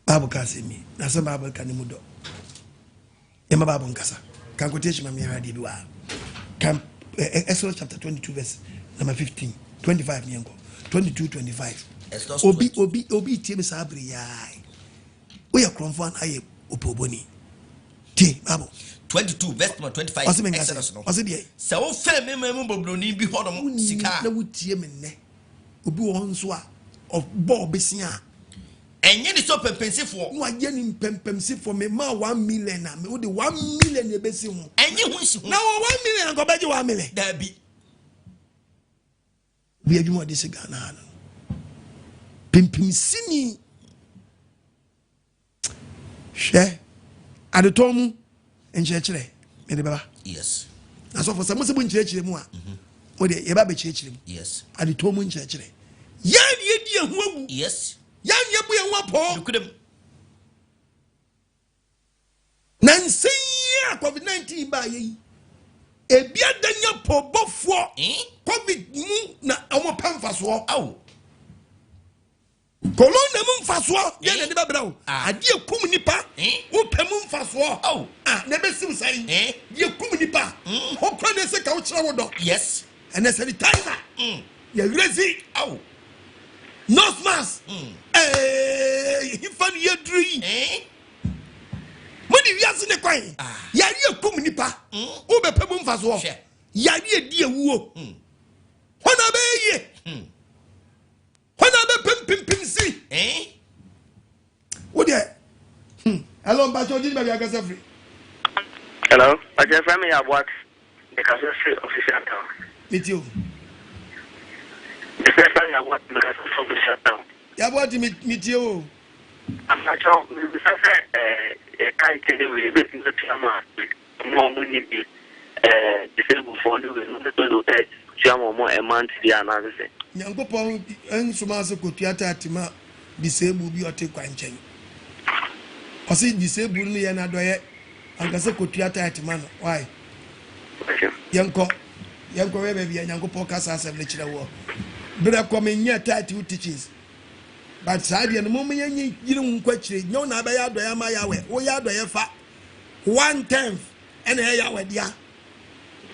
Babu Kasimi. Nasa Babu Kanimudo. Emma Babu Kasa. Can quotation my mirror did. Can Exodus chapter 22, verse number 15, 25, Nyango. 22, 25. Obi, Tim Sabri. We are crumb for an eye. Upoboni. T. Babu. 22 verse number 25. Exodus. Was it ye? So fair member Bruni be hodom sika. No would tear me. Obi won so of Bob Bessia. And yet it's open pensive for no again pensive for me ma 1 million. Me would the 1 million ye besim. And you wish now 1 million go back to 1 million. There be. We are doing this Ghana. Pimpim sini. Share at the tomu and church. Yes. As of for some Muslim church, or the Yababe church. Yes. At the tomu in church. Yes. Yan Yabu and Wapo. You could have Nancy COVID-19 by ye. A beer than your poor bofo. COVID na our pamphaswa. Oh. Colonna mum faswa, yan and the babrow. A dear Kuminipa, who pemum faswa. Oh, never see saying, dear Kuminipa, who can say couch? Yes, and that's any time. You're lazy. Oh, North Mass. You found your dream. When you are in the coin, Yari Kuminipa, who be pemum faswa. Yari dear woo. What are ye? When I be pim see, What there? Hello, Bajo, did I get free? Hello, I just family at work. The castle official town. Meet you. The family at work. The castle official town. Yeah, what meet you? I'm not sure. We have a kite anyway. Everything that I'm more money be disabled for you. No, Jamo more a month. The analysis. Yankopon and Sumaso Kotiata Tima disabled you take one chain. I see disabled me and Adoye and Gasa Kotiata Timano. Why? Yanko baby and Yanko Pocas as a lecturer war. But I come in near title teachings. But Sadi and the moment you don't question, no Nabaya Doyama Yawe, or Yadoya 1/10 and a Yawe dia.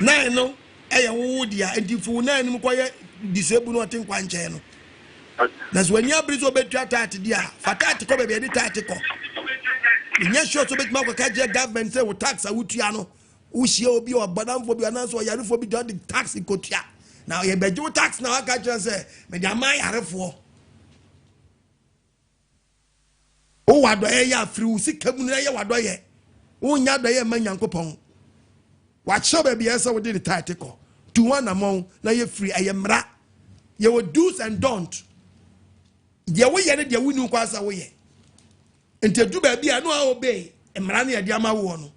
Nine no, a wood and if you know disabled not in one channel. That's when you bring over to dia. Fatati come be tactical. In your short to make Makaja government say with tax a Utiano, Ushi Obi or Badam for be announced or Yaru for be done the tax in Kotia. Now you bet you tax now. I can't just say, Medamai Arafo. Oh, what do I through sick Kabunaya? What do I? Oh, Yada man Yankopon. What shall be answer with the tactical? To one among now you're free. I am ra. You will do's and don't. The way you will know pass away. And to do baby, I know I obey. And Marani at Yama one.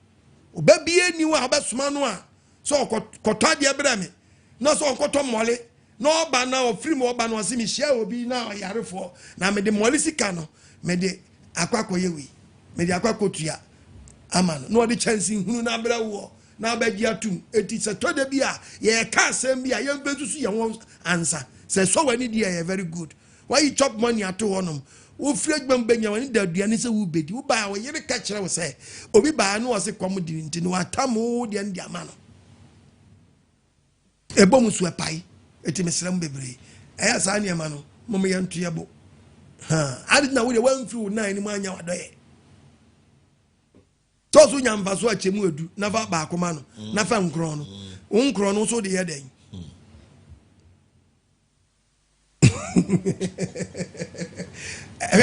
Baby, you are about Smanua. So, Cotadia Brame. No, so Cotton Molly. No, but now free more ban was in share will be now a yard for. Now, made the Molisicano, made the Aquaco Yewi, made the Aquacotia. Aman, no the chancing who number war. Now, beg you too. It is a total beer. Yeah, can't send me. I am going to see your answer. Say, so any dear, very good. Why you chop money at 2 on them? wo free gbam benya wani da aduane se wo bedi wo ba wo yere ka kire wo se obi ba no wo se kwam di nti no atamo de ndi ama no ebo musu epai eti mesram bebre eya sa ne ama no mom ye nto yebo ha adi na wo de wan free wo nan ni mu anya wadoye so so nyamba so achemu edu na fa ba akoma no na fa nkron no nkron no so de ye den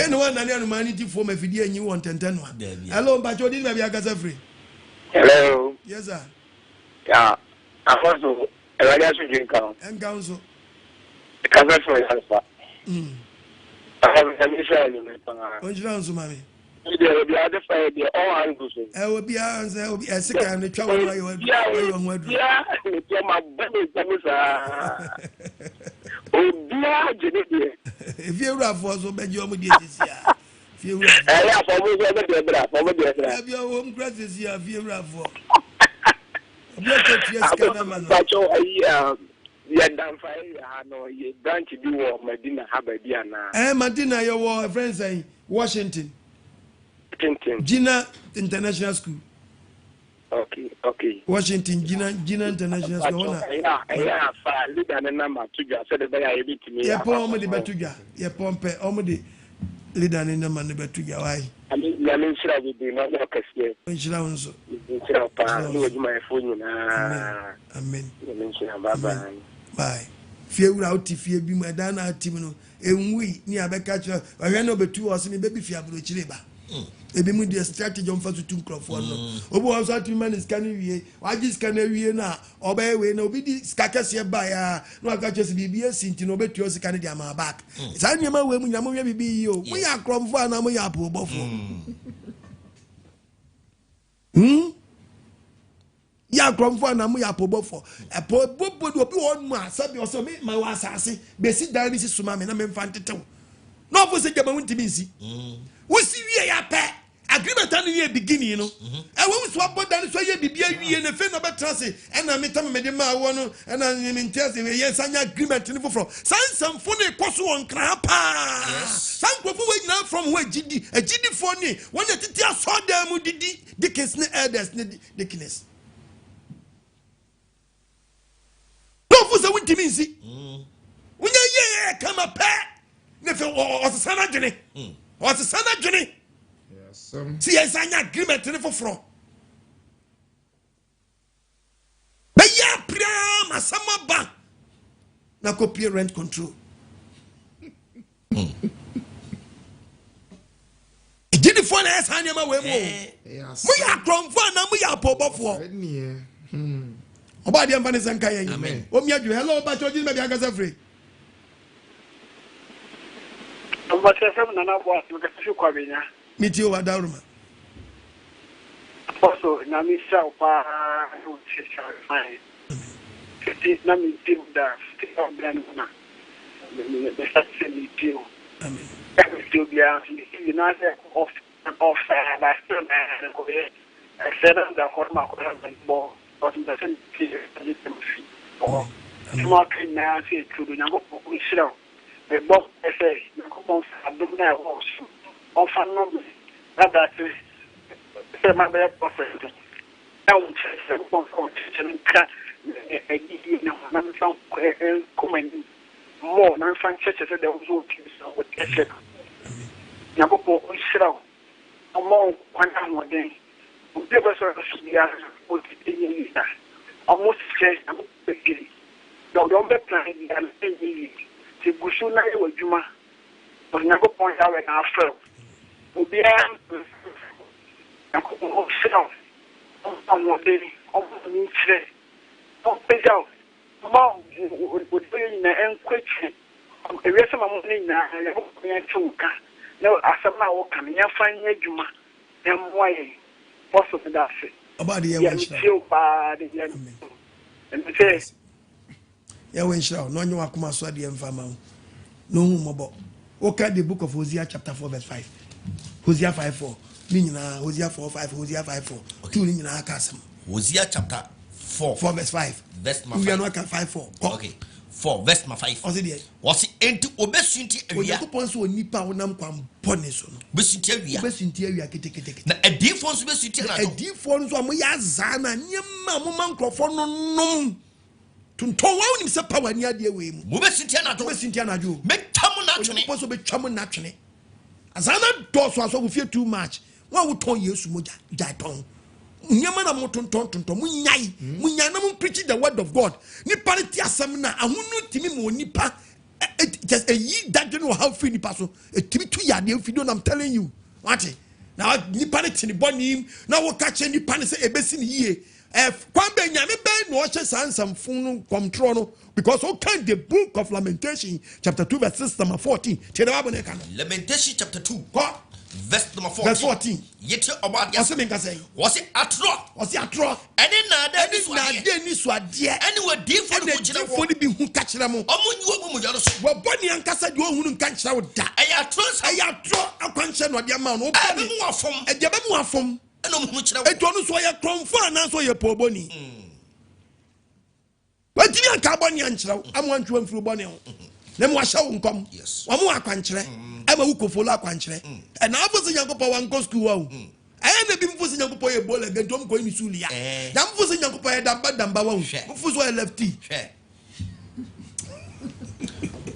no one na mani ti for me fidi anyi won tenten no hello bacho di na bia kasa free hello yes sir yeah afonso elaga so drink out en council kasa for alpha I mi sha ni me pa onjira nso mami there be other fire there all angles will be answer will be a second and travel where you want yeah my baby if you have for so bad you this year if you have for your home crisis here if you have for yeah dan fire no you branch do Medina Hababia na Medina your friends saying Washington Gina International School. Okay. Washington Gina International School. Yeah, leader and number 2 said the way I beat me. Yeah, pompe the Batuga. Yeah, pompe omedi leader and number 2 why? I mean sure we do not know kasi. Inshallah so. Inshallah pa no my phone na. Amen. Bye. Bye. Fear out fie bi mu da na team no enwi ni abeka kire ohwe no betu o se me baby fie abro chireba. Ebi mu the strategy on for to microphone no obi was at man is can wie wagi scan wie na obey we na obi di skakese ba ya no aka chese bibi asinti no betu o scan dia ma back sa nyama we mu nyama we bibi yi o mu ya kromfo na mu ya apobofo ya kromfo na mu ya apobofo apobofo do obi won mu asabi o so me ma wa asase be si dan ni si suma me na me mfa ntetew no for se jama wuntimi nsi wo si wie ya pe agreement an ye beginning no e wo so abodan so ye bibia wie na fe no betrase e na metam me de ma wo no e na me ntese we ye sanya agreement ni foforo san fo ne koso won kra pa san krofo we nyina from we gidi fo ni won ye titi asoda mu didi dikins ne elders ne dikins no fo se wuntimi nsi wonya ye kama pe ne fe o sana dwene o sana dwene see yes anya agreement ne foforo be ya pram asama ba na copy rent control gidi fo na esa anya ma we mo ya kromfo na mo ya pobofo oba de mba ne sanka yen o mi adwo hello ba choji me bi agasa free But FM na bo asu ka fi kwa benya. Miti o wadaruma. Also na mi sha pa no chicha fine. Fiti na mi tim da fiti o brand na. Me sa se mi tio. Amen. Tio bia fi na se off la still na ko e. Excellent da forma ko na bo. O tinda se ti ti fi. O. Tuma kin na se tudu na go ko shira. The boss say, the coupons are doing their work. Often, no, that is my bad prophet. Now, the coupons are teaching comment more than fan churches that there was all with Essex. Nabopo, we sit out among 1 hour day. We never saw us almost say, I'm beginning. Don't be planning and ti gusu na e wadwuma onyago point awe na afro obi an ko sit-down on de on ni tre on pejao ma o de na enkwetwe e wi sama mo ni na ya ko ya chuka na asama wo kan ya fanya adwuma ya moye poso da se obadi ya wencha ya wencha no nyo akoma so ade mfama no hu mobo oka the book of Hosea chapter 4 verse 5 Hosea 5:4 ni nyina Hosea 4:5 Hosea 5:4 tu ni nyina aka asem Hosea chapter 4 verse 5 verse 5 we are not 5:4 okay 4 verse 5. Was it enti obesunti awia. Onyankopon so onipa wonam kwam bone so no. Besunti awia. Besunti awia ketekete. Na edifo so besunti na do. Edifo nso amoya zana nyema moma nkrofo no nom. Tunton wa unim se power ni ade we mu. Mo besunti na do. Besunti na do. Betwam na twene. Onyankopon so betwam na twene. Azana do so aso go fie too much. Wa wo ton Yesu moja jaiton. Nyama na motonton munyai munya na mun preach the word of God ni parity asem na ahunu timi mo nipa just a yi that don't know how free nipa so timi tu ya de video I'm telling you what now ni parity ni boni na wo ka che nipa ne say ebesi ni yie kwan be nyame be no che sansam fun control no because all kind the book of Lamentation chapter 2 verse number 14 Lamentation chapter 2 verse number 14. Verse 14. Yet about the assembly can say. Was it atro? Was it atro? And then ni swadia. Anyway, different for the be who catch them. Well, Bonnie and Cassa do who catch out that. I atro a conscience of the amount of from a Jabamu from. I don't know why I come for an answer your poor Bonnie. But you can't Bonnie and Chow. I want to through Bonnie. Let me wash out come. Yes. One more country. I'm a who follow country. And I was a young papa one goes to I ain't been forcing young boy a ball again. Don't go in Sulia. Now forcing young boy a damba one. Who's why lefty?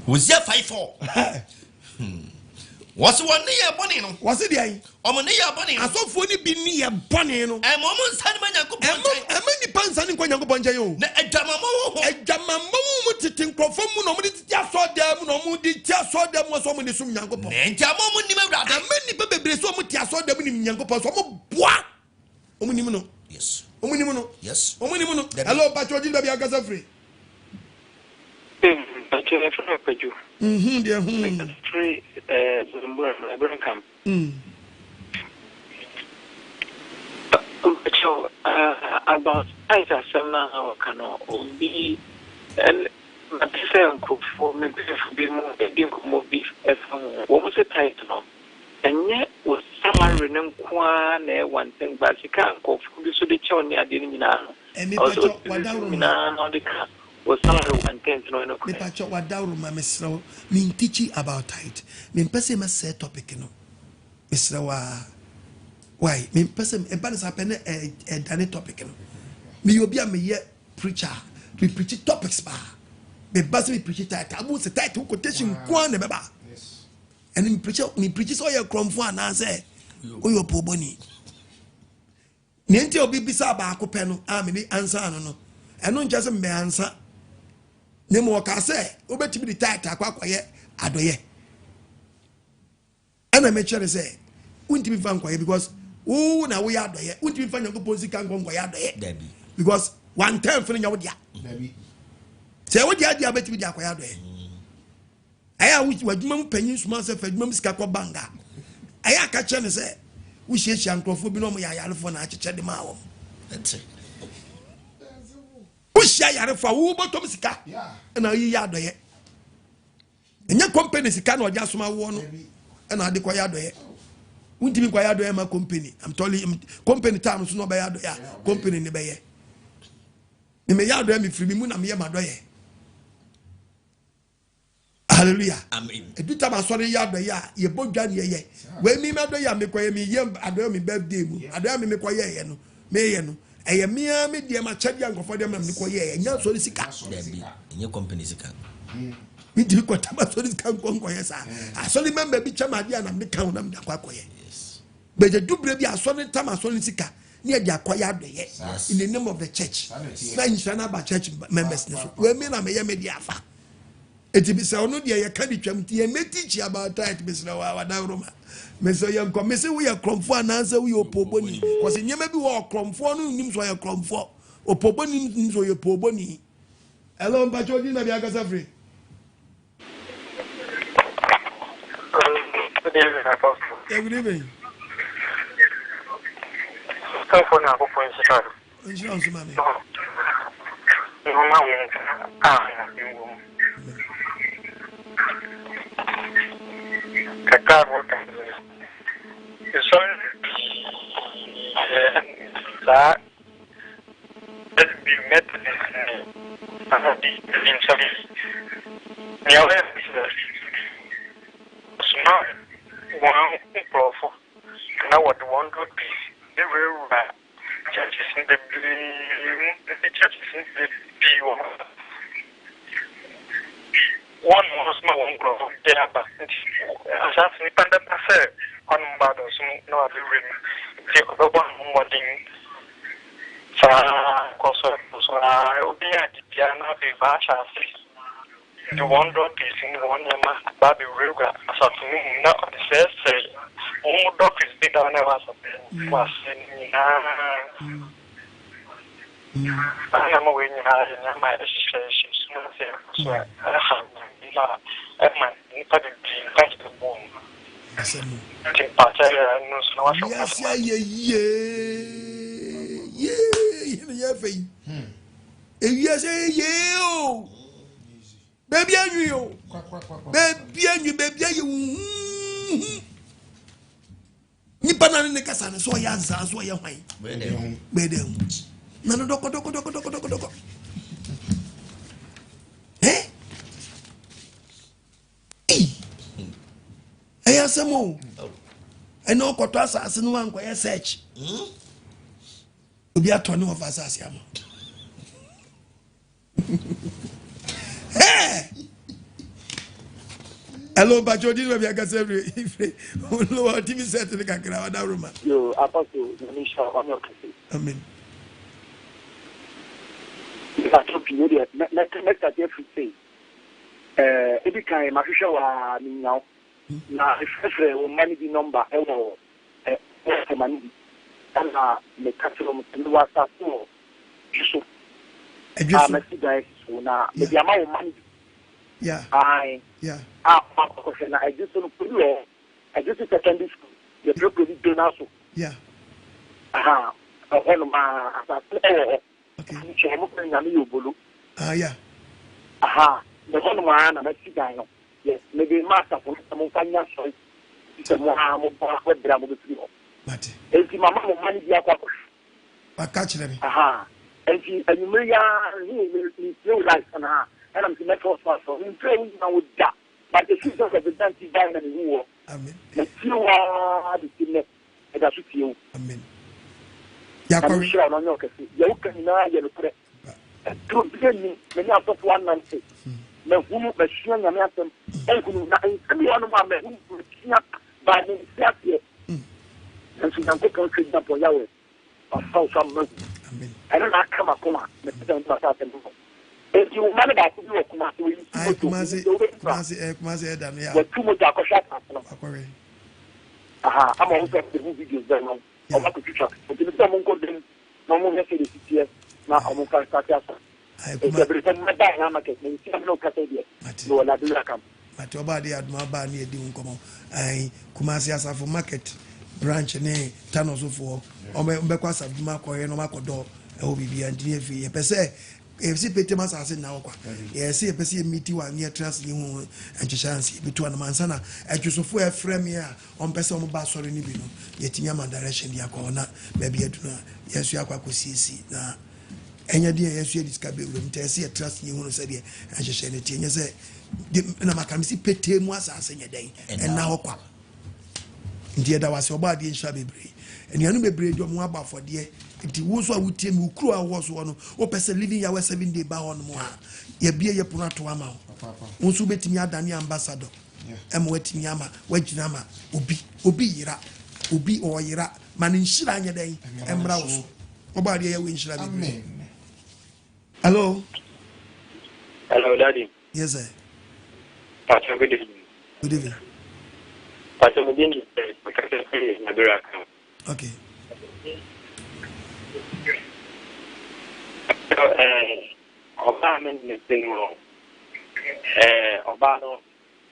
Was there 5-4? Was one near Bonino? Was it the Omonia Bonnie? I saw funny be near Bonino. And Mom's had many pants and Quango Bonjayo. A Jamamo to think from nobody just saw them, no moody just saw them was so many soon young people. And many baby so much saw them in young people. What? Omunimono. Yes. Omunimono. Yes. Omunimono. Hello, Patrolling the Biagas free. Dear, free, Abraham. About either some now can be and my for me be more a beef. What was the title? And yet was salary and one thing, but you can't go for the Choni. I didn't know. And also, on the car. Was salary 1/10 no no. Me pacho wadauru ma mesro me teach about it. Me pese ma say topic no. Mesro wa why me pese e ba sa pene e dane topic no. Me obi a me ye preacher. Me preach topics ba. Me base me preach title. Abu se title quotation kwa ne beba. Yes. And me preach so your cromfo ana say o yo poboni. Ne nti obi bisa ba akopɛ no a me ni answer ano no. Ɛno nkyɛ sɛ me answer. Nemo ka say obetimi di title akwakoye adoye. Ana me chere say untimi fa nkoye because na we adoye untimi fa nyankopon sika nkoye adoye. Because 1/10 fini nya wo dia. Say wo dia dia betimi di akoye adoye. Aya wadwuma mu panyin suma se fa dwuma mu sika ko banga. Aya ka chere say wo hiehyia nkrofo bi no mo ya yarefo na akyekye de ma wo. That's it. Ushia yare fa wo botom sika na yi ya doye enya company sika na odia soma wo no na ade kwa ya doye untimi kwa ya doye ma company I'm telling you company time so no be ya doye company ne be ye ni me ya doye me free mu na me ye ma doye hallelujah amen eduta ba sori ya doye ye bodwa ne ye we mi ma doye me kwa ye mi ye adoye me birthday mu adoye me kwa ye no me ye no eye mia me dia ma chadi ankofo dem na me ko ye nya so sika enye company sika me di ko tama so sika nko ye sa asoli member bi chama dia na me kan na me akwa ye yes be je dubre bi asoli tama so sika ne dia akwa ya doye in the name of the church na inshana ba church members ne so we me na me ye me dia afa eti bi se onu dia ye ka di twam ti ye me teach about that bi se wa da roma me so ye nko me se we ye kromfo ananse we opoboni cause nyema bi wo kromfo no nim so ye kromfo opoboni nim so ye poboni hello mpacho di na bi agasa free good evening telephone na ko point sa insurance mami no ma wo Chicago. So that be met in service One profile. Now what 100 piece. They were churches in the churches in the P1. One was my own profile. They are back. As I say, Panda on Bado, no other ring. The other one wanting. So I will be at the piano, the Bacha. The 100 piece in one yama, Baby Ruga, as of me, not the first say, all doctors be done as a was in I am away in my registration, so I have my the boom. Baby, you, baby, you. Nipana ni kasana so ya za so ya hwan. Bede. Na no doko. Asemo. Eno koto asase no wan koye search. Obi atoni of asase am. Hey! Hello, Bajodi, we are going to TV set in the Kakra room. You Apostle Nisha on your case. Amen. That's period. Next at everything. Every time my future was now. Now, if money the number, money, and the customer was that so. Guys, now the amount of money. Yeah. I just don't put you. I just secondary school. The property do also. Yeah. One of my okay. Yeah. The one of my Mexican. Yes, maybe master for some Kanya soil. It's a Mohammed with Bravo. But it's my mama money. I catch them. And you may you like and I'm the metro so in train now with that. But the system of the dancing diamond in war. Amen. You are the team and that's with you. Amen. I'm sure on your case. You can now get a press. To begin, many of us 1 month. Men who machine and them, and who one of my men who by the here. And she can take on treatment for Yahweh. Or how some money. I don't know come up, if you manage that to do a Kumasi, too much I'm also the videos there now. I'm not to check. But if someone got them, no more message is now I'm going to start. Every time I market, no Casadia. No, I do not come. But your body had my body doing come I Kumasi as for market branch and Tanoso for Omequas of Marco and Marco door. OBB and DFE. Per se, if see Petemas as in now, yes, see a person meet you near trust you and chance between the Mansana. At you so for a frame here on person bass or any bino, yet Yama direction, the corner, maybe a tuna. Yes, you are quite see now. And your dear, yes, you discover room, see a trust you want to say, and she said it. You say, the can see Petem was as in a day, and now, dear, that was your body in Shabby Bray. And you know, bread your mobile for dear. It was what we tell you, crew was one, or person living your 7 day bar on more. Ye be a puna to Ama. Once you bet me a Dani ambassador. I'm waiting Yama, Wejinama, Ubi or Ira, man in Shiranya day, and Browse. About the win Shirley. Hello? Hello, Daddy. Yes, sir. Good evening. Good evening. Okay. Ọba mi ní ìpinnu rọ ọba náà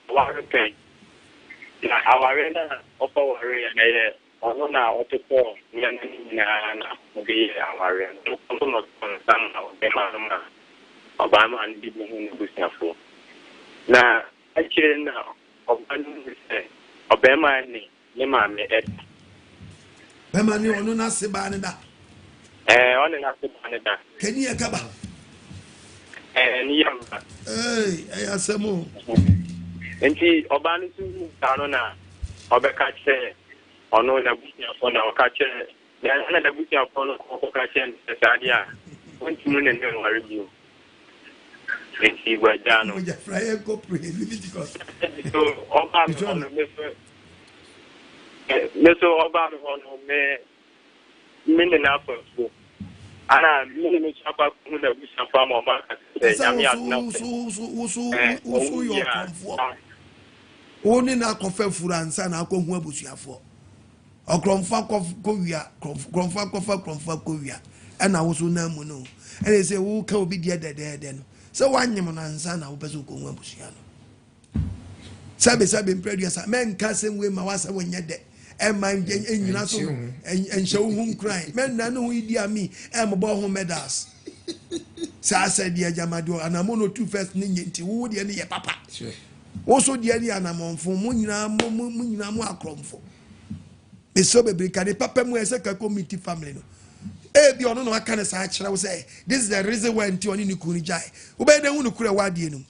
wà rẹpẹ na àwárí náà ọ̀pọ̀ wàrí ẹ̀ ẹ̀ ọ̀nà náà ọtí pọ̀ ní ẹni nyinaa náà ọbẹ̀ yẹ àwárí ẹ̀ ọ̀pọ̀ náà ọ̀pọ̀ nǹkan náà ọbẹ̀ máa ń ma ọba máa ń bí mi hún ní busuafo na ẹ̀kyẹ̀rẹ̀ náà ọba ní sẹ̀ ọbẹ̀ máa ní ní maame ẹ̀dá. Bẹ́ẹ̀ máa ní ọ̀nà náà sí bá a ní dá. Ọ̀nà náà sí bá a ní dá. Kẹ́ni ẹ̀ kábà. Niyamba. Hey, asemo. Enti obani su tano na obeka che ono na busia fo na okache na na busia fo no okache sadia. Wonti no ne nware bio. Enti gwajano. Mo ja fraye ko pray Leviticus. So oba no meso oba no me na afọ ana me me chapa ku na busia fo ma ma yami adna usu yo konfo oni na kofa furansa na akohu abusuafo okromfa kowia kromfa kofa kromfa kowia ana wusu na mu no ene se wo ka obi die dedede no se wanyem na nsa na wo pese kohu abusua no sabe mpredua sa men ka sem we ma wasa wonye de man enyina so enhye wo hum kran men na no idi ami embo ho medals sa said dia jamado anamono two first ni nti wo de ne ye papa wo so de ne anamonfo mu nyina mu akromfo be so be ka de papa mu ese ka committee family no bi ono no aka ne sa kire wo say this is the reason why nti oni ni kuni jai wo be de hunu kure wadie no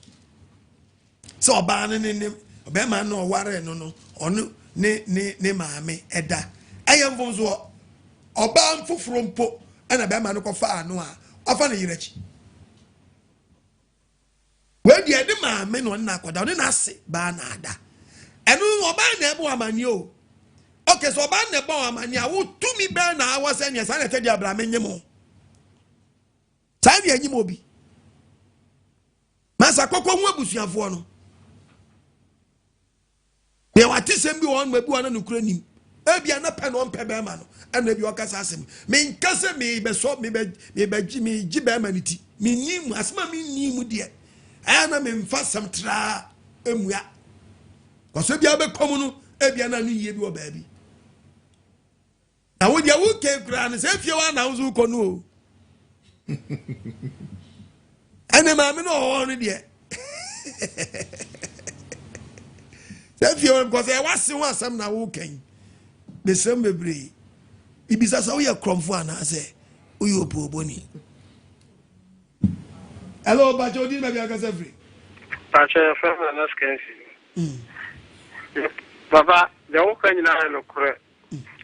so oba ne oba ma no ware no ono ne maame eda ayemfo so oba mfoforo mpo ana be ma no kofa ano a afa ne yirechi we die de maame no na akoda ne na ase ba na ada enu oba na ebo amani o okay so oba na ebo amani a wo tumi be na awase ne sa na tedi abrame nyemo sa bi anyimo bi masa kokko hu abusuafo no ye wati sem bi won mabu ana no kura nim ebia na pe no mpe be ma no ana bi okasa asem me nkase me be so me gi be ma niti me nim asma me nim de ana me mfa sam tra emua ko so bia be kom no ebia na no yie bi o ba bi na wo dia wo ke kura ne se fie wa na wo ko no ana ma me no ho no de if you because I was seeing some now walking the same bebre ibisa so we kromfo ana say we opo boni hello bajo di maybe aka say free pacha fa na skensi baba de wo kan na no kure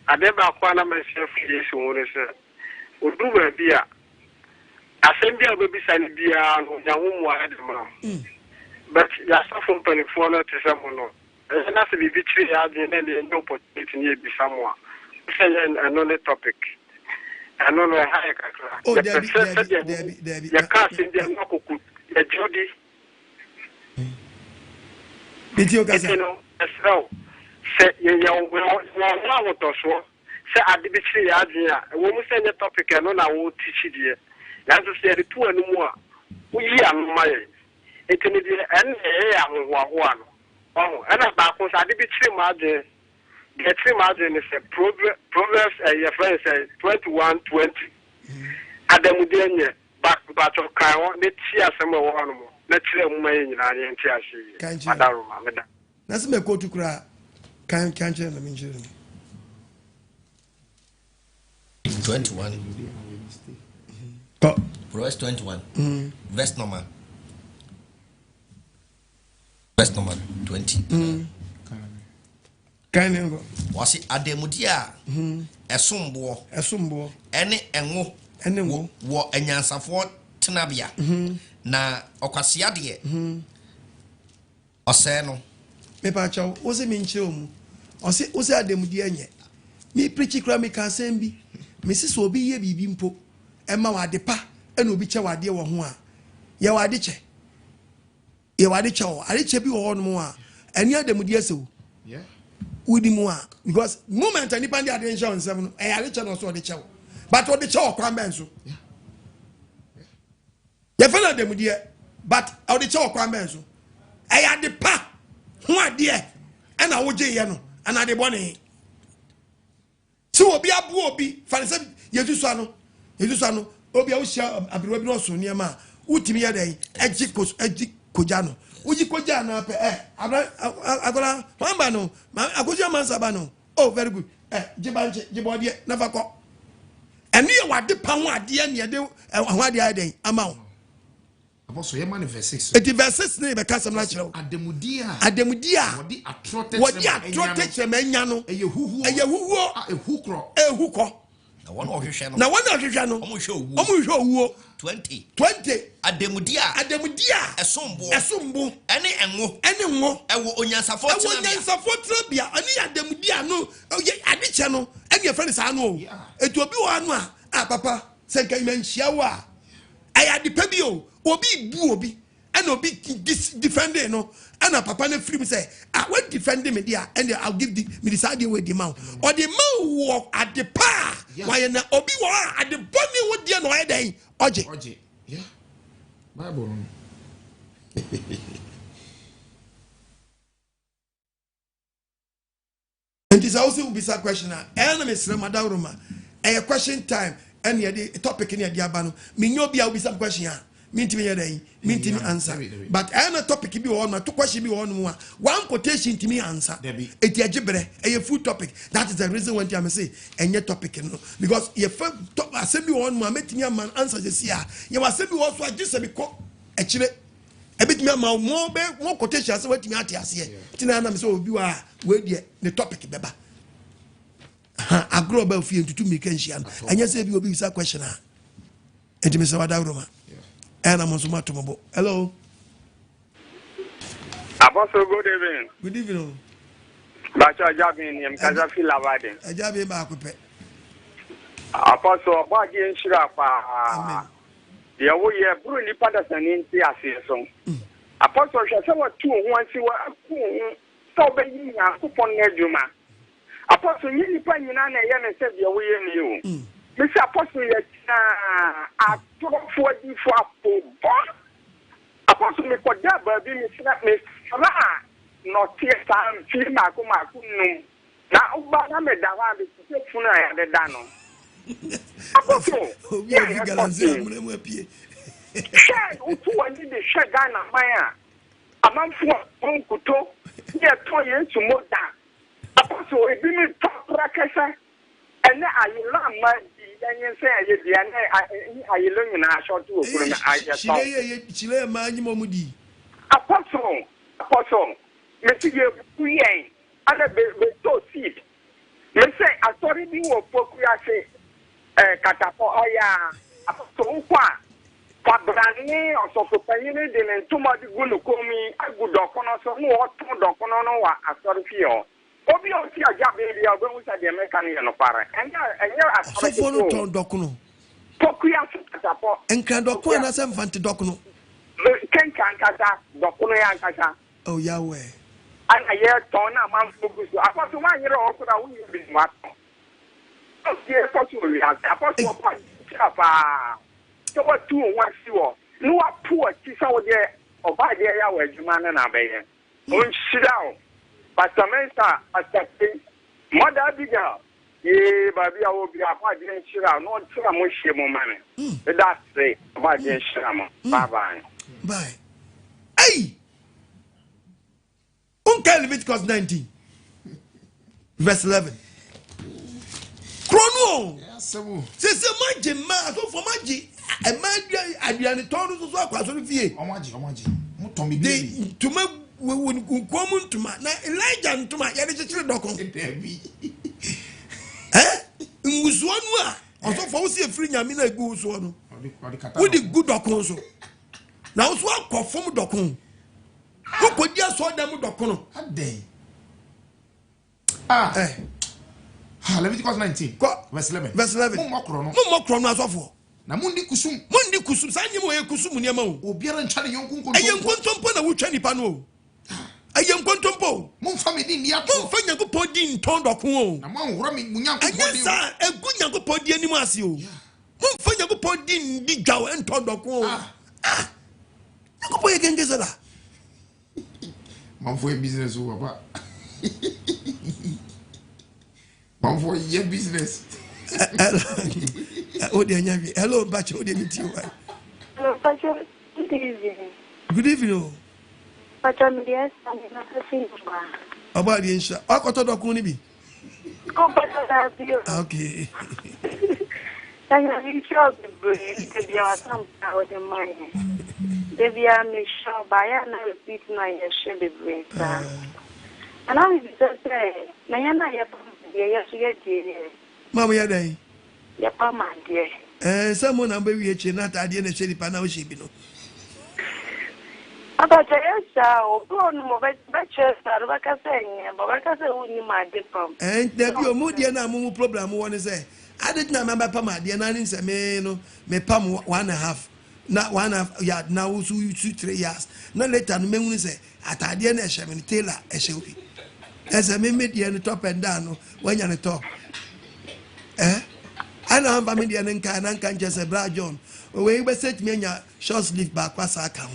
ade ba kwa na ma chef yesu wore se odu ba bia asem bia ba bisa ni bia no nyawo mu ade ma but ya safo panifo na tesa mo no na se bibi tri ya de na le no opportunity ni bi samwa say another topic anono ha kakra oh Debbie ya ka se dia makoku ya jodi bitio ka se no esro se ye wo wo to so se ade bi tri ya de a wo mu se ne topic no na wo teach die ya so se de tu anu mu a wo yi anu ma ye etene di en ya ho no oh and about course I did be 3 margin get 3 margin is a Proverbs your friend says 21:20 Adam denye back of Kaiwan let's see some one more let's see in Madaruma that's me go to cry can't let me 21 Proverbs 21 verse number Verse number 20. Kanengo. Wasi ademudia esumbo. Ene enwo. Wo enyansafo tenabia. Na okwasiade. Ose no. Me pa chawo, o se me nchire omu. O se ademudia nye. Mi preach kra me ka sembi. Me sisi obi ye bibi mpo. Ema wade pa, ena obi che wade wo ho a. Ye wade che. Ye wade chawo ari che bi wo no a eni adamudi asewu wudi mu a because moment ani pandi attention nsem no ari che no so de chawo but o de chawo kwan ben so ye fa na adamudi but o de chawo kwan ben so ade pa ho ade e na wo je ye no ana de bone si obi abu obi fa se yesu ano obi a wo sia abirwa bi no so niam utimi ye den agi kojano uji kojano ape agora wamba no akoji amansaba no oh very good jibanche jibodie nafa ko eni ye wade pa ho ade ne de ho ade aden ama wo Apostle ye manifest 6. It verse 6 ne be kasam na kire. Ademudia. Wodi atrote chemenya no. Eye huhuo. Ehukro. Na one ohwehwe no. Na one ohwehwe no. Omo hwe owuo. 20. Ademudia. Esombo. Ene enwo. Ewo onyansafo trabia. Ani ademudia no. Oye adiche no. Ene ye friend sa no. Etu obi wo anu a papa senka imenhia wo a. Aya dipa bi o. Obi bu obi. And obi defending no. And a papa ne free say, when defending me there, and I'll give me the side with the mount. Or the man walk at the par. Why na obi wa at the bunny with the no day. Oje. Yeah. Bible. And this also will be some question. Enemies Ramadan Roma. A question time. And the topic in the diabano. Minobia will be some question. Mintimi yedai, mintimi answer. But I am a topic be on, 2 questions be on one quotation to me answer. It yajibre, a full topic. That is the reason why I say, and your topic, because if I send me one, my meeting man answer this year. You must send me also just actually a bit more quotation as what you are here. Tina, so you are where the topic, beba. I grow about fear to 2 Mikensian, and yes, you will be a questioner. And Mr. Wadauroma. And I'm also tomorrow. Hello. Apostle, good evening. Good evening. Bacha Jabin, I'm Kazafi Lavade. A Jabi Bakupe. Apostle, what you Shirapa? The away, Bruni Patterson in the song. Apostle, shall what 2 once you were so being a coupon Neduma. Apostle, you find you and said the away in you. Mr. Apostle, I talk for the Apostle, me for that, but be Miss not here, time, film, I come out. Now, but I'm a Davan, the Funa and the Dano. Apostle, share who wanted the Shagana Maya. A man for Uncle To, near 2 years to more than. Apostle, it didn't talk Rakasa, and I love my. I say, I learn in a short tour. Chile, man, Momudi. Apostle, Monsieur Puyen, and a beto seed. They say, I thought it was Pokuase, Catapoya, Apostle, Fabrani, or Sopopayne, and too much good call me a good docono, so no, docono, I thought of you. Obviously, I got baby, I go with the American para. And you're a follow Tom Docuno. Pokuya, and can Docuna some fancy Docuno. Can Kata, Docuna, Kata. Oh, Yahweh. And I hear Tona, man, focus. I want to 1 year old, I will be what. Oh, dear, possibly, Apostle Papa. So what 2 1 sure. No, poor Tisa there, or by the Yahweh, Juman and Abbey. Oh, sit down. Pastor Mensa, Pastor Mother Abigail, ye, baby, I will be a part in Shira, not some mushroom money. That's it, about the Shama. Bye bye. Bye. Hey! Uncle Leviticus 19, verse 11. Chrono! Says a magic man, so for magic, a man, Adrian Torres was what was on the Omaji, Tommy, to make. We will come to my Elijah to my editor docon. Muswanwa, also for see a free Yamina goes on with the good docon. Now, so perform docon. Who could just saw them docon? A day. Leviticus 19, verse 11. Verse 11. No more chronos of Namundi Kusum, Sanimo Kusum Niamo, Obian Chani Yonkun, I am Contompona, which any pano. I am Contompo. Mon family, Yaku Podin, Tondocon. Among Romy Munyan, a good Yaku Podi Animasio. Mon Fanyaku Podin, Digao, and Tondocon. You go again, Gazella. Mom for business over. Mom for your business. Hello, Bacho. Hello, Bacho. Good evening. Good evening. Bacho, yes, I'm not a thing. About the insha. I got to talk on me. Okay. I'm not sure to be some out of mine. Devia Michelle by an repeat my shabby brain. And I will say, Nayana, yes, dear. Mamma, ya day. Your papa, dear. Someone I'm very not I didn't say the panel ship. About a grown mobile batches, like I say, but like I say, only my different. And there be a moody and a problem. One is say, I didn't remember Pama, the announcing a man, me pam 1.5. Not 1.5 yard now, 2 years. No later, men say, at a dinner, Shaman Taylor, a shelby. As a mimic the top and down when you're on the top. I know I'm a median and can just a bra John. We were set me in your short sleeve back, was our account.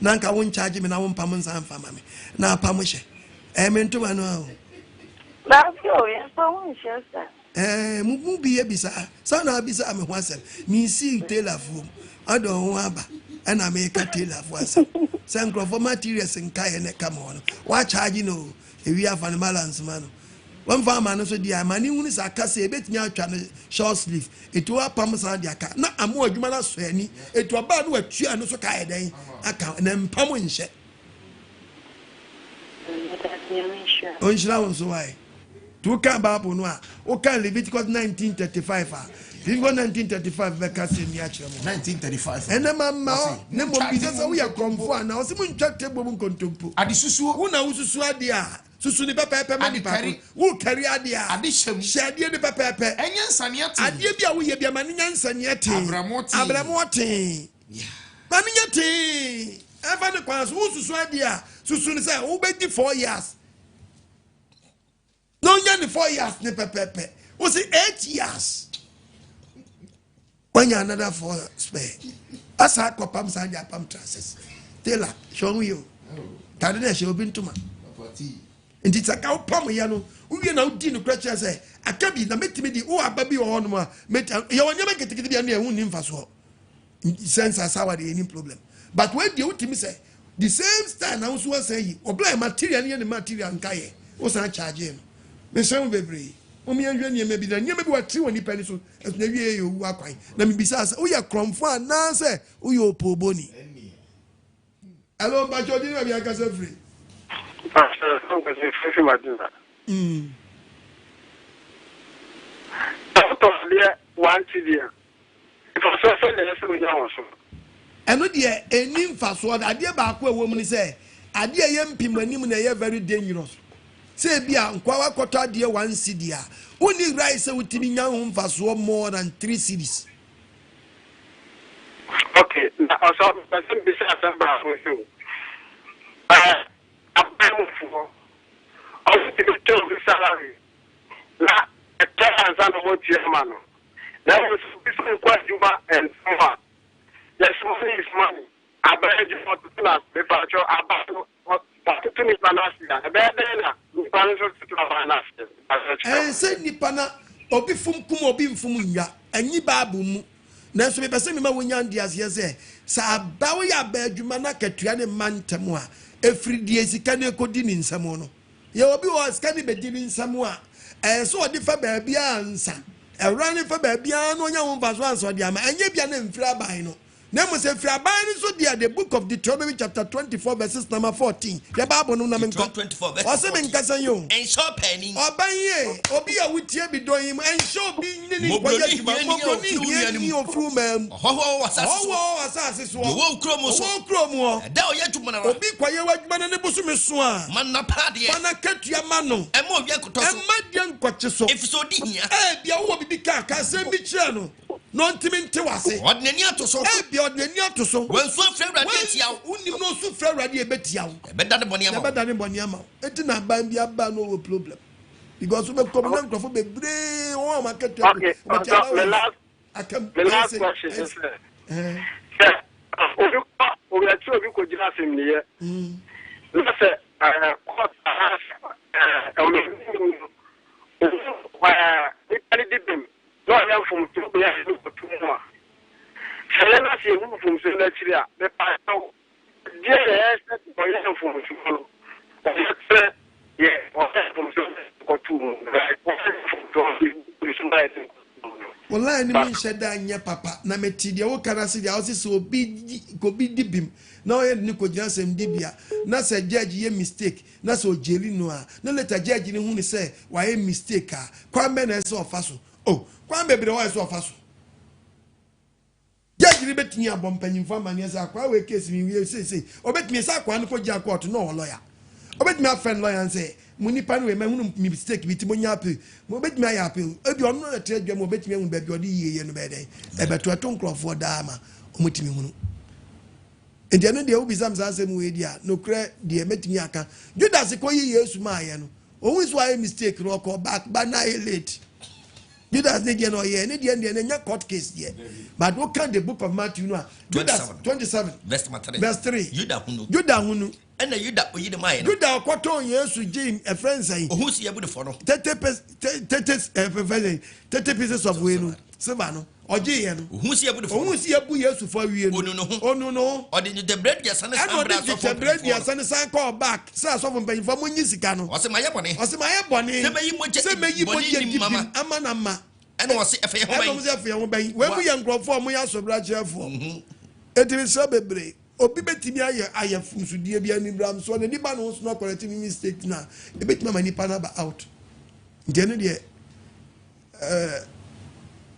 Nanka won't charge me now on Pamons and family. Now, Pamushe. I mean to know. That's yes, I won't share that. Mubi Ebisa, son of Bisa, I'm once. Me see Taylor for. I don't want and I make a Taylor for us. Sancro for materials and Kayane, come on. What charge you know? If we have an balance, man. One farmer no so dia mani unu sa kase ebetnya atwa no short sleeve etu apam san dia ka na amo adwuma na so ani etu aba no atua no so ka eden aka na mpam nhye onjira won so why tu ka Bible no a o ka Leviticus 1935 a Leviticus 1935 be ka se ni a kire mo 1935 ene mama ne mo bi se we ya kromfo ana o se mu ntwa tebo mu nkontompo ade susuo wo na wo susu ade a susu ni pepepe mani papo wo kari ade a ade hyem hyade ni pepepe enye nsane ate ade bia wo ye bia mani nya nsane ate abramote mani nya te eva ne kwanso wo susu ade a susu ni say wo be di 4 years no nya ni 4 years ni pepepe wo say 8 years when another 4 spare asa kopam sanja pam transes tela show you tade na show bintuma nti saka opam ya no uwie na udi no kracha say akabi na metimi di o aba bi ho no ma ya wonya ba ketekete bia na ehun ni mfaso sense asawa de any problem but when the ultimate say the same style na so say obla material ne material nkaye o san charge him me say bebre o mi anhwe ne bi na ne bi wa tri woni pani so na wie ye owu akwan na me bisa say o ye kromfo ana say o ye opoboni hello ba jodi na bi aka say free eno de eni mfaso ade ba akwa ewo mu ni say ade ye mpimanim na ye very dangerous say bia nkwa wakoto ade 1 cedi a uni rice wutimi nya ho mfaso more than 3 cedis. Okay, also person be say asamba for you also to the salary. La a tenant and what German. That was quite Juba and so yes, money is money. I beg you for the class, the patrol about what to me, Panasia. A bad day, say Nipana, Obi Fum Kum Obi Fumuya, and Yibabu mu. Nanso me pese me ma wonya ndias ye se sa bawo ya ba adwuma katua ne mantam a efridie sika ne kodi ni nsamo no ye obi wo sika ne bedi ni nsamo a so odi fa ba bia ansa ewra ne fa ba bia no nya wo mfa so anso de ama anye bia ne mfira ban no na mo se mfira ban ni so dia the book of Deuteronomy chapter 24 verses number 14 the Bible no na me nko 24 verse o se me nkasa yo ensho pani oban ye obi a wutie bi don yim ensho bi ni ni koye juma ni ofru mam ho asase so wo kromo da o ye juma na obi koye wadwuma na ne busu me so a man na pade mana katua ma no e ma obi akoto so e ma dia nkwache so efiso di hia bia wo bibi ka sem bi kire no no ntiminti wase odnani atoso bia odnani atoso wansu afrewrade etia unim no su frewrade ebetia wo ebeda ne boni ama eti na ban bia ba no wo problem because we come na nkrofo bebre o ma ketu okay the last question is we are sure we could just in here let's say no, I am from 2 years to 2 more. Selena see who from Selectria, the pastor, dear, I am from tomorrow. Yeah, or from 2 more. Wallahi ni min sheda anya papa na meti de wo karase de awse so obi dibim na o ye ni ko gina sem dibia na se judge ye mistake na so jeli no a na later judge ni hu ni say wa ye mistake a kwa me na so ofaso oh kwa me bere wa so ofaso judge ni betini abompanyimfo amane say kwa we case mi we say obetimi say kwa no ko ja court no lawyer obetimi afend lawyer and say munipa no we mahunu mistake bi ti monya appeal mo betimi aye appeal ebi ono na tredwa mo betimi hu ba bi odi yiye no be den e beto ato nkrofo daama omutimi hunu enti ano de obi sam asem we dia no kra de metimi aka Judas ko yi Yesu ma aye no ohun so aye mistake ro ko back ba na late Judas ne dia no ye ne dia ne nya court case there but what can the book of Matthew no Judas 27 verse 3 Judas hunu and the Yuda oyi de mai no Judas kwaton Yesu jim a friend say ohun si yabu de for no 30 pieces of we no silver no oje ye no ohun si yabu de for ohun si yabu Yesu for we no onu no odi the bread ya san sambra so for bread ya san call back say so for mpanyimfo mo nyi sika no o se maye bone se meyi moje dipim amana ma ene o se efe ho ban we mu ye nkrofo mo ya so bra chefo etimi so bebre obi betimi aye funsudie bia ni bram so ne nipa no so no correct mistake na e betimi ma nipa na ba out ndene de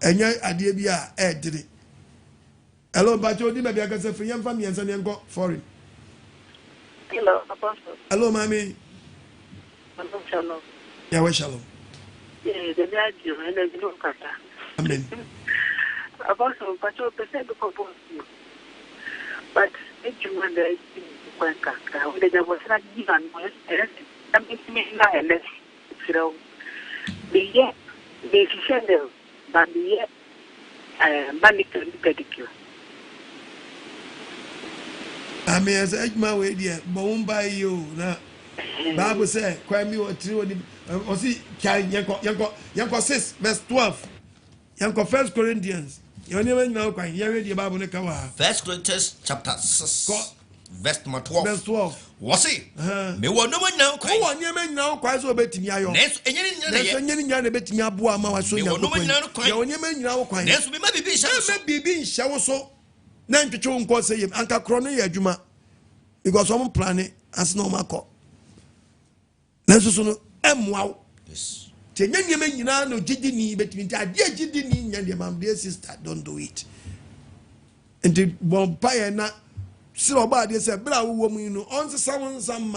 enya ade bia edire hello bacho odi me bia ka se free yamfa miensa ne enko foreign hello apostle hello mami shalom ya we shalom de radio ene dino kata amen apostle bacho pese do ko but if you want to work out with the was not given was something like less so the year they said but the year manicure pedicure I mean as ejma we there bon buy you na Bible say kwami o tri o si yanko 6 verse 12 yanko 1 Corinthians you never know quite you read the Bible ne ka wa 1 Corinthians chapter 6 verse 12 verse 12 what's it me wo no now quite wo nyema nyina quite so betimi ayo neso enyeni nyina na betimi abo ama wa so nya ko ya wo nyema nyina wo quite neso be ma bibi nhya wo so na ntwetwe nko se yem anka kro no ya adwuma because I'm planning as no mako neso so no emwa yes nyanyema nyina no gidi ni betimi nti ade gidi ni nya de mam dear sister don't do it and bompire na siro ba de se bra wo mu no on se sam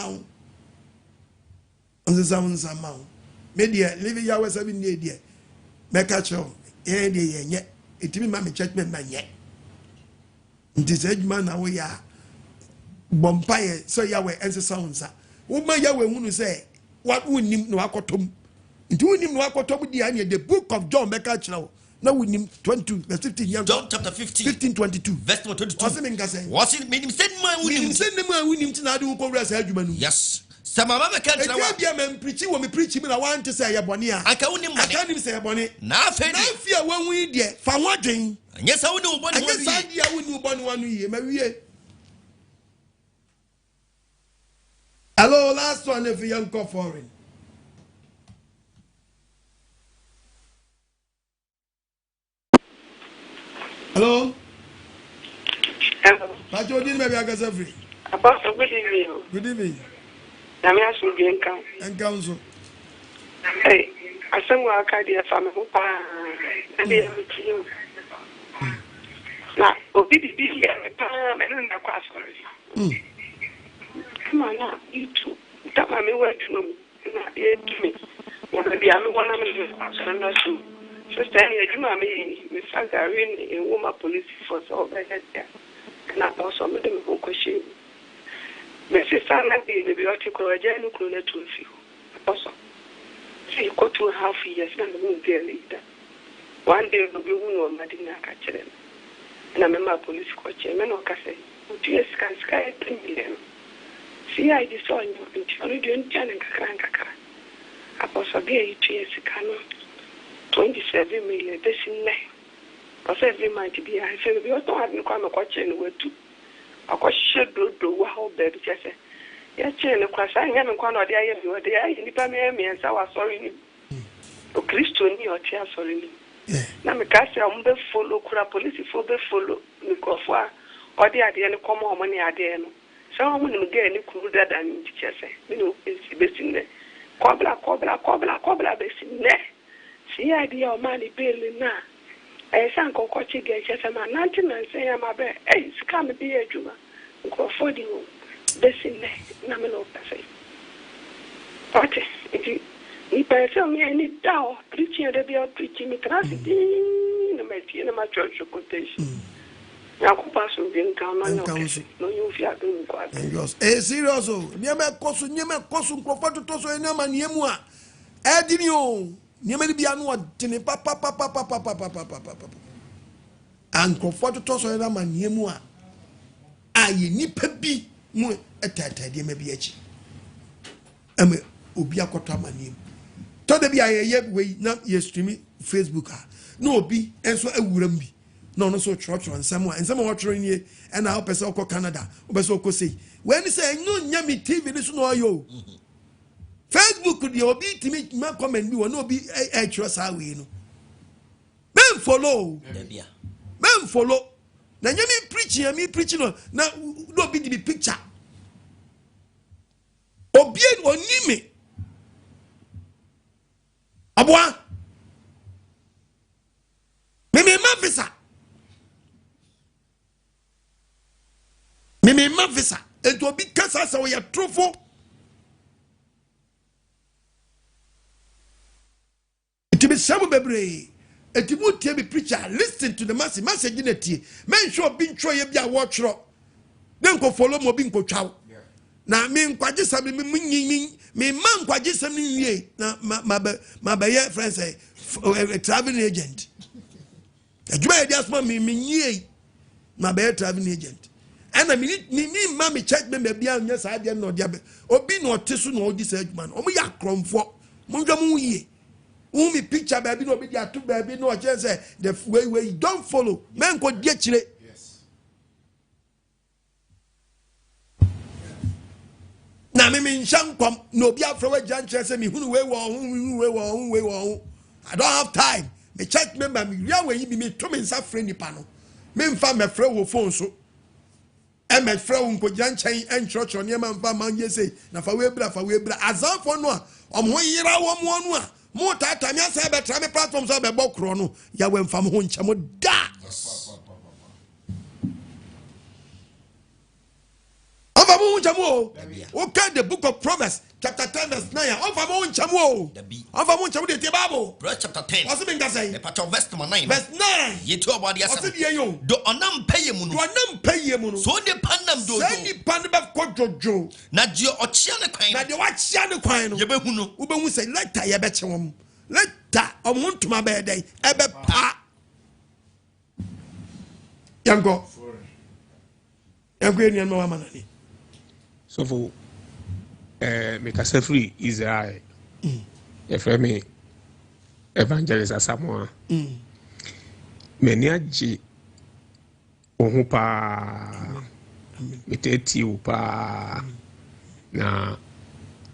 ma media live ya we 7 day there make a show e de yenye etimi ma me church me manye nti se adwuma na wo ya bompire so ya we ense soundsa wo ma ya we hunu se what wonim no akotom nti wonim no akotom di anya the book of John make a show now we need 22 verse 15 John chapter 15 22 verse 22 what's it mean say what's it mean send man we need to na do ko rest adwuma nu yes samama me kan tira wa e bia me preach wo me preach me na want to say ya bone a aka wonim bone aka nim say ya bone na afia wo hu die fa ho adwen anya sa wonim bone anya sa dia wonim bone wanu yi ma wie hello last one if you go foreign hello. Hello. Pacho din me bia gasa free. Apostle, good evening. Good evening. Na me asu bi enkan. Enkan so. Hey, asem wa aka dia fa me ho pa. Na dia me ti. Na obi bi ya me pa me na kwa sorry. Come on now, you too. That me work no. Na e tu me. Wa bi am wona me so na so. Sister, you me Sagari in woman police force over here. And I also made them who question. My sister, not being the beautiful, a general clone to a few. Also, see, you got 2.5 years, and the moon dear leader. One day will be one of Madina catch them. And I'm a police coach, and no cafe. 2 years can sky 3 million. See, I disown you, and only doing 10 and Kakaka. Apostle, be 2 years cannot. 27 million this in there. Because every month be I say we don't have no come watch anywhere too. I got shed do wow baby just say. Yeah, chain of course I am one of the eye you are there in the family and so I sorry. O Christo ni o tia sorry. na me ka sha be follow kura police fo be follow ni ko fo o de ade ne komo o mo ne ade no so o mo ni ge ni kuru dada ni chese me no be sinne kobla be sinne si ade o ma ni bele na san ko chi ge chese ma na ti na se ya ma be sika me bi adwuma ko fo di o be sinne na me no pese okay ni penso mi ni dao preaching de bio preaching mi trasiti no me tiene ma church quotation ya ko paso bien kan no you fia do kwa serious o ni me koso nkrofo to so na ma niemu a edini o ni me bia no odene papa ankrofo to so na ma niemu a aye nipa bi mu etata de ma bi achi ame obi akota ma niemu to de bi aye we na ye stream Facebook no obi enso awuram bi no no so church nsam what tro ni e na how person ko Canada o be so ko sei when say no nya mi TV ni so no ayo Facebook di obi timi ma comment bi no obi e chro sa we no men follow na nya mi preaching no na no obi di bi picture obi oni me aboa me ma visa ento obi kasa sa we ya trofo itibi sabu bebre etimu tie bi preacher listen to the message na tie men sure bi ntro ye bi a wo tro den ko follow mo bi nko twaw na me nkwaje sa me munyin me ma nkwaje sa nwie na ma ba ye friends traveling agent adwuma ye diasma me nyie ma ba ye traveling agent ana me ma me check me bia nya sa dia no dia be obi no otesu no odi sa adwuma no omo ya kromfo mo ndwa mo yie me picture baby no be dia to baby no che say the way you don't follow men ko die chire na me nshan kwam no obi afro we jan che say me hunu we wo I don't have time me check member me ria we bi me to me nsa frɛ nipa no me mfa me frɛ wo phone so e me frɛ wo nko jan chen en church on yema mfa man ye say na fa we bra azanfo no a omho yira wo mo no a mo tata me asa be tra me platform so be bokro no ya we mfa mo ho nche mo da Ofa mo nche mo okay the book of Proverbs chapter 10 verse 9 ofa mo nche mo ofa mo nche mo the Bible Proverbs chapter 10 what's it say the part of verse number 9 verse 9 ye to about the what's it yo do onam pay mu no so the panam do say the pan be kojojo na je ochia ne kwan na de wa chia ne kwan no ye be hu no wo be hu say later ye be che wom later omontuma be dey e be pa yango eni no wa manani so for make us free Israel if me evangelist Samoa many aji ohun pa meteti upa na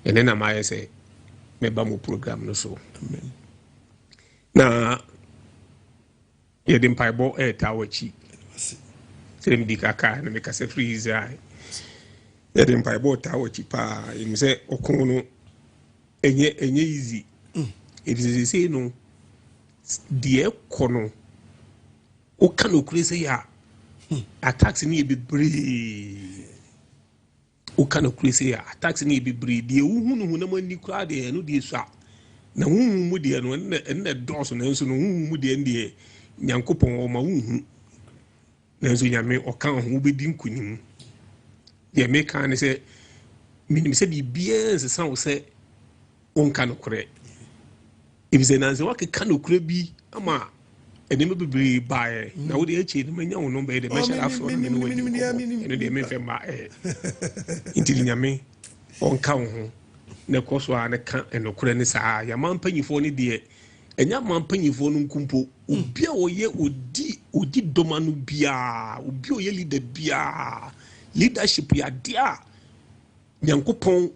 ene na ma yese me ba mo program no so na ye dem paibo tawachi sem dikaka na make us free Israel ye dem paibo tawachi pa im se okun no enye easy it is say no die kono o kan okure say ya attacks ni be bree o kan okure say ya attacks ni be bree die uhunu na mani kura de no die so na huhu mu de no na dose na nso no huhu mu de ndie nyankopon o ma huhu na nso nyame o kan ho be di nkunim ye me kan say minim say bi bia nsa wo say on kan okure ibise na nse wa kan okure bi ama eneme bibiri bae na wo de echi ne manya wo no be de measure afro ne no wani ene de me fema intiri nyame on kan ho ne koso a ne kan enokure ne saa ya mampanyifo ne de enya mampanyifo no nkumpo obi a oye odi doma no bia obi oye leader bia leadership ya dia nyankopon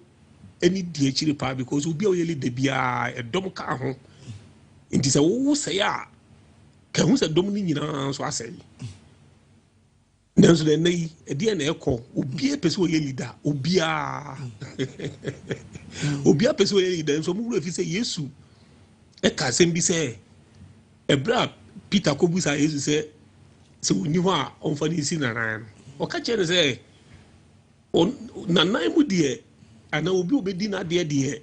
eni die chiri pa because obi oye leader bia edom ka ho nti se wo se ya ka hu sɛ dom no nyinaa so asɛe nanso na yi ɛdeɛ na ɛkɔ obiara pɛ sɛ ɔyɛ leader obiara pɛ sɛ ɔyɛ leader nso mu wura fi sɛ yesu ɛka asɛm bi sɛ ɛberɛ a peter kɔbusa yesu sɛ ɔnni hɔ a ɔmfa no nsi nanan no ɔka kyerɛ no sɛ nanan mu deɛ anaa obi obɛdi n'adeɛ deɛ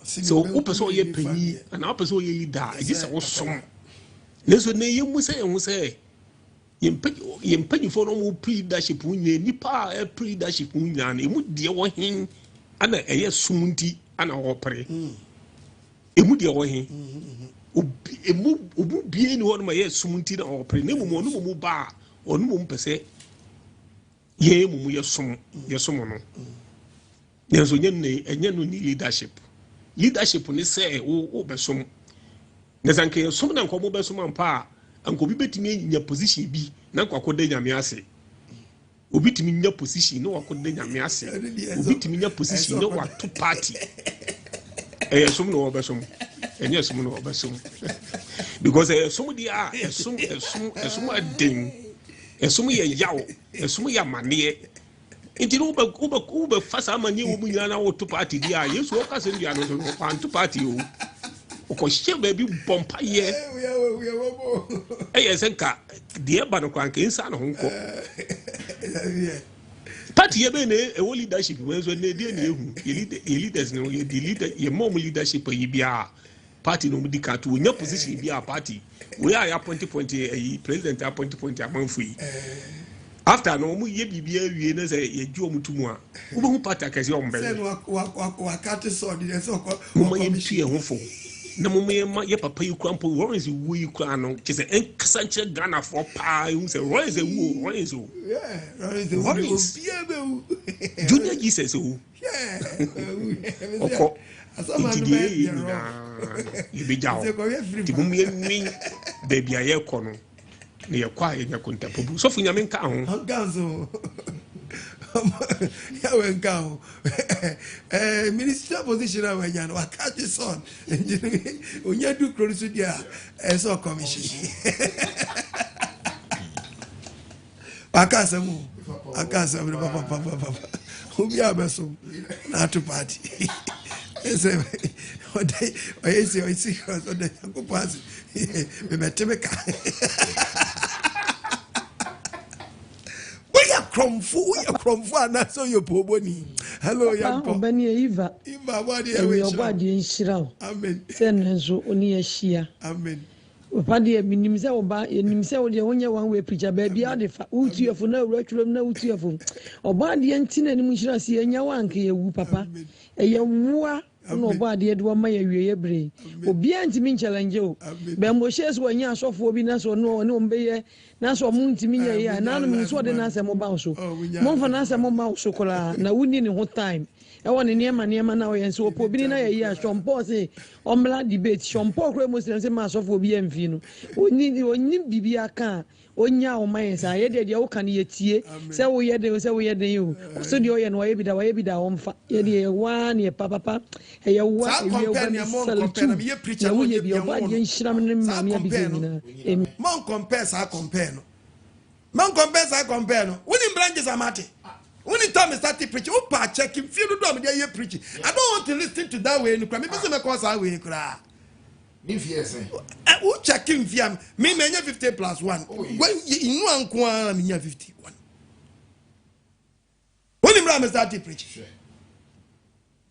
sɛ wopɛ sɛ ɔyɛ panyi anaa wopɛ sɛ ɔyɛ leader ɛgye sɛ wosom nanso na yɛmu sɛ yɛho sɛ yɛmpanyimfoɔ no mu pre-leadership nyina nipa a pre-leadership nyina no ɛmu deɛ wɔ hen ana ɛyɛ som nti ana wɔpere ɛmu deɛ wɔ hen obu bie ni hɔ no ma ɛyɛ som nti na wɔpere na mmom ɔno mu ba a ɔno mu pɛ sɛ yɛn mu yɛsom no nanso ɛnyɛ no ni leadership ne sɛ wobɛsom na sɛ nka yɛsom na nkɔmmɔ bɛsom ampa a ankobi betimi nya position bi na kwakoda nyame ase obi timi nya position na wakoda nyame ase obi timi nya position na wato party som no obesom enye som no obesom because som dia som aden som ye yawo som ya mane nti no ube fasa mane wo nyina na wato party dia yesu o ka se dia no so wato party o okɔhyɛ baabi bɔmpa yɛ ɛyɛ sɛ nka deɛ ba no kwanka nsa no ho nkɔ party yɛ bɛɛ na ɛwɔ leadership wɔ nso na ɛdeɛ na ɛhu yɛ leaders no yɛ mɔ mu leadership ayi biara party no mu di ka to wɔnya position biara party wɔyɛ a yɛ point ayi president point amanfo yi after no mu yɛ biribiara wie na sɛ yɛgye ɔmo to mu a wobɛhu party akɛseɛ ɔmo bɛyɛ wakate sɔɔde dɛ sɛ ɔkɔ yɛmtu yɛ ho fo na mama ye papa yi kura mpo Lawrence wu yi kura no kise enkasa nkyerɛ Ghana for pa hu sɛ Lawrence Junior Jesus wu ɔkɔ nti yɛbɛgya hɔ nti mom yɛnwi baabi a yɛkɔ no na yɛkɔ a yɛnya kontapobu sɔfo nyame nka ho minister position of Wanyano, I catch his son. When you do close to the SO commission. I can't say, Papa. Who be our best not to party. What I see, the pass. We met Timeka. Kromfu na so yo poboni hello ya po bani Eva wadi e we obadi enhira amen se nenzo oni ahia amen opadi e minim se oba enim se wo de wonye wan we preacher ba bia de fa utuefo na awuratwuram na utuefo obadi entina ni mu hira se enya wanka yewu papa eye wuwa no obadi e de wo ma ye wiye bre obi antimi challenge o be mo shes wo nya asofo bi na so no ne ombeye na so mo ntimi nya ya na no mi so de na se mo ba so mo fa na se mo ma so kola na wuni ni ho time e woni niema na o yen so opo bi na ye ya shompo se omla debate shompo kro mo se ma asofo bi emfi no oni bibi aka onya o man sa ye de wo kan ye tie se wo ye de yo so de o ye no ye bi da o mfa ye de wa ne papa e ye wa e ye wa ne salutu na wo ye bi o ba de nhyiram ne ma me abi nyina man compare no when branches amate when it time start preaching o pa check feel do am dey preaching I don't want to listen to that way no kra me be say me cause that way kra ni fiese who checking fiam me menya 50 plus 1 when you anko ara me nya 51 when him ram start preaching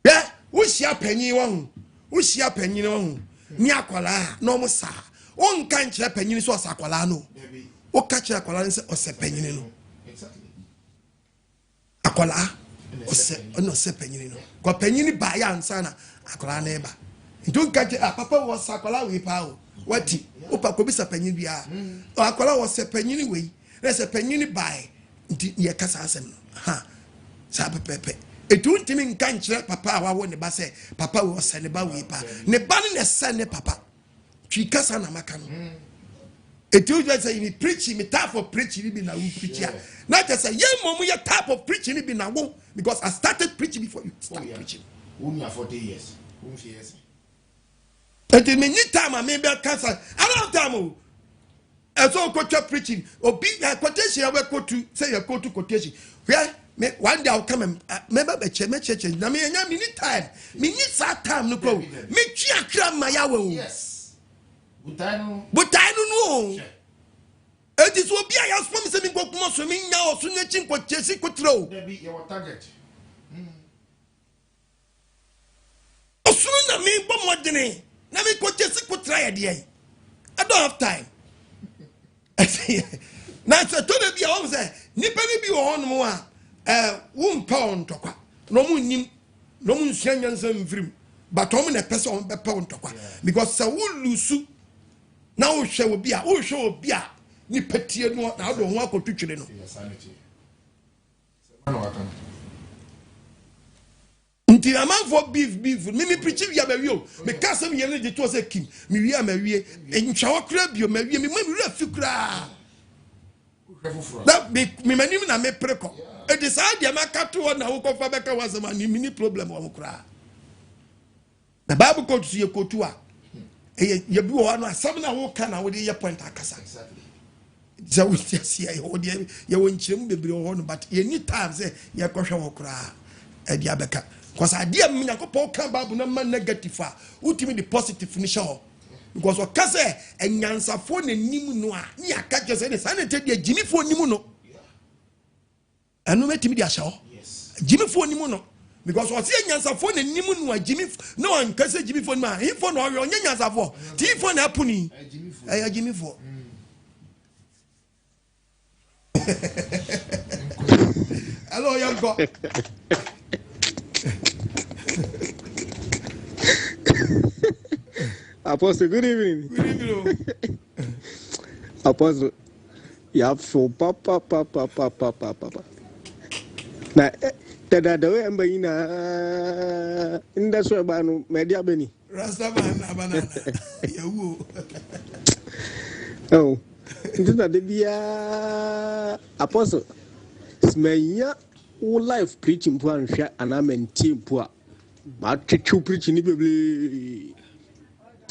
yeah wo hia panyin wo ho ni akwala no mo sa on kan kire panyin so osakwala no o ka kire akwala nse ose panyin no akwala ose panyin no ko panyin ba ya ansa na akwala na eba ntu ka kire papa wo sakwala we pa o wati o papa bi sa panyin bia o akwala wo se panyin we na se panyin bai nti ye kasa asem no ha sa pepe etu ntimi nkan kire papa wa wo ne ba se papa wo se ne ba we pa ne ba ne se ne papa twi kasa na maka no etu just say ni preaching me type of preaching be na wo preacher not just say ye mom ye type of preaching be na wo because I started preaching before you start preaching only 40 years and me ni time I maybe cancer I don't have time so preaching obi quotation I quote to say you quote to quotation where one day I'll come and remember the church na me nya mini time me need that time no go me twa my yawo yes butano no it is obi I spam say me go kuma so me nya oso na chin quotation kotro there your target oso na me bo modene na me quotation kotra ya de I don't have time. Now, so to be a say, Nippany be on more, £1 tokwa. No moon, no moon, Shanyan Vrim, but Tom a person on a pound tokwa. Because so will lose now shall be a whole show of beer. Nippety, no, I don't want to teach you. Until a man for beef, me preaching ya you. Me cast me energy to say king. Me we are me and shower crab you me me refukra. That me many na me preko. It is hard ya makatu na uko fa beka was a mini problem wa kra. The Bible quote to you kotua. You be one asam na wo kan na wo dey point akasa. So we just see you won chim bebre ho no but any time say you kohwe wo kra. E dia beka. Because I dear me Yakopo can babu na man negative ultimate the positive finisher. Because what can say and yansa phone and nimunoa near catches any sanitary Jimmy for nimuno. And no met me their show. Jimmy for nimuno. Because what's here yansa phone and nimunoa Jimmy no one can say Jimmy for man. He for no yon yansa for T for napuni. I Jimmy for. Hello, young God. Apostle, good evening. Good evening. Apostle, you have so papa. Now, the way I'm being in the Swabano, Media Benny. Rastaman, oh, into the Bia Apostle. Smaya, all life preaching poor and share, and I'm in team poor. But you preaching probably.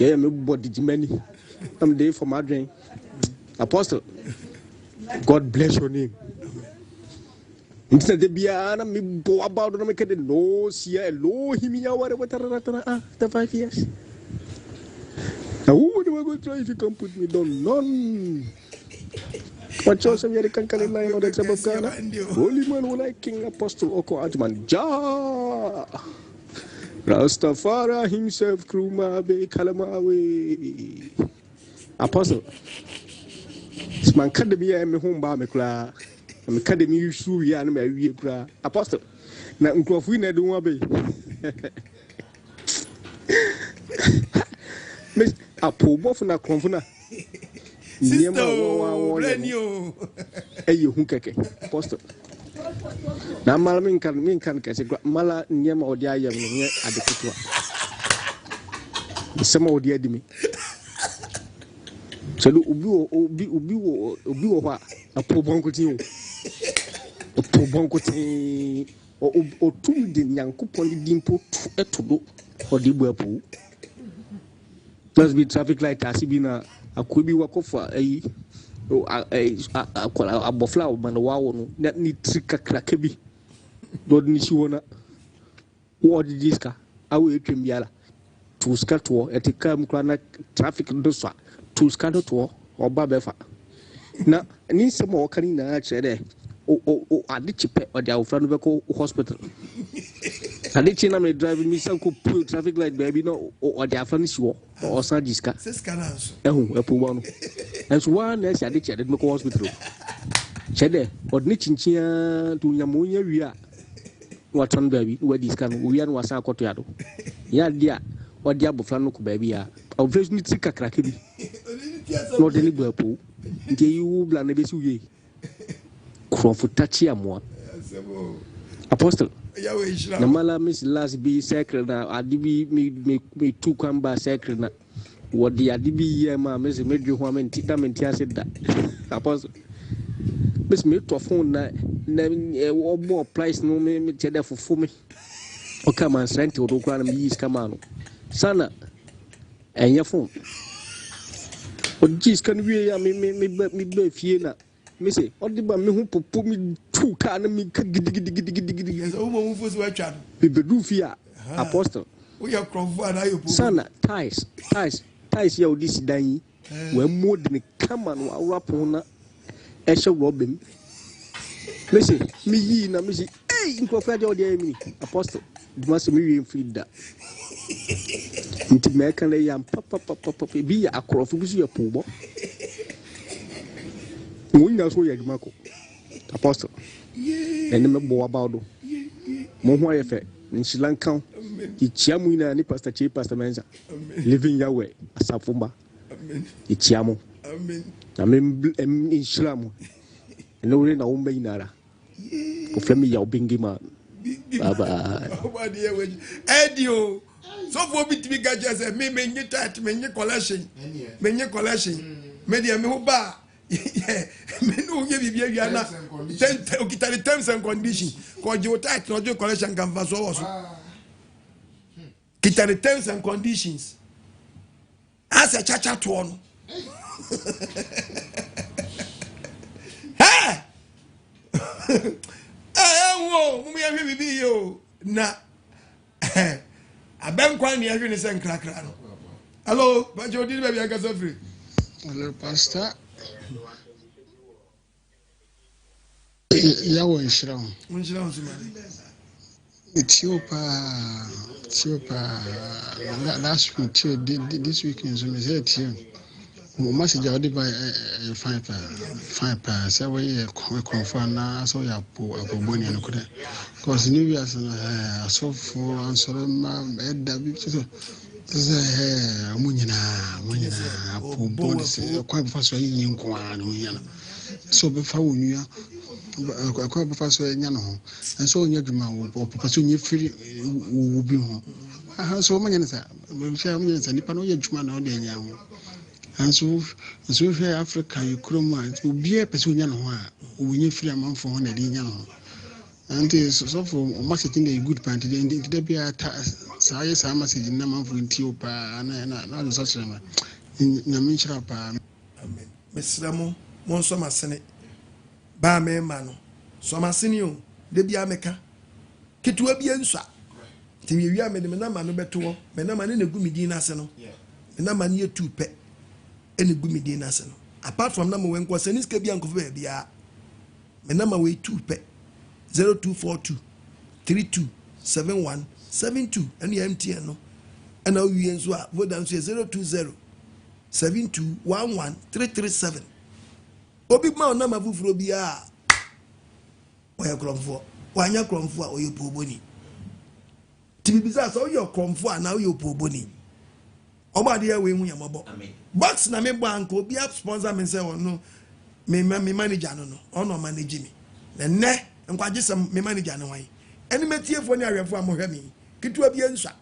Yeah, me body many. I'm there for my dream. Apostle, God bless your name. Instead of Biana, me go about to make it no see a low him after 5 years. Now, who would I go try if you can put me down? None. What chose American line or the top of Ghana? Holy man will like King Apostle Oko Adman. Ja. Rastafari himself, Krumabe, Kalamawe. Apostle. This man can't be a home bar, Mekla. I'm academy, you sure you are married. Apostle. Now, Uncle Winner, do one be. Miss Apo Bofana Confuna. Sister, you keke. Apostle. Na mala min kan kase mala nyema odia yam nye adekutwa sema odia dimi so do obi wo ho apobonkotin o tum de nyankopon dimpo etodo odi bu apu plus be traffic light asibi na akobi wakofa ayi abofla man wawo no ni trika krakebi do ni siwona wo di diska awo etwem biala to skato etika mkra na traffic do so to skato to oba befa na ni sema okani na chere o adichipe odi awfra no beko hospital adichi na me drive mi sanko pull traffic light baby no odi afra ni siwo o san diska epo no and so one next adichi ade meko hospital chede odi chinchia to nyamonya wi a watan baby we diska no wi an wasa akoto yado ya dia odi abofra no ko baby a obviously ni tika krake bi no de ni buapo nke yu bla na besi wi Crofutachi amwa. Apostle. Na mala miss last be sacred na adibi me two kamba sacred na wodi adibi ye ma miss medwe ho amenti da menti aseda. Apostle. Miss me to phone na obo price no me chede fufu me. O kama strength odokwa na me is kama no. Sana enye phone. Ojis can we me fiena. Me say, what the man who put me 2 can me giddy. Yes, a woman who was watching. Be fear. Apostle. We are from Sana, ties, yo, this dying. When more than a common rapona, Esha Robin. Missy, me, na Missy, hey, in Crawford, your enemy, Apostle. You must be feed that. Into American lay and papa be a crop of your poor. We know so you're Marco, Apostle. And the more about more effect in Sri Lanka. Ichiamu ni Pastor Chief Pastor Mensa. Living Yahweh, Asafumba. Ichiamu. Amen. In Islamu. And no rain, I won't be nara. Ofemi ya ubingi man. Baba. Edio. So for me to be gadgets, me tat, me collection. Me dear me ba. Me no give you yana. Then terms and conditions. Cause you tight, not your collection can pass also. Kita the terms and conditions. As a chacha to one. Hey! Whoa, we are here with you. Na. A bank one year in the same crack. Hello, but you did maybe I got so free. Hello, Pastor. Yahweh Shram. Ethiopia. Last week, this week in Zoom is 18. Message already by 5 pounds. So we confirm now. So you have money and could because New Year's so for and so quite fast in Kwan. So before we akwa befa so enya no ho enso onya dwuma wo papa so nye free wo bi ho aha so manya nsa manya nsa nipa no ye dwuma na o de enya ho enso hwe Africa yukroma obi e pese onya no ho a onye free amanfo ho na de enya no ho anti so for marketing a good point de bia sa ye sa message na manfo ntio pa na so so na nyame pa amen mesramo mo so masene ba me mano so masini o de bia meka ketua bia nsua ti wi ame de na mano beto me na mane na gumidi na ase no me na mane etu pe ene gumidi na ase no apart from na mo wenko se niska bia nkofo ba bia me na ma we tu pe 0242 327172 ene MTN no ana wi enso a voda nso 020 7211337 obi ma ona mafufuro bia oya kromfo wanya kromfo a oyo poboni tibibisa so oyo kromfo a na oyo poboni oba de we hu yamabo box na me bank obi sponsor me say ono me manager no ono manage me ne nkwaje sem me manager no wan eni metiefo ni awefo amohwe mi kitua bia nsa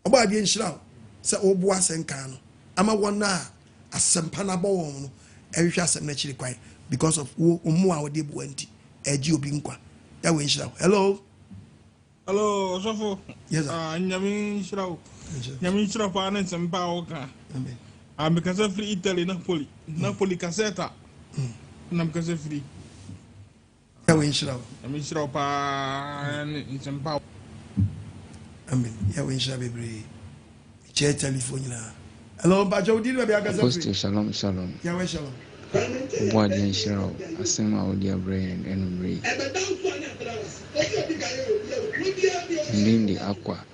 oba de nhira se obo asenka no ama wona asempa na bo won no ehwe asem na chiri kwan because of omu a wode bu anti eji obi nkwa ya we nhira. Hello Osofo. Yes sir. Nyami nhira pa na sempa oka amen because free Italy Napoli caseta na because free ya we nhira pa sempa amen ya we nhira bebre che telephone na. Hello, Bajo, did we have a shalom? Yeah, we shalom. What the show? I sing my dear brain and breathe. In the aqua,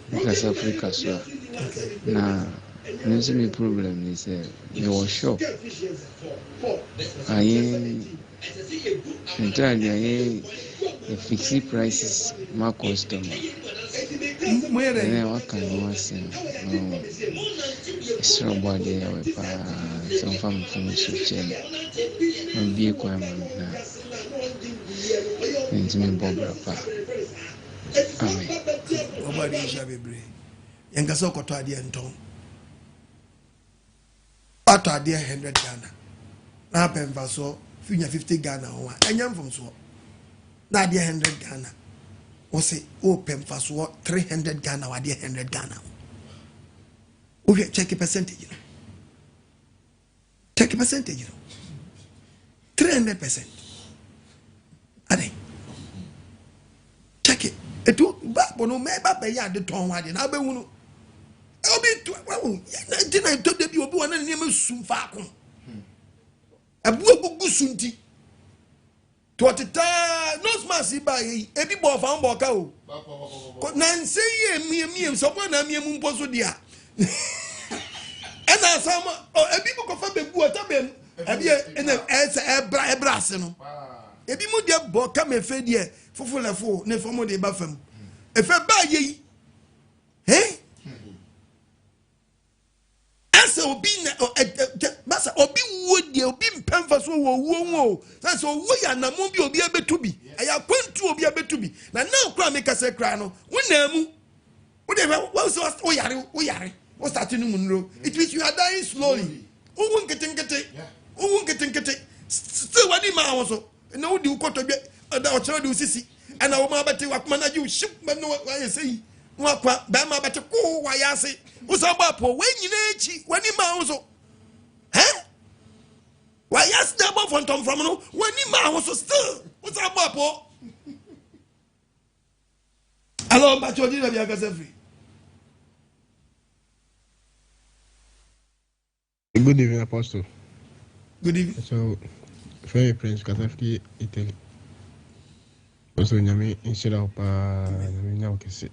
because Africa, so now, the problem is your shop. I ain't entirely fixed prices, my customer. What can you say? Extra body, some family from the chain, and be a requirement now. And me Bob Rapa. Amen. Nobody shall be brave. Yangasoko to Adia and Tom. At Adia 100 Ghana. Now, Pembaso, 50 Ghana, and young from so. Now, 100 Ghana. Or say, open for 300 Ghana or 100 Ghana. We check a percentage. percentage 300%. Ade. Check it. Etu ba bono me ba be ya de ton wade na be hunu. Obi to wawo. Na dina to de bi obi wona ne me sum fa ko. Abu gugu sunti. To teta no smas ba yi ebi bo fa mbo ka o. Na nse ye miem so bo na miem mpo so dia. Ena sama ebi ko fa be bu ota be ebi ena ebra se no. Ebi mu de bo ka me fe de fofo ne fomo de ba fam. E fe ba ye asa obi na basa obi wo de obi mpemfa so wo sanse wo ya na mo bi obi abetu bi aya kwantu obi abetu bi na kra me kase kra no wona mu wo de wo so wo yare wo start no munro it means you are dying slowly owo nketenkete still wadi ma wo so na wo di ukoto bi da o chere di usisi ana wo ma bete wakuma na ji ship ma no wa yesei wa kwa ba ma bete ko wa yase wo so ba po we nyina echi wani ma wo so wa yas da bo from no wani ma wo so still wo so ba po alors ba chodi na bia kase free. Good evening, Apostle. Good evening. So, Fairy Prince Katafki Italy. Also, Nyami instead of Nyami Kesi.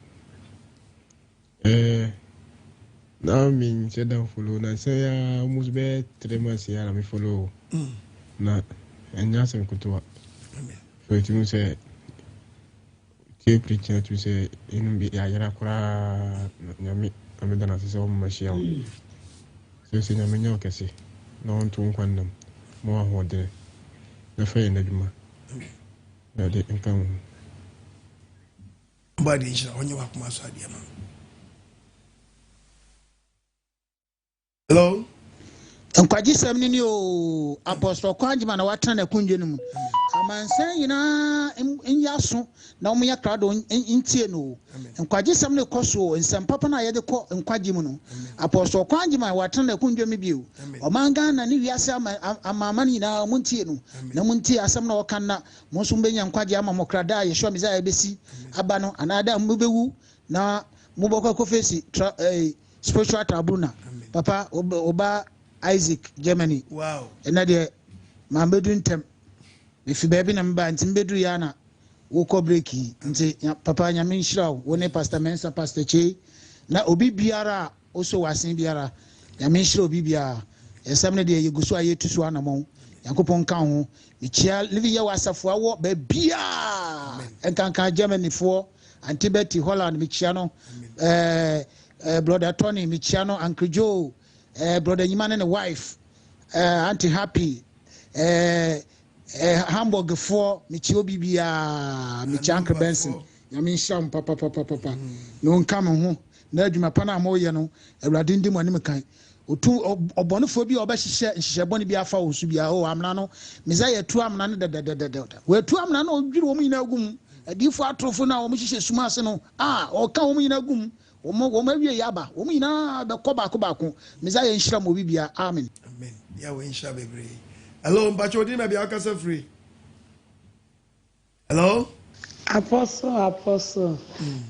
Now, me said down follow. Now, say, almost be 3 months here, me follow. Na, and just some kutua. So, it means say, keep preaching to say, in be Ayara Kura, Nyami, I'm done as his own machine. So, say, Nyami Kesi. No one to one more holding. The fair Neduma. That they can come. But it's on your master. Hello? Nkwaji semni ni o Apostle Kwanjima na watra na kunje nimu. Amanse yina nyaso na omu ya krado ntie no. Nkwaji semni koso nsempapa na yede ko nkwaji mu no. Apostle Kwanjima watra na kunje mi bio. Omanga na ni wiase amamani na muntie no. Na muntie asem na okan na monso mbenya nkwaji ama mokrada ye sho miza ebesi aba no anada mbewu na muboko ko face spiritual tribunal. Papa oba Isaac Germany. Wow. Ena de mambedu ntem. If baby na mba ntimbedu yana wo ko breaki nti papa nyame nhyira wo ne pastor Mensa pastor Che na obi biara oso wasen biara nyame nhyira obi biara esam ne de yeguso ayetu so anamon yankopon kan ho michia live ye wasafo awo ba bia enkanka Germany fo Antibeti Holland michia no brother Tony michia no Uncle Joe brother Nyimane and wife Auntie Happy Hamburg for Michio Bibia Michanka Benson Yamin Sham papa no come home na dwuma pana moye no awradin di monim kan otu obonophobia obehye nhyehyeboni bi afa wo su bia o amna no mezaya tu amna no da we tu amna no odwiri wo nyina gum adifo atrofo na wo mhyehyɛ suma ase no o ka wo nyina gum wo mawie yaba wo nyina be kɔ baako mezaya nhyira mo bibia amen ya we nhyira bebre. Hello mpacho di na bia akasa free. Hello Apostle,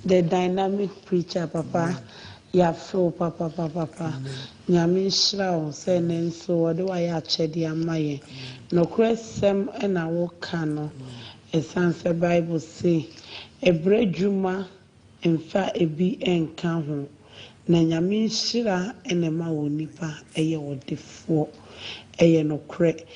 the dynamic preacher, Papa. Ya feel, Papa. Nyame shroud, say, Nenso, what do I actually amaye? No question, and I walk cano. A Sansa Bible say, a bread juma, and fat a be and count. Nyame shira and a maunipa, a year or the four. Eye no kre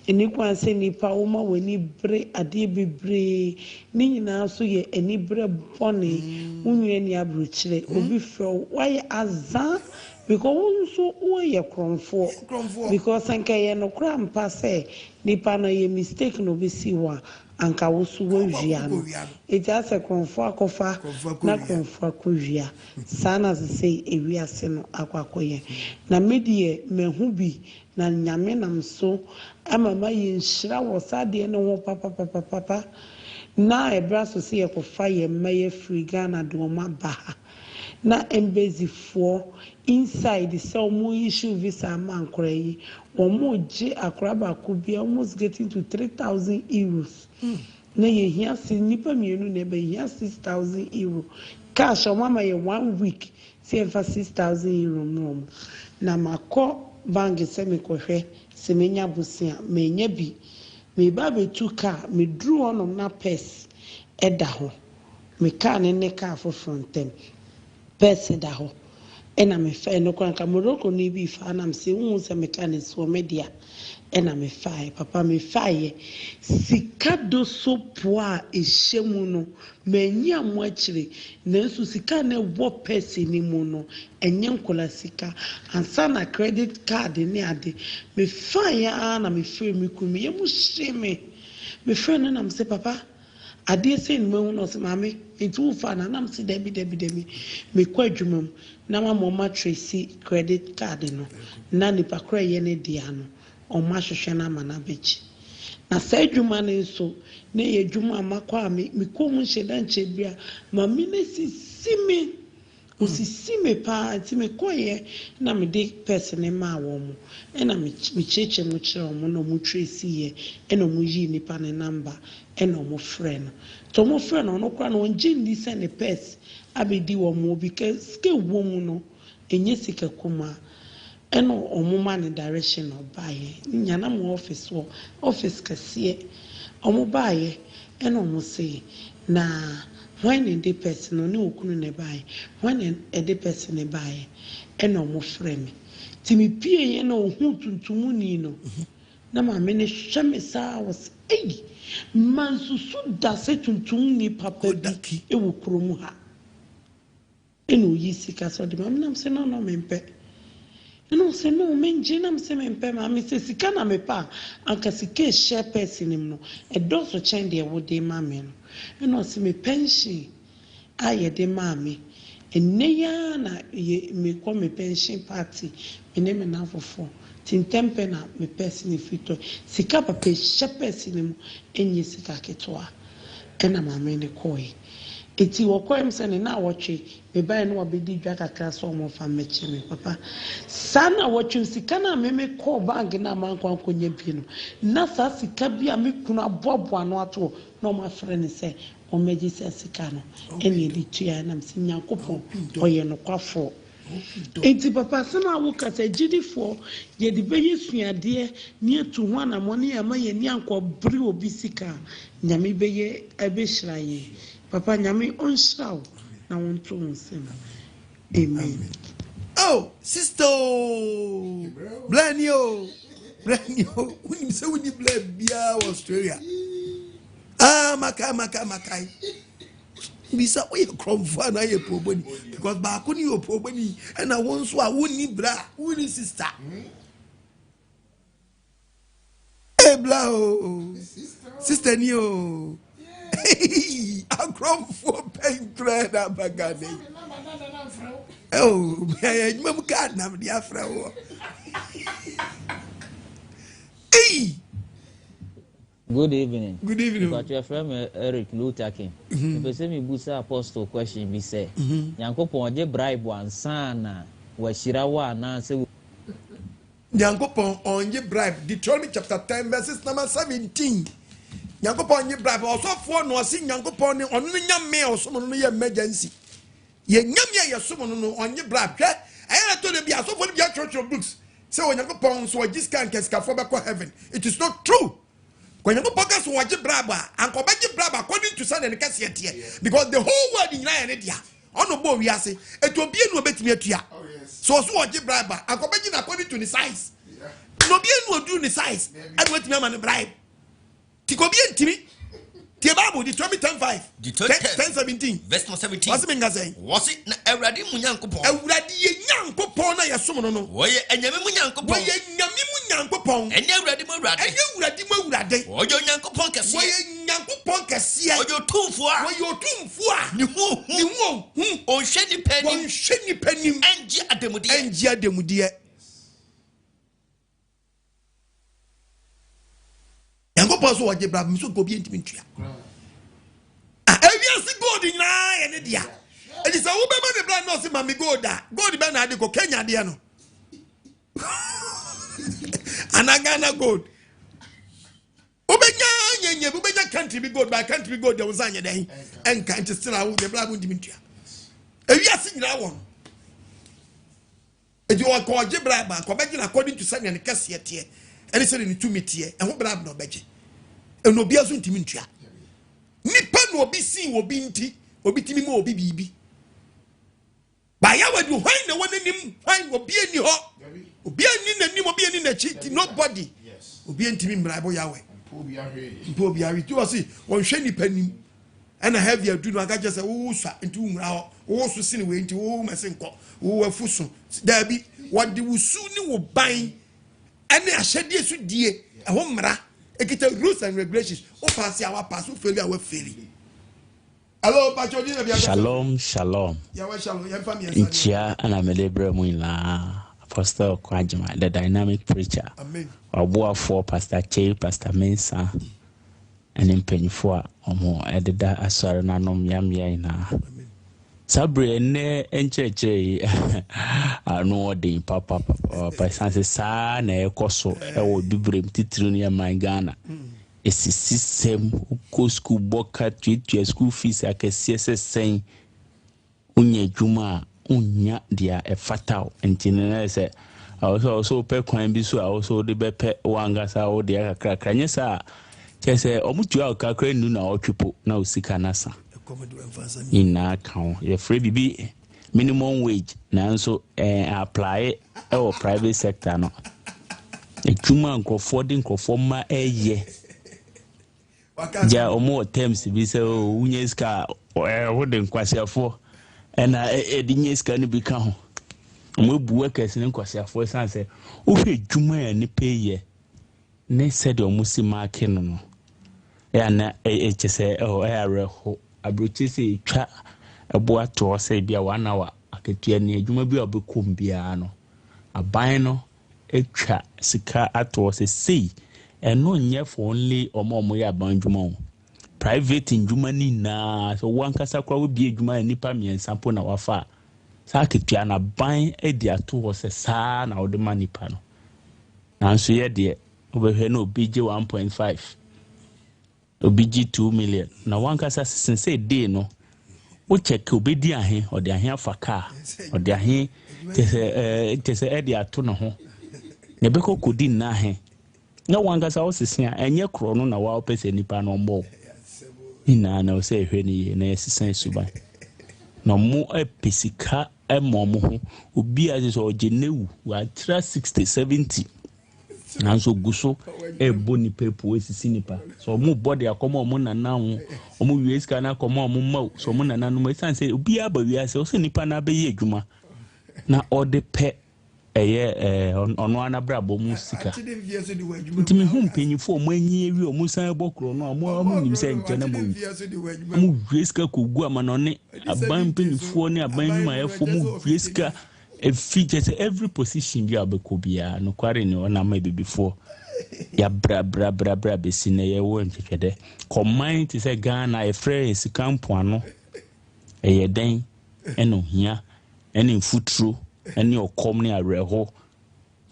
eni kwan se nipa wo ma wani bre ade bebre ni nyina so ye eni bre boni unwe ni abruchire obi fro why azan because wonso wo ye kromfo because anka ye no kra mpa se nipa no ye mistake no be si wa anka wo so wo wia no eja se kromfo akofa na kromfo akowia sana se sei ewia se no akwakoye na medie mehu bi na nyame nam so amama yenhyira wo sade ne ho papa na ebra so se yekofa ye maye free Ghana do ma ba na embassy for inside the so mo issue visa man korayi omo je akraba ko be almost getting to 3,000 euros na ye hia si nipa mienu na be hia 6,000 euro cash o mama ye 1 week say for 6,000 euro no na makọ bank se me kohwe se menya busia menya bi me ba be tu car me dru onom na purse eda ho me car ne car for frontem purse eda ho ena me fa no kwanka moroko ni bi fa na me se hu se me car ne so media ena me fa papa me fa ye sika do so po a ehemu no menya mo akire na nso sika na wo purse ni mu no enye nkola sika ansa na credit card ni ade me fa ya na me free me kumi ye mu sheme me free na me se papa ade se ni me no se mame etu fa na na me se debi me kwa adwumam na mama ma tracy credit card no na ni pakra ye ne dia no o ma hwehwe na mana bechi na sa adwuma ne nso na ye adwuma makwa me ko mu hye dan che bia ma me ne sisime osisime pa ti me koye na me de person ma wo mu na me cheche mu kire mu no mu tracy ye na mu yi nipa ne number na mu friend to mu friend no kwa no nje ndi se ne pers abedi wo mu because ke wo mu no enye sika kuma eno omuma ne direction of baye nyana mu office kase omu baye eno mu say na when in the person no okunu ne baye when in the person ne baye eno mu frame timi pie ye no hu tuntumu ni no na ma me ne hweme sa was mansusu da se tuntum ni papa bi e wo kromu ha eno yi sika so de ma me nam se no mempe no se no menje nam se mempe ma me se sika na me pa anka sika share person nim no e do so chen de wo de ma me no eno se me pension aye de ma me enne ya na me ko me pension party me na fofo tintempe na me person fito sika papa share person nim enye sika ketwa ena ma me ne koi eti wokwem se ne na wotwe me bai no obedi dwa kakra so mo fa meche me papa sana wotwe sika na me call bank na man kwankonya bi no na sa sika bi a me kunu abobo ano ato no ma frɛ ne se o meji se sika no eni di tua na msi nyankopon oye no kwafo eti papa sana wo kasa gidifo ye di beye suade ne atu ho na mo ne ama ye ni anko bri obi sika nyame beye ebehira ye papa nyame onshraw na wonto nsem amen. Oh sister Blanio unim se woni bla bia Australia makai bisa oye kromfo na ye proboni because ba ko ni o proboni and I won so a woni bra woni sister bla o sister ni o a kromfo pen credit abagane oh ya mam card na dia afra wo Good evening. Good evening. But your friend Eric Luther King. If say me busa apostle question be say, Nyankopon je bribe wan sana wa shirawa na say Nyankopon onye bribe. Deuteronomy chapter 10 verses number 17. Nyankopon onye bribe. Also for no see Nyankopon ni onu nyame oso no ye emergency. Ye nyame ye so no onye bribe. Hwe ayana to le bia so for bia church books. Say Nyankopon so giskan keska for be heaven. It is not true. When you podcast watch braba and come back braba according to Sunday and Cassia because the whole world in Nigeria on the board we are saying it will be no better here. So watch braba and come back according to the size. No be no do the size and what me man bribe. Tiko be ntimi. Tie Bible Deuteronomy 10:17 verse 17. What's mean saying? Was it na Ewrade mu Nyankopon? Ewrade ye Nyankopon na yesom no no. Wo ye enyame mu Nyankopon. Wo ye nyame mu Nyankopon. Enye Ewrade mu Ewrade. Enye Ewrade mu Ewrade. Wo ye Nyankopon kese. Wo ye Nyankopon kese. Wo ye tumfo a. Wo ye tumfo a. Ni hu. On hwe ni panim. On hwe ni panim. Enje ademude. Enje ademude. Nyankopon so waje brab so go bi ntimi ntua. Ewiase god nyina ye ne dia. And it's a woman the brand no see mami gold be na go Kenya dia no. Anagana gold. Ubenya country be gold by country be gold there was anya den. En country still a the black wound dimintua. E wi ase nyina won. E di o ko je bribe ko be gina according to sanya ne kase tie. Ene se ne tumi tie. E ho bribe no beje. E no bia so ntimi ntua. Nipa no obi sin obi nti, obi timi mo obi bibi. Ba ya wadu hwan na wonanim, hwan obi ani ho. Obi ani nanim, obi ani na chi, nobody. Obi ntimi mbrabo yawe. Mpo bi awi. Tu osi, won hwe nipa nim. Ena heavy adu no aga just wo swa nti umra ho. Wo so sin we nti wo mesenko. Wo afuso. Da bi wadi wusu ni wo ban. Ene ahyade su die. Ehwo mra. Ekita rules and regulations. O pass our pass, o failure our failure. Hello, Shalom, shalom. Inchia anamelebre muina Apostle Kwajima, the dynamic preacher. Amen. Wabua for Pastor Che, Pastor Mensa, and in Penifua, Omo, Edida Asara Nanom Yamia ina. Sabre ne encheche ano de papa pa sanse sa na ekoso e wo bibrem titiri ne man Ghana esi system ko school boka treat school fees akese sesen unya dwuma unya dia e fatal entine se also pe kwan bi so also de be pe wanga sa wo dia kakra nya sa chese omutu akakra nu na otwepo na osika nasa ina account your free bibi minimum wage na so apply or private sector no ejuma nkofo ma eye ja omo terms bi se unyeska wo de nkwasiafo na edinyeska ni bi ka ho omo buwe kese ni nkwasiafo sanse wo hwe ejuma ya ni peye ne said omo si mark no ya na chese reho abrochi se twa ebo ato se bia 1 hour aketua ne adwuma bi obekom bia no aban no etwa sika ato se sei eno nye for only omo ya ban dwuma private ndwuma ni na so wankasa kwa we bia dwuma nipa miensampo na wafa sa aketua na ban edi ato se saa na ode manipa no na so ye de obehwe na obije 1.5 obiji 2 million na wankasa sense day no o check obedi ahe ode ahe afaka ode ahe tese edi ato no ho ne beko kodi na ahe na wankasa o sesia enye kro no na wa opese nipa no mbo ina na o se hwe ni na sesia suban na mo epesika emomo ho obi a so ogenewu wa 360 70 nanso guso boni pepo esisi nipa so mu body akomo mu nana ho omu wieska na akomo omu ma so mu nana no sanse obi aba wiase o se nipa na be ye adwuma na ode pe eye ono anabrabo mu sika ntimi hu mpanyifo omu anyi ewi omu san bokro no omu nim se nche na mu wieska kogu amanone aban mpanyifo ne aban nyumayefo mu wieska a features every position bi abekobia no kware ni ona ma before ya bra be sine ye wo ntwede command to say Ghana e free sikampo ano ye den eno hia eni futuro eni okom ne areho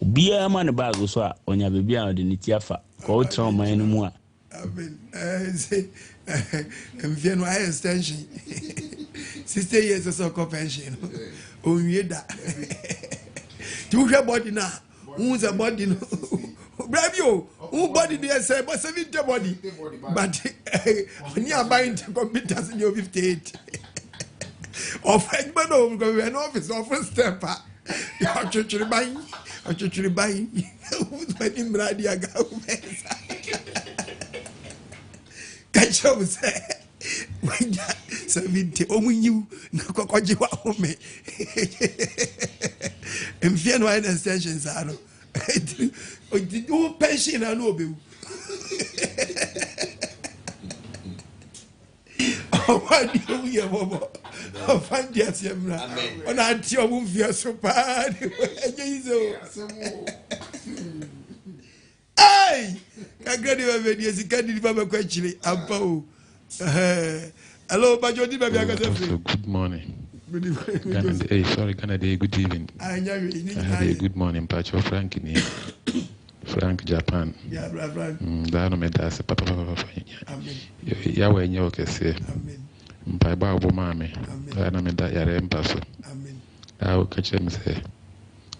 bia ma ne bag so a onya bebia ode ni tiafa ko utro man no mu a say mvie no high extension 60 years of pension onweda tu hwe body na who's a body no bravio who body dey say but 70 body but oni abayin computers in your 58 of man of go an office of step ya chuchuri bayin who's my imradi aga kacho say wanja 70 omunyu na kokoji wa home mfie no ina extensions aro o pension na no obewu o wadi o ye bobo o fandi asemra ona anti o mfie so pa enye izo ai kagredi wa vedi ezikadi ni baba kwa chile ampa o hello Bajodi baby. Good morning. Ghana Day, good evening. Good morning, Pacho Frank in Frank Japan. Yeah, Frank. Dano Medas, Papa. Yahweh, you can say. By Babu Mammy, Dano Meda Yarem Paso. I will catch him say.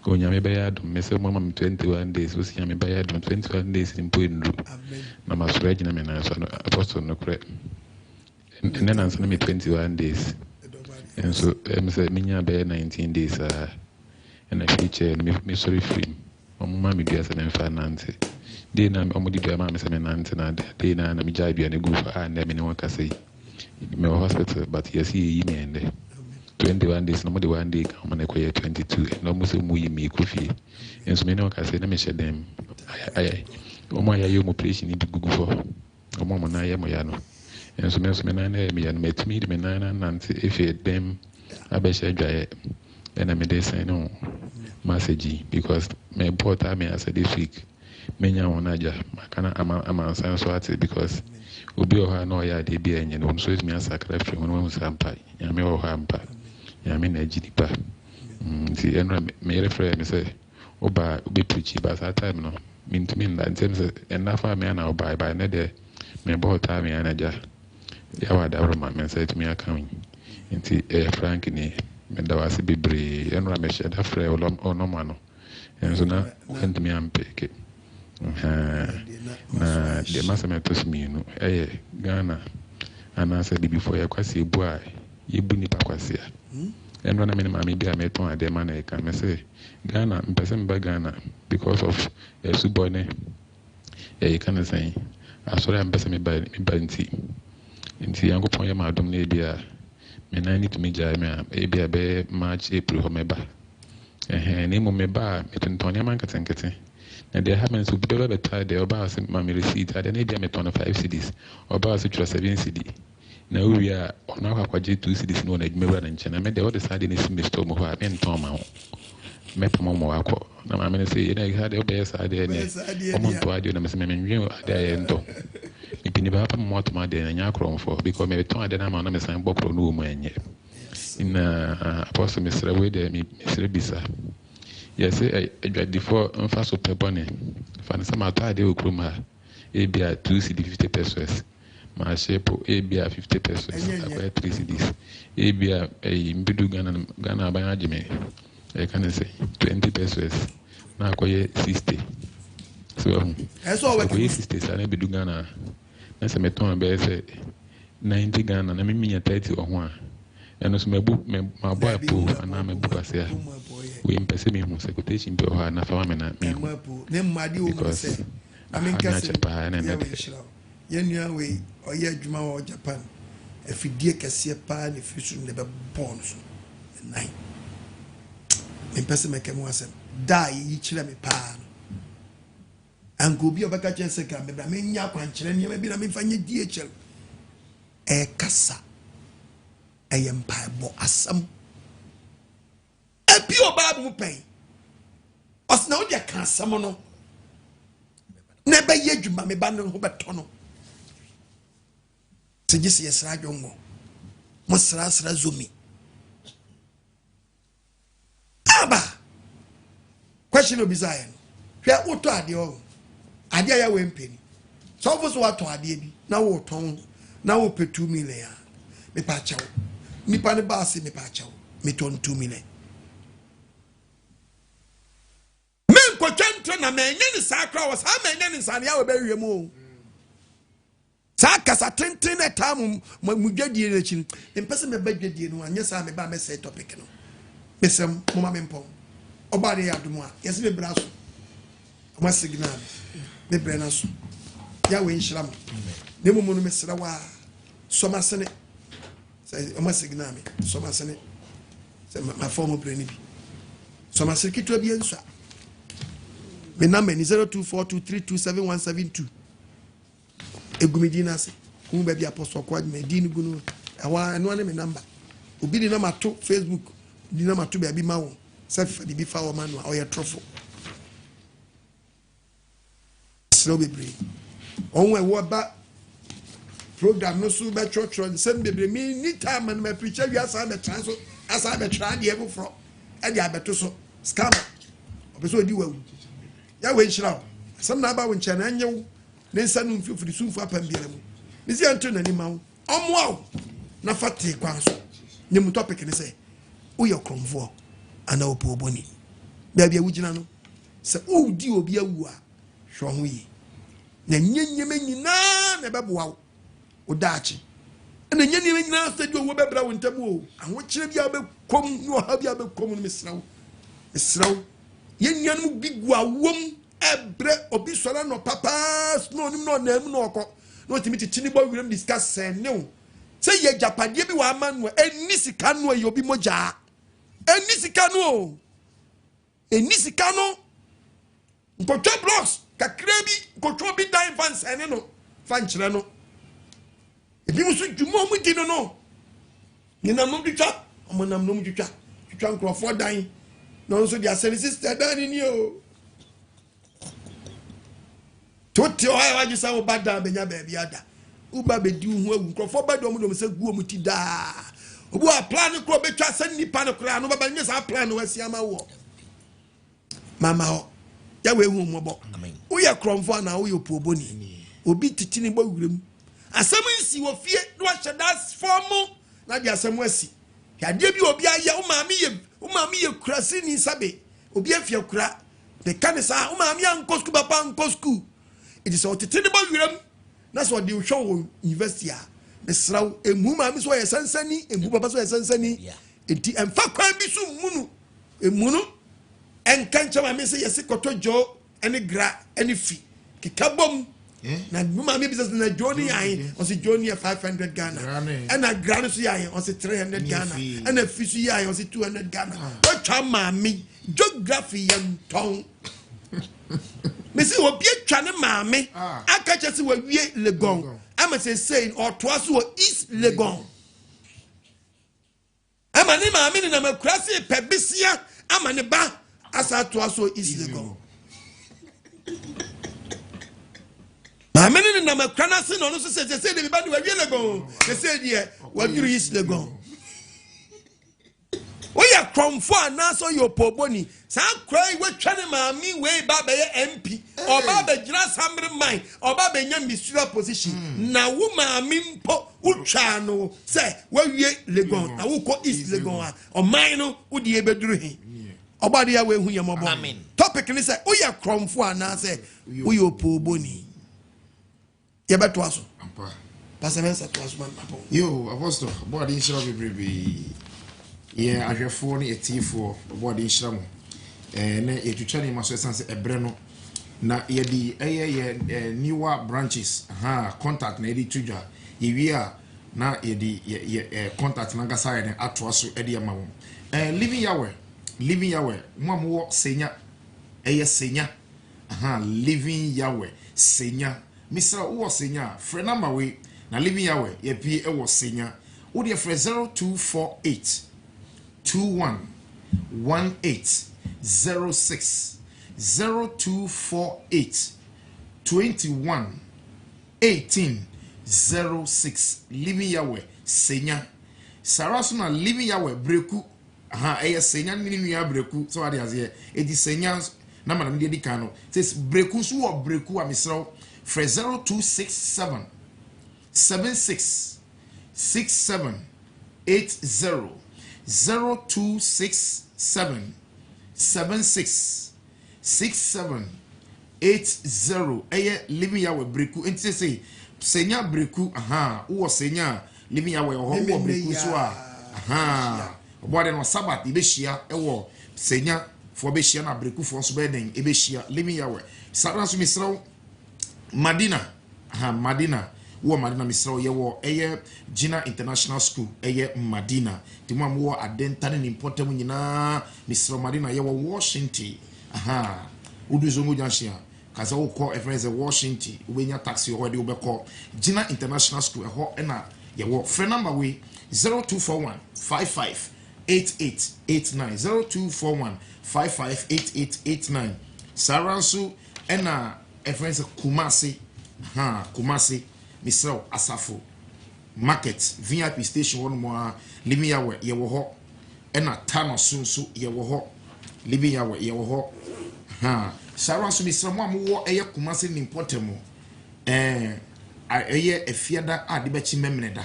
Go Yami Bayad, Miss Mamma 21 days, was Yami Bayad 21 days in Puinru. Namas Regina Apostle no credit. And then answer me 21 days. And so, I'm saying, Minya bear 19 days, and I feature mystery film. Mammy bears and finance. They know Omudi bear mamma and Antina, they know I'm a jibe and a goof, and then anyone can say. My hospital, but yes, he and 21 days, nobody 1 day, come and acquire 22, and almost a movie me coffee. And so many can say, let me share them. I, my operation into Google for a moment. I am Moyano. And so many men and met me, the men and if it them, I bet I dry and I may say no message because my poor time as a this week. Many on Naja, Makana, I'm a science swati because Ubi or no ya de be and one shows me a sacrifice when one was hamper, Yami or hamper, Yamin a GDPA. The Enra may refer me say, Oba be preachy, but that time no, mean to mean that terms enough a man I'll buy Nede, my poor time and Naja. Yawa da Roman men said to me, "I coming into a Frank in and there was a bibri and Ramesh at a frail or no mano." And so now went to me and pick it. Na the master to me, Ghana, and I said before you quasi boy, you bunny paquasia. And when I mean, maybe I met one at the man, I can say Ghana, person by Ghana because of a subordinate. You can say, I saw I'm person by tea. Nti yango pon yema adom na bia me na need to me jai me bia be March April ho meba na mo meba metonton yema nketenkete na there happens to be better there oba se ma me receipt ade na bia meton 5 cedis oba se 7 cedi na we a ona akwaje 2 cedis no na adwuma na nche na me there all the side na sim store mo ho a me nton ma ho me pamo mo akọ na ma me say na ga there be side na o mo to ade na me se me nwen ade aye nto Ipini ba pa mo atoma de nya kromfo because me ton ade na ma na me san bokro no mu enye in apostle Mr. we de Mr. Bisa yes adwadi for mfa so pebone fa na sama to ade okroma e bia 2 cd 50 pesos ma shepo e bia 50 pesos akwa 3 cds e bia mbidu Ghana ban agime e kan say 20 pesos na akoye 60 so eso we 60 sa na bidu Ghana na se meton be say 90 Ghana na me 30 ho a eno so mebu mabo apo na mebu pase a we mpese me hu secretary be ho na fa me na me ne mmade o se amikase yenua we oye adwuma wo Japan afidie kase pa ne fisu ne be born so nine mpese me kemu asem da yi kire me pa ango bi obaka chense ka me bra me nya kwankire ne me bi na me fanye DHL e kasa e yempa bo asam e bi oba bu pen osna wo dia ka asam no na be ye dwuma me ba no ho beto no sejisi yesra dwongo mo sra zomi aba question obizaye hwe woto ade o ade ya we mpeni so for so wato ade bi na wo ton na wo pe 2 million me pa chawo nipa ne ba se me pa chawo me ton 2 million men ko twantwe na men nya ni sakra was ha men nya ni sane ya we ba wiem o saka sa tenten na tam mu dwadie na chi mpese me ba dwadie no anya sa me ba me say topic no mesem mo ma me mpon oba de adomo a yesi be braso ma signal me brena so ya we nshram ne mo no mesra wa so ma sene say o ma signal me so ma sene say ma form breni bi so ma sekito bi enso me number ni 0242327172 egumidina se kum ba bi apostle kwa me din gunu awa eno ne me number obi di number to Facebook di number to be ma wo self di bi fa wo manu o ye trofo slow be break on we wo ba program no so be church on sem be me ni time man me preacher wi asa be transfer asa be tra de ebo fro e de abeto so scammer obeso di wawu ya we nhyira asam na aba wo nche na anyew ne nsa no mfifiri sunfu apambiere mu ne si anto na ni ma wo omoa na fate kwan so nyem topic ne say wo ye kromfo ana opo oboni bia wugina no se o di obi awu a hwo ho yi na nyenyeme nyina na beboa wo odaachi na nyenyeme nyina stadi wo bebra wo ntamu o aho kire bia bekom no ha bia bekom no mesrawo yenyanum bigu awom ebre obi sora no papa no nim no nam no okọ no timiti tini bo wirem discuss sen o se ye japade bi wa amanu eni sika no ye obi moja eni sika no eni sika no nkotwa blocks kakra bi nkotwa bi dan fans ene no fan kire no ebi musu dwumo mu di no ni na mo ditwa omonam no mu ditwa nkrofo dan no so dia sister dan ni o toti o hawa ji sa wo bada benya ba bi ada uba be di hu awu nkrofo bada omo do se guo mu ti da obu a plan kro be twa san nipa no kra no baba nyesa plan no asi ama wo mama ho ya we hu mo bo wo ye kromfo na wo ye poboni obi titini bo wurem asem nsi wo fie no ahye das form na dia asem asi ya de bi obi aye wo maami ye kurasi ni sabe obi afia kura de kanisa wo maami ankosku papa ankosku it is all titini bo wurem na so de hwo university a ne sraw emu maami so ye sansani emu papa so ye sansani enti emfa kwan bi so munu emunu enkancha maami se yesi kotojo eni gra eni fi kikabom na maami business na joni yan o se joni 500 Ghana ena gra no so yan o se 300 Ghana ena fi so yan o se 200 Ghana o twa maami geography yan ton mesi obi atwa ne maami aka chese wa wie Legon ama say or twaso wo East Legon ama ne maami ne na makurase pebisia ama ne ba asa twaso East Legon maami ne na makurana se no so say de ba de wa wie Legon say de wa duru East Legon oya kromfo anaso yo poboni sa krai we twane maami we ba be MP oba be gira samre man oba be nya misura position na wo maami mpo utwa no se we wie Legon na wo ko East Legon a o man no wo de ebeduru he oba de ya we hu yemobo topic ni se oya kromfo anase oya poboni ye beto aso ampa pasemensa to aso man apo yo apostle board in shall be yeah, ahwefo ne etifo body nhyram na etutwa ne maso sense ebre no na yedi newer branches contact na yedi tudwa yewia na yedi contact na gasa ne atoa so ede ma wo living yawe mo senya senya living yawe senya misra wo senya frɛ number we na living yawe ye pie wo senya wo de frɛ 0248 211806 0248 211806 living yawe senya sarasuna living yawe breku senya ni nua breku so ade aze edi senya na madam de dikano says breku so wo breku amisro for 0267 76 6780 0267 76 6780 living yawe breku enti say senya breku wo senya living yawe ho wo breku so obode no sabat ibehia ewo senya fo behia na breku fo so beden ebehia living yawe sara so misraw Madina wo Madina misraw yewo Gina International School Madina timam wo adentane ni important nyina misraw Madina yewo Washington udu zongo janshia kaza wo call efreze Washington ubenya taxi ho de ubeko Gina International School na yewo phone number we 0241 558889 0241 558889 Saransu ena efreze Kumasi misraw Asafo Market VIP station one more living yawe yewo ho ena tano so ye wo ho living yawe ye wo ho ha sara so misra mo amwo eye kumase ni potemo eye efiada ade ba chi memneda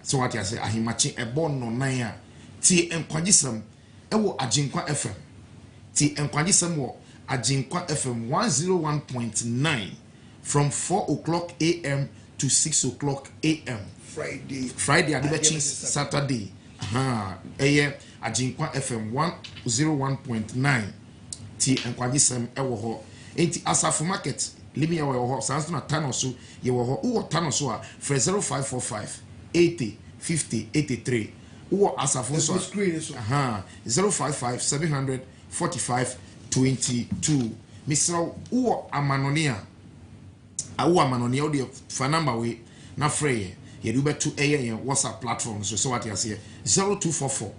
so what you say ahimachi ebo no nan a ti enkwagisam ewo aginkwa fm ti enkwagisam wo aginkwa fm 101.9 from 4 o'clock am to 6 o'clock am Friday ade ba chi Saturday eye aginkwa fm 101.9 ti enkwagisam ewo ho enti Asafo Market limi ya wo sanso na tano so ye wo ho tano so a for 0545 80 50 83 wo Asafo so 055 700 45 22 misra wo amanonia wo amanonia wo de fa number we na frey ye do beto eye WhatsApp platform so what you say 0244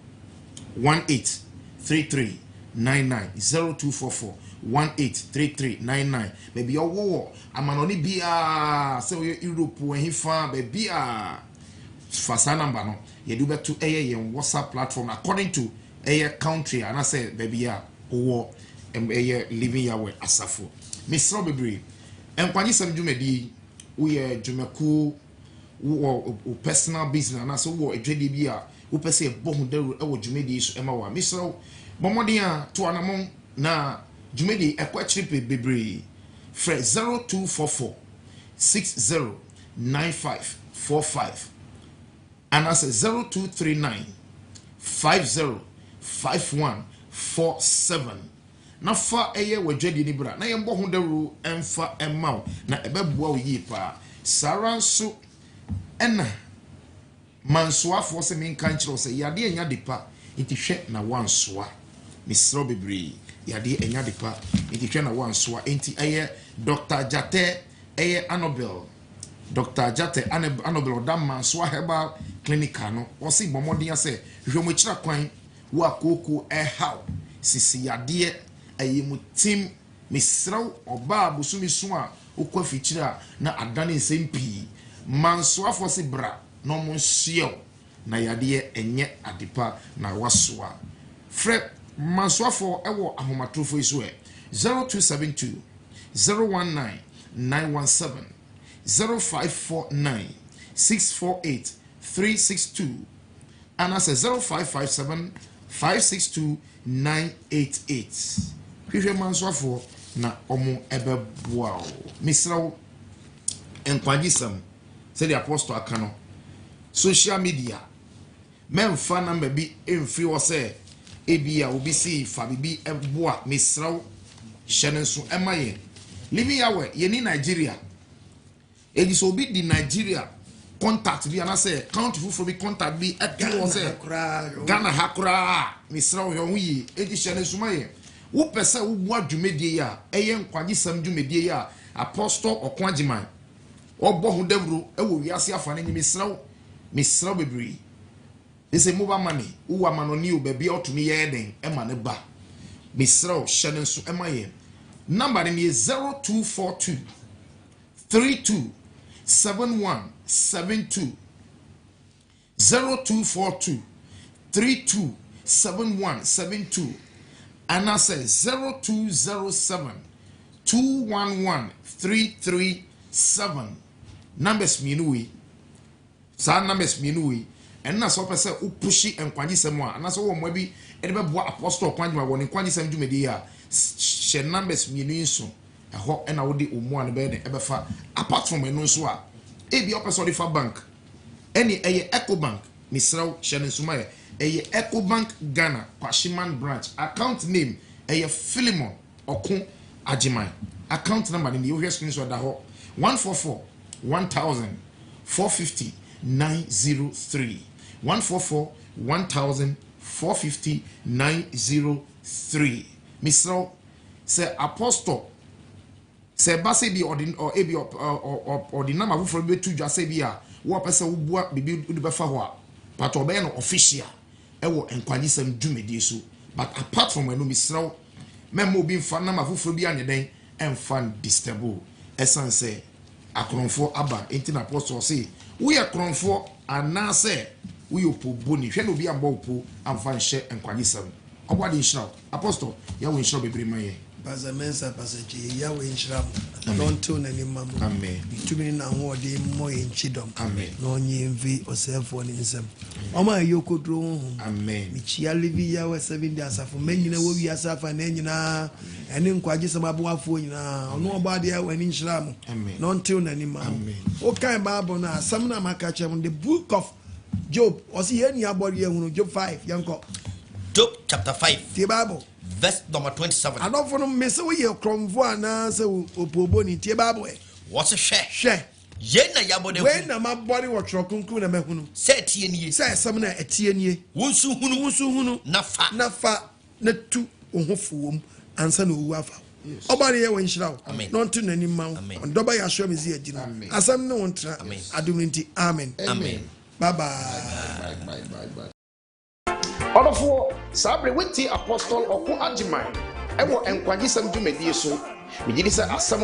1833 99 0244 183399 maybe your war amanoni bia say Europe when he fa bia fasa number no you do beto eye WhatsApp platform according to eye country and I say baby ya war eye living yawe Asafo misro bebre enkwani sam dwumadi we dwumaku wo personal business and so wo edwede bia wo pese bohu daru e wo dwumadi so ema wa misro bomodin a to anamon na Jumedi ekwachiripe bebre fre 0244 609545 and as 0239 505147 na fa eye wajedi ni bra na yembo ho daru emfa emaw na ebebua oyi pa saranso ena mansoafo se min kan kiro se yade enya depa intihwe na wansoa misro bebre yade enya depa intihwe na wansoa enti eye Dr. Jate eye Anobel Dr. Jate Anobel da mansoa herbal clinic no o si bomodin ase hwemo kira kwan wo akoko how sisi yade eye mutim misro oba busumi so a okwa fichira na adane nsempi mansoafo se bra no mo hyew na yade enye adepa na wasoa fre mansoafo ewo ahomatrofo iso 0272 019 917 0549 648 362 and as 0557 562 988 hwehwe mansoafo na omo ebeboa misrawo enkwagisam say the apostle akano social media men fa number bi emfri wo say ebia obi si fa bibi eboa misrawo hyenenso emaye living yawe ye ni Nigeria edi so bi di Nigeria contact bi ana say count for bi contact bi ati wo say Ghana hakura misrawo yo wi edi hyenenso maye wo pese wo bu adwumedie ya eye nkwagisam dwumedie ya apostle okwagiman obo hu dawro ewo wiase afane ni misrawo bebre ese mobile money wo amanoni o baabi otumi ye den e ma ne ba misrawo hyene nso e ma ye number ni 0242 32 7172 0242 32 7172 and I say 0207 211 337 numbers minui sa numbers minui and na so pese upushi enkwagisem a na so wo mwa bi e de bebo apostle kwanjima wo ne nkwagisem dwumedi a she numbers minu nso eho e na wo de omu an be ne e be fa apart from eno nso a e bi opese de fa bank eni eye Ecobank misraw she nso ma eye Ecobank Ghana Kwashiman branch account name eye Philemon Okun Ajiman account number in the US screen so da ho 144 1000 450 903 144 1000 450 903 misro say apostle say base bi ordin or ebi or the number for be to just say bia wo pese wo bua bibi du be fa ho a but obey no official e wo enkwagisam dwumedi so but apart from eno misro memo bi fa number for bi anyeden enfan disturbo esanse akronfo aba enti na apostle say we akronfo anase we opo boni hwe no bi ambo opo amfa nhye enkwagisam obwa de nhyira apostle ya wo nhyira bebre maye Pastor Mensa Pastor G ya wo nhyira don't tell any mama amen bitumi na ho de mo enchidom amen no nyi mvi osefo ni nsem oma ayokodro ho amen mi chia livi ya wo 7 days afo manyina wo wi asafa na nyina ene nkwagisam aboafo nyina ono oba de ya wo ni nhyira mo don't tell any mama amen o kan bible na asam na maka chem the book of Job osi ye ni abori ehunu Job 5 yanko Job chapter 5 the Bible verse number 27 I don't for no mess we ye kromvo na se opobo ni the Bible what's a share ye na yabode when na my body wo trokunkun na mehunu se tie nie se asam na etie nie wonsu hunu na fa na tu ohofuom ansa na owu afa obare ye won hyira wo no ntu nani ma ndoba ya hwe mezi agina asam na won tra adum nti amen bye bye Odofo sabre wenti apostle Oko Ajiman ewo enkwagisam dwumadie so megidi se asam